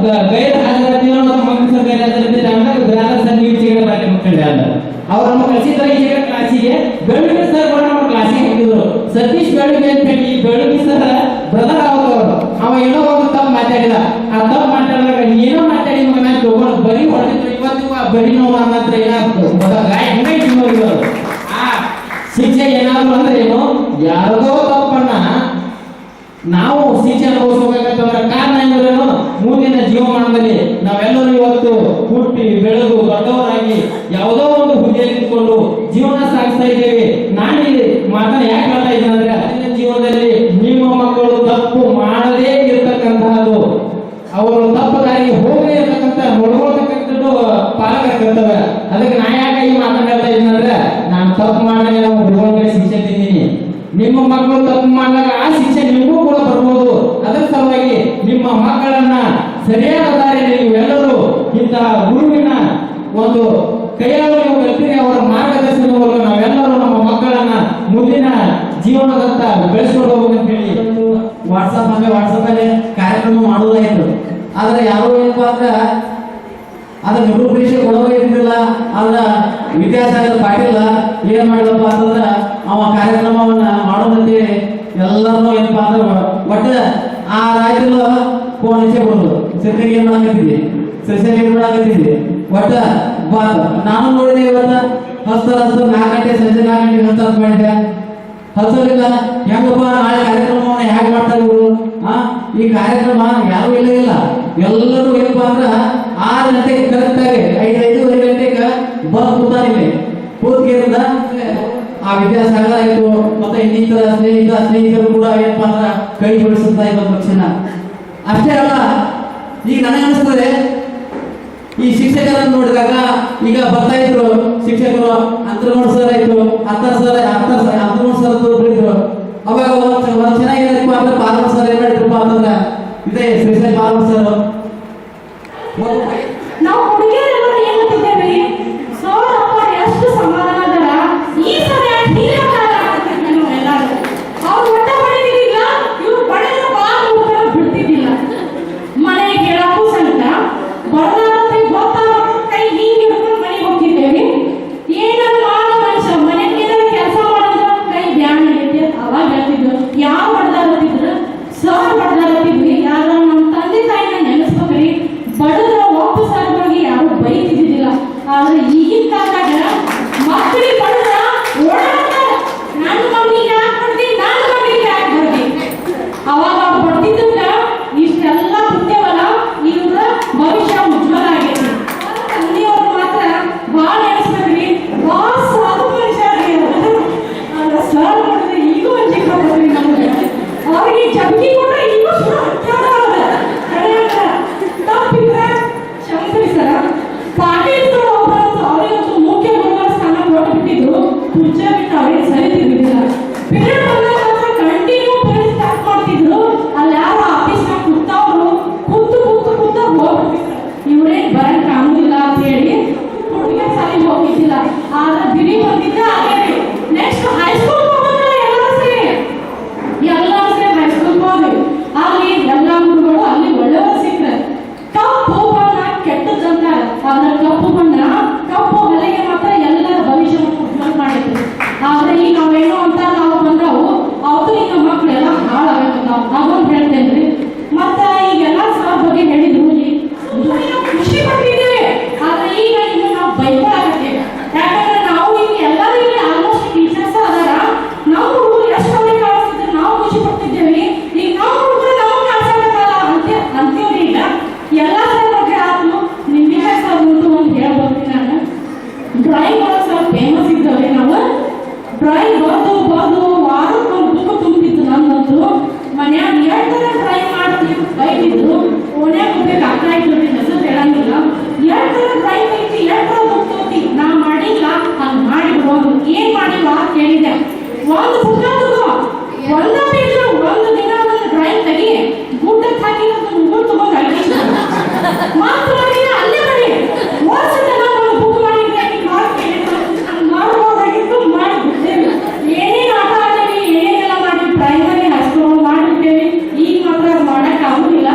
ಗೈರ್ ಹಾಜರಾತಿನೋ ಮಕ್ಕಳು ಸರ್ ಗೈರ್ ಹಾಜರಾತಿ ಅಂದಾಗ ಬಿರಾದರ್ ಸರ್ ನೀವು ಚಿಗಡೆ ಬಾಕಿ ಮಕ್ಕಳಿದೆ ಅಲ್ಲ ಅವ್ರು ನಮ್ಮ ಕಲಿಸಿದ್ರೆ ಈ ಜಗ ಕ್ಲಾಸಿಗೆ ಬೆಳಗ್ಗೆ ಸರ್ ಕೂಡ ನಮ್ಮ ಕ್ಲಾಸಿಗೆ ಹಾಕಿದ್ರು. ಸತೀಶ್ ಬೆಳಗ್ಗೆ ಅಂತ ಹೇಳಿ ಬೆಳಗ್ಗೆ ಸರ್ ಬ್ರದರ್ ಅವರು ಅವ ಏನೋ ಒಂದು ತಪ್ಪು ಮಾತಾಡಿದ. ಆ ತಪ್ಪು ಮಾತಾಡಿದಾಗ ಏನೋ ಮಾತಾಡಿ ಮಗನ ತಗೊಂಡು ಬರೀ ಹೊಡೆದಿದ್ರು. ಇವತ್ತಿಗೂ ಆ ಬರೀ ನೋವು ನನ್ನ ಹತ್ರ ಏನಾಗ್ತದೆ ಆ ಶಿಕ್ಷೆ ಏನಾದ್ರು ಅಂದ್ರೆ ಏನು ಯಾರದೋ ತಪ್ಪನ್ನ ನಾವು ಶಿಕ್ಷೆ ಅನುಭವಿಸಬೇಕಂತಂದ್ರೆ ಕಾರಣ ಎಂದ್ರೇನು ಮುಂದಿನ ಜೀವಮಾನದಲ್ಲಿ ನಾವೆಲ್ಲರೂ ಇವತ್ತು ಹುಟ್ಟಿ ಬೆಳೆದು ದೊಡ್ಡವರಾಗಿ ಯಾವುದೋ ಒಂದು ಹುದ್ದೆಯಲ್ಲಿ ನಿಂತ್ಕೊಂಡು ಜೀವನ ಸಾಗಿಸ್ತಾ ಇದ್ದೇವೆ. ನಾನು ಮಾತನ್ನ ಯಾಕೆ ಹೇಳ್ತಾ ಇದ್ದೇನೆ ಅಂದ್ರೆ ಜೀವನದಲ್ಲಿ ನಿಮ್ಮ ಮಕ್ಕಳು ತಪ್ಪು ಮಾಡದೇ ಇರತಕ್ಕಂತಹದ್ದು, ಅವರು ತಪ್ಪು ದಾರಿಗೆ ಹೋಗದೇ ಇರತಕ್ಕಂತ ನೋಡ್ಕೊಳ್ತಕ್ಕಂಥದ್ದು ಪಾಲಕರ ಕರ್ತವ್ಯ. ಅದಕ್ಕೆ ನಾ ಯಾಕೆ ಈ ಮಾತನ್ನ ಹೇಳ್ತಾ ಇದ್ದೀನಿ ಅಂದ್ರೆ ನಾನು ತಪ್ಪು ಮಾಡಿದ್ರೆ ನಾವು ಗುರುಗಳಿಗೆ ಶಿಕ್ಷೆ ತಿಂತೀನಿ. ನಿಮ್ಮ ಮಕ್ಕಳು ತಪ್ಪು ಮಾಡಿದಾಗ ಆ ಶಿಕ್ಷೆ ನಿಮಗೂ ಕೂಡ ಬರ್ಬೋದು. ಅದರ ಸಲುವಾಗಿ ನಿಮ್ಮ ಮಕ್ಕಳನ್ನ ಸರಿಯಾದ ದಾರಿಯಲ್ಲಿ ನೀವೆಲ್ಲರೂ ಇಂತಹ ಗುರುವಿನ ಒಂದು ಕೈಯಾಳು ನೀವು ಕಲ್ತಿರಿ. ಅವರ ಮಾರ್ಗದರ್ಶನ ಮೂಲಕ ನಾವೆಲ್ಲರೂ ನಮ್ಮ ಮಕ್ಕಳನ್ನ ಮುಂದಿನ ಜೀವನದತ್ತ ಬೆಳೆಸ್ಕೊಂಡು ಹೋಗ್ಬೇಕಂತ ಹೇಳಿ ವಾಟ್ಸಪ್ ಅಲ್ಲಿ ಕಾರ್ಯಕ್ರಮ ಮಾಡೋದಾಯ್ತು. ಆದ್ರೆ ಯಾರು ಏನಪ್ಪ ಅಂದ್ರೆ ಅದ್ರ ಗುರು ಪರೀಕ್ಷೆ ಕೊಡೋದೇ ಇರ್ಲಿಲ್ಲ. ಆದ್ರ ವಿದ್ಯಾಸಾಗರ್ ಪಾಟೀಲ್ ಏನ್ ಮಾಡಿದಪ್ಪ ಅಂತಂದ್ರ ಅವ ಕಾರ್ಯಕ್ರಮವನ್ನ ಮಾಡೋದಂತೆ ಎಲ್ಲರನ್ನೂ ಏನಪ್ಪಾ ಅಂದ್ರೆ ಒಟ್ಟ ಆ ರಾಜ್ಯದ ಫೋನ್ ಹಚ್ಚೆ ಕೊಡೋದು. ಸರಿಯಾಗಿ ಏನ್ ಮಾಡಾಕತ್ತಿದ್ವಿ, ಸರಿಯಾಗಿ ಏನ್ ಮಾಡಾಕತ್ತಿದ್ವಿ ಒಟ್ಟ ನಾನು ನೋಡಿದೆ. ಇವತ್ತ ಹಸ್ತರ 4 ಗಂಟೆ ಸಂಜೆ 4 ಗಂಟೆಗೆ ಹಸ್ತ ಮಾಡಿದ್ದೆ. ಹಚ್ಚಲಿಲ್ಲ ಹೆಂಗಪ್ಪ ನಾಳೆ ಕಾರ್ಯಕ್ರಮವನ್ನ ಹೇಗೆ ಮಾಡ್ತಾರೆ ಇವರು? ಈ ಕಾರ್ಯಕ್ರಮ ಯಾರು ಇಲ್ಲ ಎಲ್ಲರೂ ಏನಪ್ಪಾ ಅಂದ್ರ 6 ಗಂಟೆಗೆ ಕರೆಕ್ಟ್ ಆಗಿ 5:30 ಗಂಟೆಗೆ ಬಂದು ಕೂತಾರಿಲ್ಲ ಕೂತ್ಗೆಯಿಂದ ಆ ವಿದ್ಯಾಸಾಗರ ಆಯ್ತು ಮತ್ತೆ ಇನ್ನಿತರ ಸ್ನೇಹಿತರು ಕೂಡ ಏನಪ್ಪಾ ಅಂದ್ರ ಕೈ ಜೋಡಿಸುತ್ತಾ ಇರೋ ತಕ್ಷಣ ಅಷ್ಟೇ ಅಲ್ಲ. ಈಗ ನನಗೆ ಅನಿಸ್ತದೆ ಈ ಶಿಕ್ಷಕರನ್ನು ನೋಡಿದಾಗ ಈಗ ಬರ್ತಾ ಇದ್ರು ಶಿಕ್ಷಕರು ಅಂತರ್ಮೋಡ್ ಸರ್ ಆಯ್ತು ಅಂತರ್ಮೋಡ್ ಸರ್ ಬಿಡಿದ್ರು. ಅವಾಗ ಒಂದ್ ಚೆನ್ನಾಗಿರಪ್ಪ ಅಂದ್ರೆ ಪಾರ್ವರ್ ಸರ್ ಏನ್ ಮಾಡಿದ್ರಪ್ಪ ಅಂತಂದ್ರೆ ಇದೇ ಶ್ರೀಶೈಲ ಪಾರ್ವರ್ ಸರ್ ನಾವು ಹುಡುಗಿಯರೆಲ್ಲ ಏನ್ ಗೊತ್ತಿದ್ದೇವೆ ಸರ್ ಅಪ್ಪ ಎಷ್ಟು ಸಮಾಧಾನ ಅದರ ಈ ಸರಿ ಅವ್ರು ಒಟ್ಟ ಬಡಿದಿಲ್ಲ, ಇವ್ರು ಬಡಿದ ಬಾಳ ಬಿಡ್ತಿದ್ದಿಲ್ಲ. ಮನೆಗೆ ಹೇಳಕ್ಕೂ ಸಂತ ಬಡದಾರಂತೆ ಗೊತ್ತಾಗ ಕೈ ಹಿಂಗೆ ಹಿಡ್ಕೊಂಡು ಮನೆಗೆ ಹೋಗ್ತಿದ್ದೇವೆ. ಏನಾದ್ರು ಮಾಡೋ ಮನುಷ್ಯ ಮನೆಗೆ ಕೆಲಸ ಮಾಡಿದ್ರೆ ಕೈ ಬ್ಯಾನ್ ಹಿಡಿಯುತ್ತೆ. ಅವಾಗ ಹೇಳ್ತಿದ್ರು ಯಾವ ಬಡದಾರತ್ತಿದ್ರು ಸರ್ ಬಡದಾರತ್ತಿದ್ವಿ. ಯಾರು ನಮ್ಮ ತಂದೆ ತಾಯಿನ ನೆನೆಸ್ಬೇಕ್ರಿ. ಬಡದ್ರ ಒಪ್ಪು ಸರ್ಗಳಿಗೆ ಯಾರು ಬೈತಿದ್ದಿಲ್ಲ. ಆದ್ರೆ ಈಗಿನ ಕಾಲದಾಗ ಮಕ್ಕಳಿಗೆ ಬಡದ್ರ ಓಡಾಡ್ತಾರೆ. ನನ್ನ ಮಮ್ಮಿಗೆ ಯಾಕೆ ಬರ್ತೀನಿ, ನನ್ನ ಮಮ್ಮಿಗೆ ಯಾಕೆ ಬರ್ತೀನಿ. ಅವಾಗ ಅವ್ರು ಬರ್ತಿದ್ದ ಇಷ್ಟೆಲ್ಲ ಬಿಟ್ಟೇವಲ್ಲ, ಇವ್ರ ಭವಿಷ್ಯ ಉಜ್ವಲ ಆಗೈತಿ. ತಂದೆಯವ್ರು ಮಾತ್ರ ಭಾಳ ಎಣಿಸ್ಬೇಕ್ರಿ, ಭಾಳ ಸಾಧು ಮನುಷ್ಯ ಸರ್ ನೋಡಿದ್ರೆ ಈಗೂ ಅಂಜಿಕೆ ಬರ್ತೀವಿ ನಮಗೆ. ಅವ್ರಿಗೆ ಜಗ್ಗಿ ಕೊಟ್ರೆ ಈಗೂ ತಪ್ಪಿದ್ರೆ ಕ್ಷಮಿಸ್ರಿ ಸರ್. ಪಾಟೀಲ್ ಒಬ್ಬರಂತೂ ಅವರಿಗಂತೂ ಮುಖ್ಯ ಗುರುಗಳ ಸ್ಥಾನ ಕೊಟ್ಬಿಟ್ಟಿದ್ರು. ಕುರ್ಚೆ ಬಿಟ್ಟು ಅವ್ರಿಗೆ ಸರಿ ತಿರುಗಿಲ್ಲ. ಪೀರಿಯಡ್ ಬಂದಾಗ ಮಾತ್ರ ಕಂಟಿನ್ಯೂ ಪೀರಿಯಡ್ ಸ್ಟಾರ್ಟ್ ಮಾಡ್ತಿದ್ರು. ಅಲ್ಲಿ ಯಾರು ಆಫೀಸ್ನಾಗ ಕೂತವ್ರು ಕೂತು ಹೋಗ್ಬಿಟ್ಟಿದ್ರು. ಇವ್ರೇನ್ ಬರಂಗ್ ಕಾಣುದಿಲ್ಲ ಅಂತ ಹೇಳಿ ಹುಡುಗಿಯ ಸಾಲಿಗೆ ಹೋಗಿದ್ದಿಲ್ಲ. ಆದ್ರೆ ಬಿರಿ ಬಂದಿದ್ದ ಅದೇ. ನೆಕ್ಸ್ಟ್ ಹೈಸ್ಕೂಲ್ ಹೋಗೋದ್ರೆ ಎಲ್ಲರೂ ಸೇರಿ ಹೈಸ್ಕೂಲ್ ಹೋದ್ವಿ. ಒಂದ ಪೇಜ್ ಒಂದು ದಿನ ಒಂದು ಡ್ರಾಯಿಂಗ್ ತೆಗಿ ಗುಡ್ಡಕ್ಕೆ ಹಾಕಿ ಮುಗುಳು ತಗೊಂಡು ಹಾಕಿ ಮಾತು ಮಾಡಿದ್ರೆ ಅಲ್ಲೇ ಬರೀ ಓದಿಸಿದ ಒಂದು ಬುಕ್ ಮಾಡಿದ್ರೆ ಮಾಡ್ಬೋದಾಗಿತ್ತು ಮಾಡಿಬಿಡ್ತೇವೆ. ಏನೇನು ಆಟ ಆಡೇವಿ ಏನೇನೆಲ್ಲ ಮಾಡಿ ಪ್ರೈಮರಿ ಹೈಸ್ಕೂಲ್ ಮಾಡಿಬಿಟ್ಟೇವಿ. ಈಗ ಮಾತ್ರ ಮಾಡಕ್ ಆಗುದಿಲ್ಲ.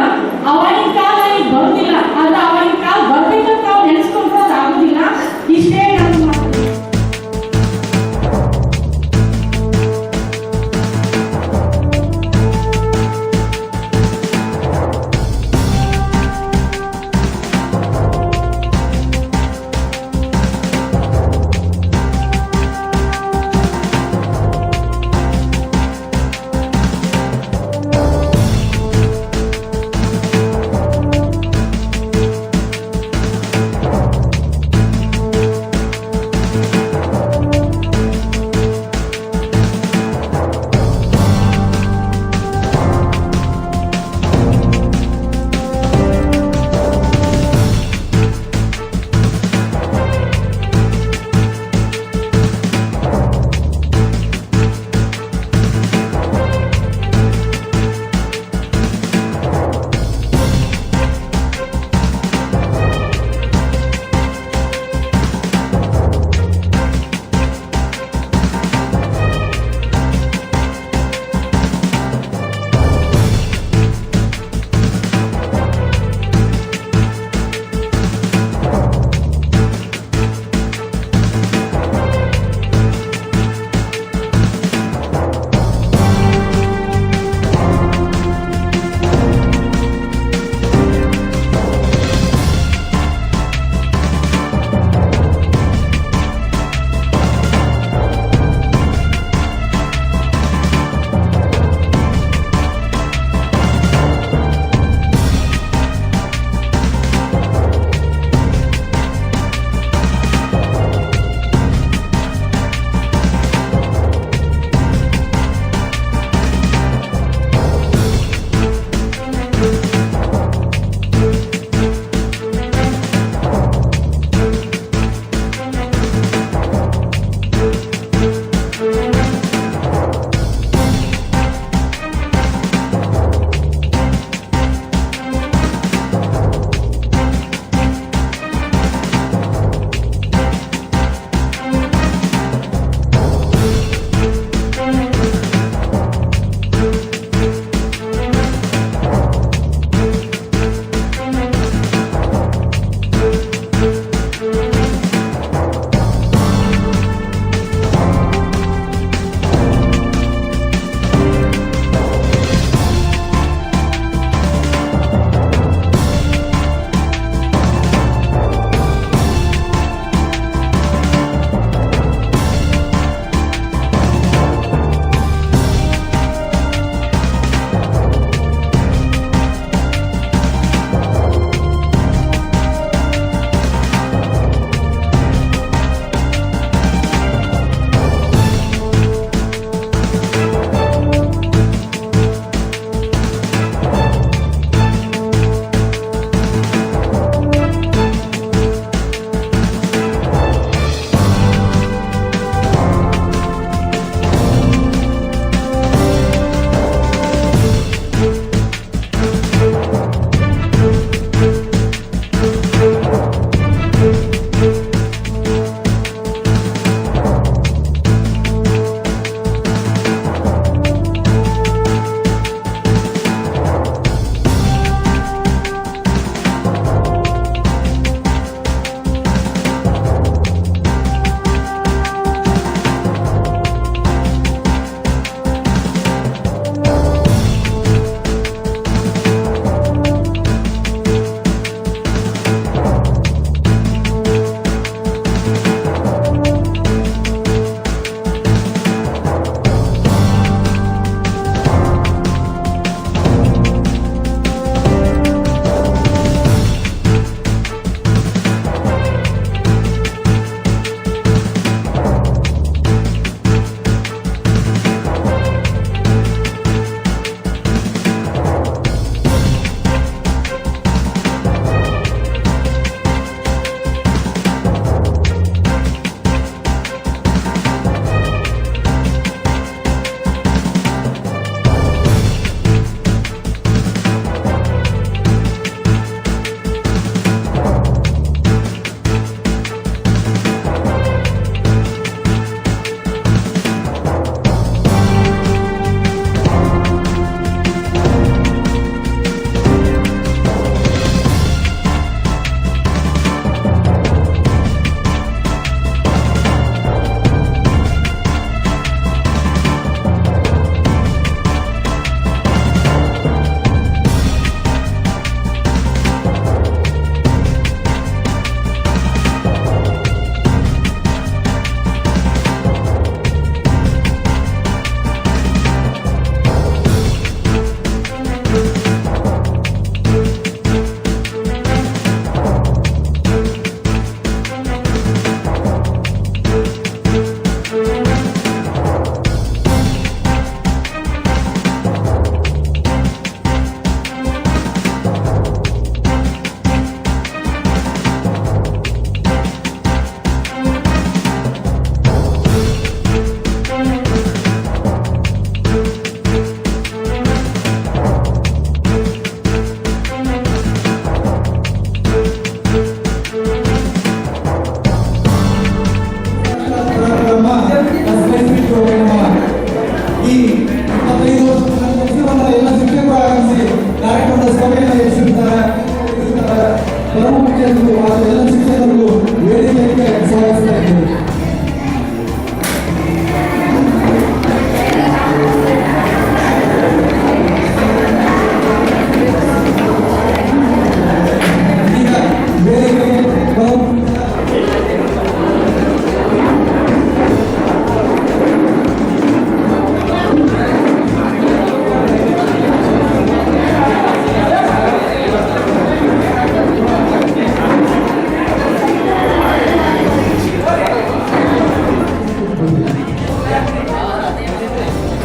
ಅವಾಗಿನ ಕಾಲ ಈಗ ಬರುದಿಲ್ಲ. ಆದ್ರೆ ಅವಾಗಿನ ಕಾಲ ಬರ್ಬೇಕಂತ ನಾವು ನೆನೆಸ್ಕೊಂಡ್ರೆ ಅದು ಆಗುದಿಲ್ಲ. ಇಷ್ಟೇ ನಾನು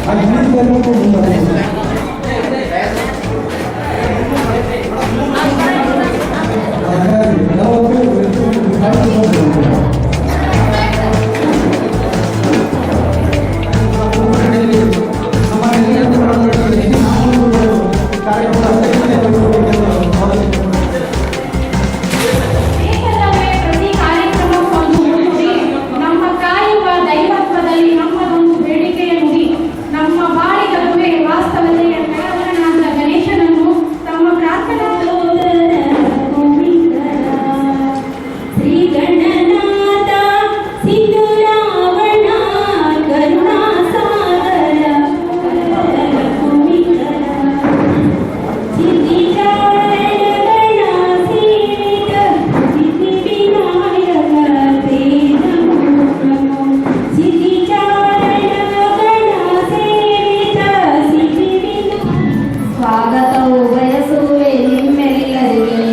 ಆ ಗಣಿತದಲ್ಲಿ ಮುಂದುವರೆಯುತ್ತೆ. ಹಾಗಾಗಿ ಯಾವಾಗಲೂ ಏಕದವೇ ಪ್ರತಿ ಕಾರ್ಯಕ್ರಮವನ್ನು ಮುಗಿಸಿ ನಮ್ಮ ಕಾಯುವ ದೈವತ್ವದಲ್ಲಿ ನಮ್ಮದೊಂದು ಬೇಡಿಕೆಯ ನುಡಿ ನಮ್ಮ ಬಾಳಿಗದುವೆ ವಾಸ್ತವತೆಯ ಬೆಳವನಾದ ಗಣೇಶನನ್ನು ತಮ್ಮ ಪ್ರಾರ್ಥನಾ ಶ್ರೀ ಗಣನಾಥ ಸಿಂಧು ರಾವಣ ಕರುಣಾ ಸಾಗರ ಸ್ವಾಗತವು ಬಯಸುವೆ ನಿಮ್ಮೆಲ್ಲರಿಗೆ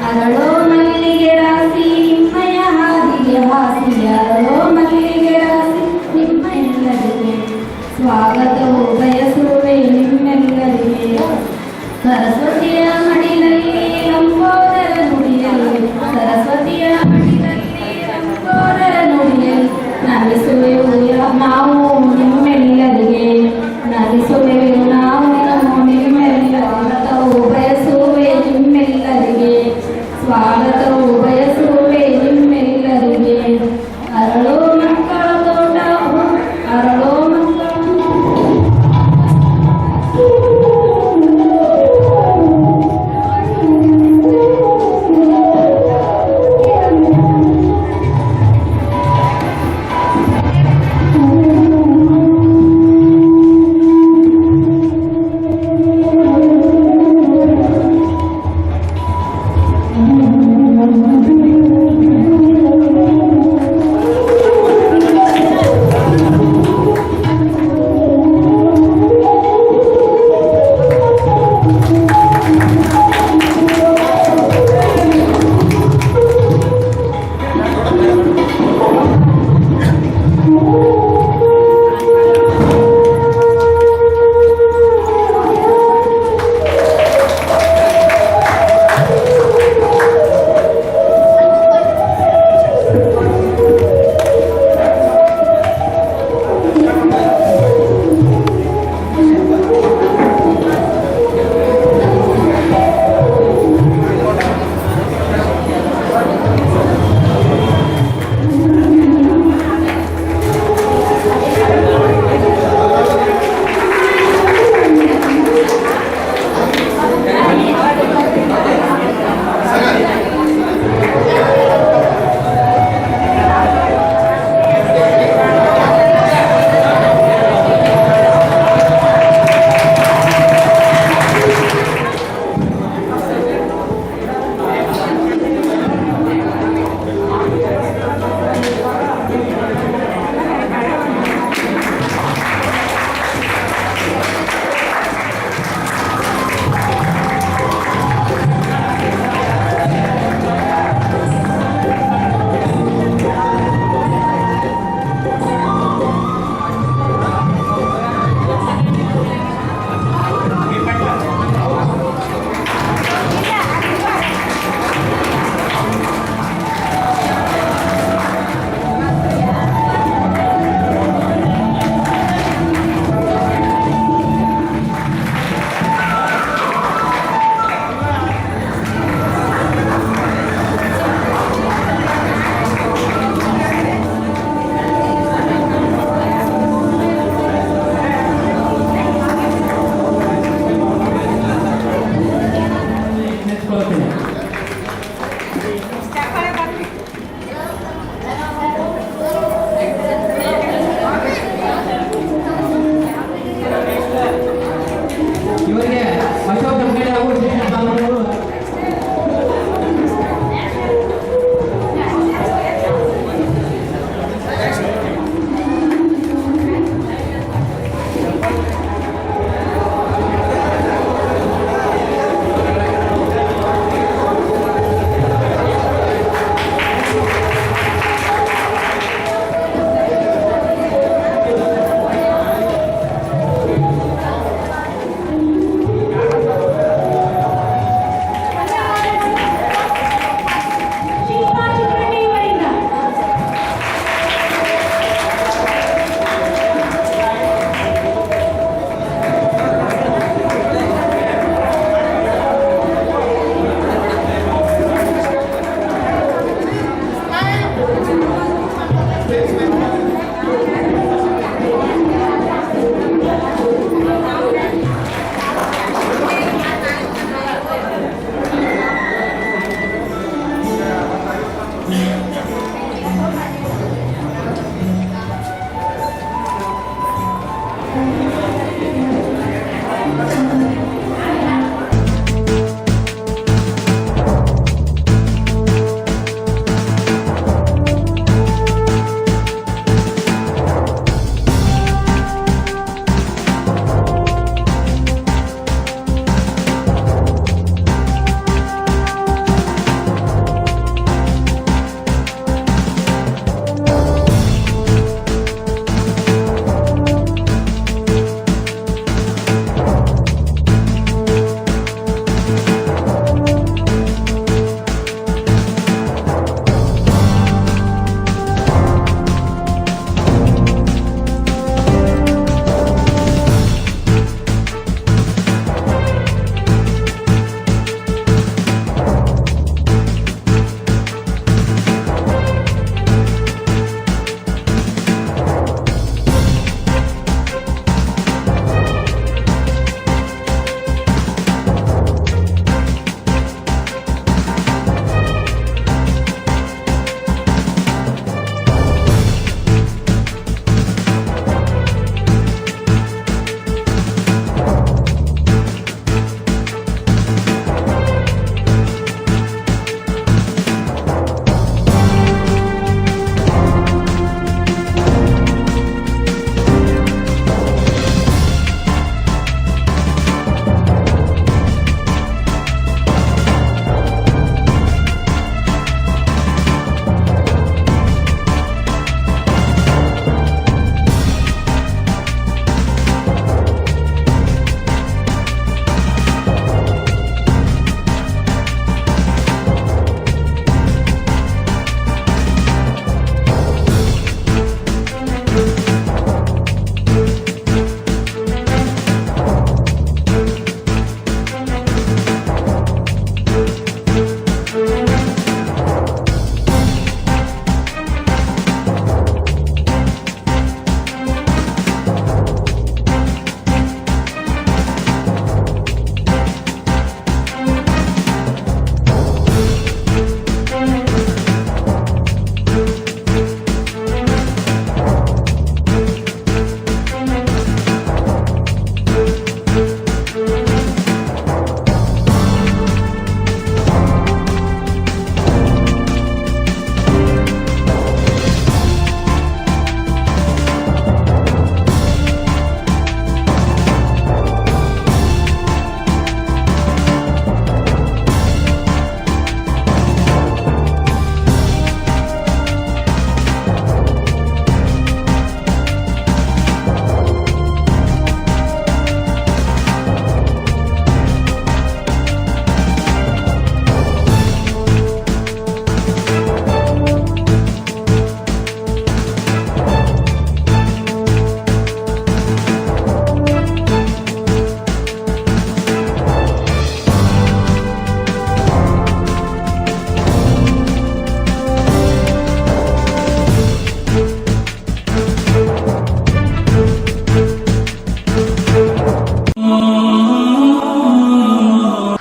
ಅರಳೋ ಮಲ್ಲಿಗೆ ರಾಶಿ ನಿಮ್ಮಯ ಹಾದಿಗೆ ಹಾಸಿ ಅರಳೋ ಮಲ್ಲಿಗೆ ರಾಶಿ ನಿಮ್ಮೆಲ್ಲರಿಗೆ ಸ್ವಾಗತವು ಬಯಸುವೆ ನಿಮ್ಮೆಲ್ಲರಿಗೆ ಸರಸ್ವತಿಯ ಮಡಿಲಲ್ಲಿ ಲಂಬೋದರ ನುಡಿಯಲ್ಲಿ ಸರಸ್ವತಿಯ ಮಡಿಲಲ್ಲಿ ಲಂಬೋದರ ನುಡಿಯಲ್ಲಿ ನಗಿಸುವೆವು ನಾವು ನಿಮ್ಮೆಲ್ಲರಿಗೆ ನಗಿಸುವೆವು ನಾವು ನಿಮ್ಮೆಲ್ಲ ಸ್ವಾಗತವು ಬಯಸುವೆ ನಿಮ್ಮೆಲ್ಲರಿಗೆ ಸ್ವಾಗತವು ಬಯಸುವೆ ನಿಮ್ಮೆಲ್ಲರಿಗೆ ಅರಳೋ ಮಕ್ಕಳ ತೋಟ ಅರಳೋ ಮಕ್ಕಳ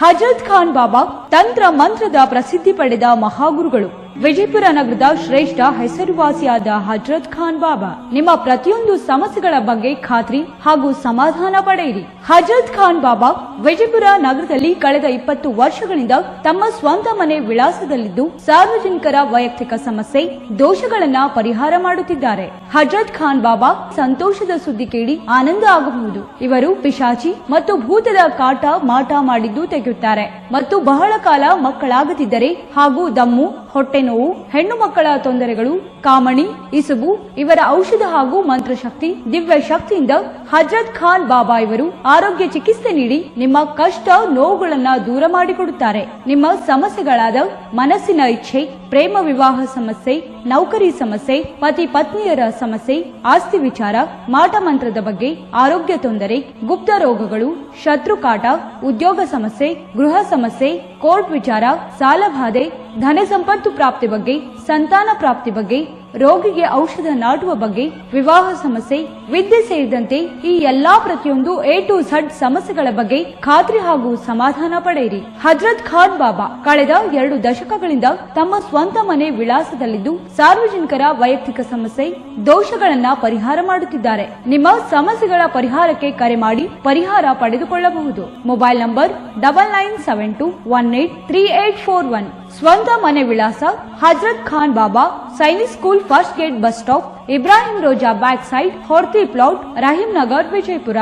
ಹಜರತ್ ಖಾನ್ ಬಾಬಾ ತಂತ್ರ ಮಂತ್ರದ ಪ್ರಸಿದ್ಧಿ ಪಡೆದ ಮಹಾಗುರುಗಳು. ವಿಜಯಪುರ ನಗರದ ಶ್ರೇಷ್ಠ ಹೆಸರುವಾಸಿಯಾದ ಹಜರತ್ ಖಾನ್ ಬಾಬಾ ನಿಮ್ಮ ಪ್ರತಿಯೊಂದು ಸಮಸ್ಯೆಗಳ ಬಗ್ಗೆ ಖಾತ್ರಿ ಹಾಗೂ ಸಮಾಧಾನ ಪಡೆಯಿರಿ. ಹಜರತ್ ಖಾನ್ ಬಾಬಾ ವಿಜಯಪುರ ನಗರದಲ್ಲಿ ಕಳೆದ 20 ವರ್ಷಗಳಿಂದ ತಮ್ಮ ಸ್ವಂತ ಮನೆ ವಿಳಾಸದಲ್ಲಿದ್ದು ಸಾರ್ವಜನಿಕರ ವೈಯಕ್ತಿಕ ಸಮಸ್ಯೆ ದೋಷಗಳನ್ನ ಪರಿಹಾರ ಮಾಡುತ್ತಿದ್ದಾರೆ. ಹಜರತ್ ಖಾನ್ ಬಾಬಾ ಸಂತೋಷದ ಸುದ್ದಿ ಕೇಳಿ ಆನಂದ ಆಗಬಹುದು. ಇವರು ಪಿಶಾಚಿ ಮತ್ತು ಭೂತದ ಕಾಟ ಮಾಟ ಮಾಡಿದ್ದು ತೆಗೆಯುತ್ತಾರೆ ಮತ್ತು ಬಹಳ ಕಾಲ ಮಕ್ಕಳಾಗದಿದ್ದರೆ ಹಾಗೂ ದಮ್ಮು, ಹೊಟ್ಟೆ ನೋವು, ಹೆಣ್ಣು ಮಕ್ಕಳ ತೊಂದರೆಗಳು, ಕಾಮಣಿ, ಇಸುಬು ಇವರ ಔಷಧ ಹಾಗೂ ಮಂತ್ರಶಕ್ತಿ ದಿವ್ಯ ಶಕ್ತಿಯಿಂದ ಹಜರತ್ ಖಾನ್ ಬಾಬಾ ಇವರು ಆರೋಗ್ಯ ಚಿಕಿತ್ಸೆ ನೀಡಿ ನಿಮ್ಮ ಕಷ್ಟ ನೋವುಗಳನ್ನ ದೂರ ಮಾಡಿಕೊಡುತ್ತಾರೆ. ನಿಮ್ಮ ಸಮಸ್ಯೆಗಳಾದ ಮನಸ್ಸಿನ ಇಚ್ಛೆ, ಪ್ರೇಮ ವಿವಾಹ ಸಮಸ್ಯೆ, ನೌಕರಿ ಸಮಸ್ಯೆ, ಪತಿ ಪತ್ನಿಯರ ಸಮಸ್ಯೆ, ಆಸ್ತಿ ವಿಚಾರ, ಮಾಟ ಮಂತ್ರದ ಬಗ್ಗೆ, ಆರೋಗ್ಯ ತೊಂದರೆ, ಗುಪ್ತ ರೋಗಗಳು, ಶತ್ರುಕಾಟ, ಉದ್ಯೋಗ ಸಮಸ್ಯೆ, ಗೃಹ ಸಮಸ್ಯೆ, ಕೋರ್ಟ್ ವಿಚಾರ, ಸಾಲಬಾಧೆ, ಧನ ಸಂಪತ್ತು ಪ್ರಾಪ್ತಿ ಬಗ್ಗೆ, ಸಂತಾನ ಪ್ರಾಪ್ತಿ ಬಗ್ಗೆ, ರೋಗಿಗೆ ಔಷಧ ನಾಟುವ ಬಗ್ಗೆ, ವಿವಾಹ ಸಮಸ್ಯೆ, ವಿದ್ಯೆ ಸೇರಿದಂತೆ ಈ ಎಲ್ಲಾ ಪ್ರತಿಯೊಂದು A to Z ಸಮಸ್ಯೆಗಳ ಬಗ್ಗೆ ಖಾತ್ರಿ ಹಾಗೂ ಸಮಾಧಾನ ಪಡೆಯಿರಿ. ಹಜರತ್ ಖಾನ್ ಬಾಬಾ ಕಳೆದ 2 ದಶಕಗಳಿಂದ ತಮ್ಮ ಸ್ವಂತ ಮನೆ ವಿಳಾಸದಲ್ಲಿದ್ದು ಸಾರ್ವಜನಿಕರ ವೈಯಕ್ತಿಕ ಸಮಸ್ಯೆ, ದೋಷಗಳನ್ನ ಪರಿಹಾರ ಮಾಡುತ್ತಿದ್ದಾರೆ. ನಿಮ್ಮ ಸಮಸ್ಯೆಗಳ ಪರಿಹಾರಕ್ಕೆ ಕರೆ ಮಾಡಿ ಪರಿಹಾರ ಪಡೆದುಕೊಳ್ಳಬಹುದು. Mobile number 9972183841. ಸ್ವಂತ ಮನೆ ವಿಳಾಸ Hazrat Khan Baba Sainik school first gate bus stop, Ibrahim Roza back side, Horti plot, Rahim Nagar, Vijayapura.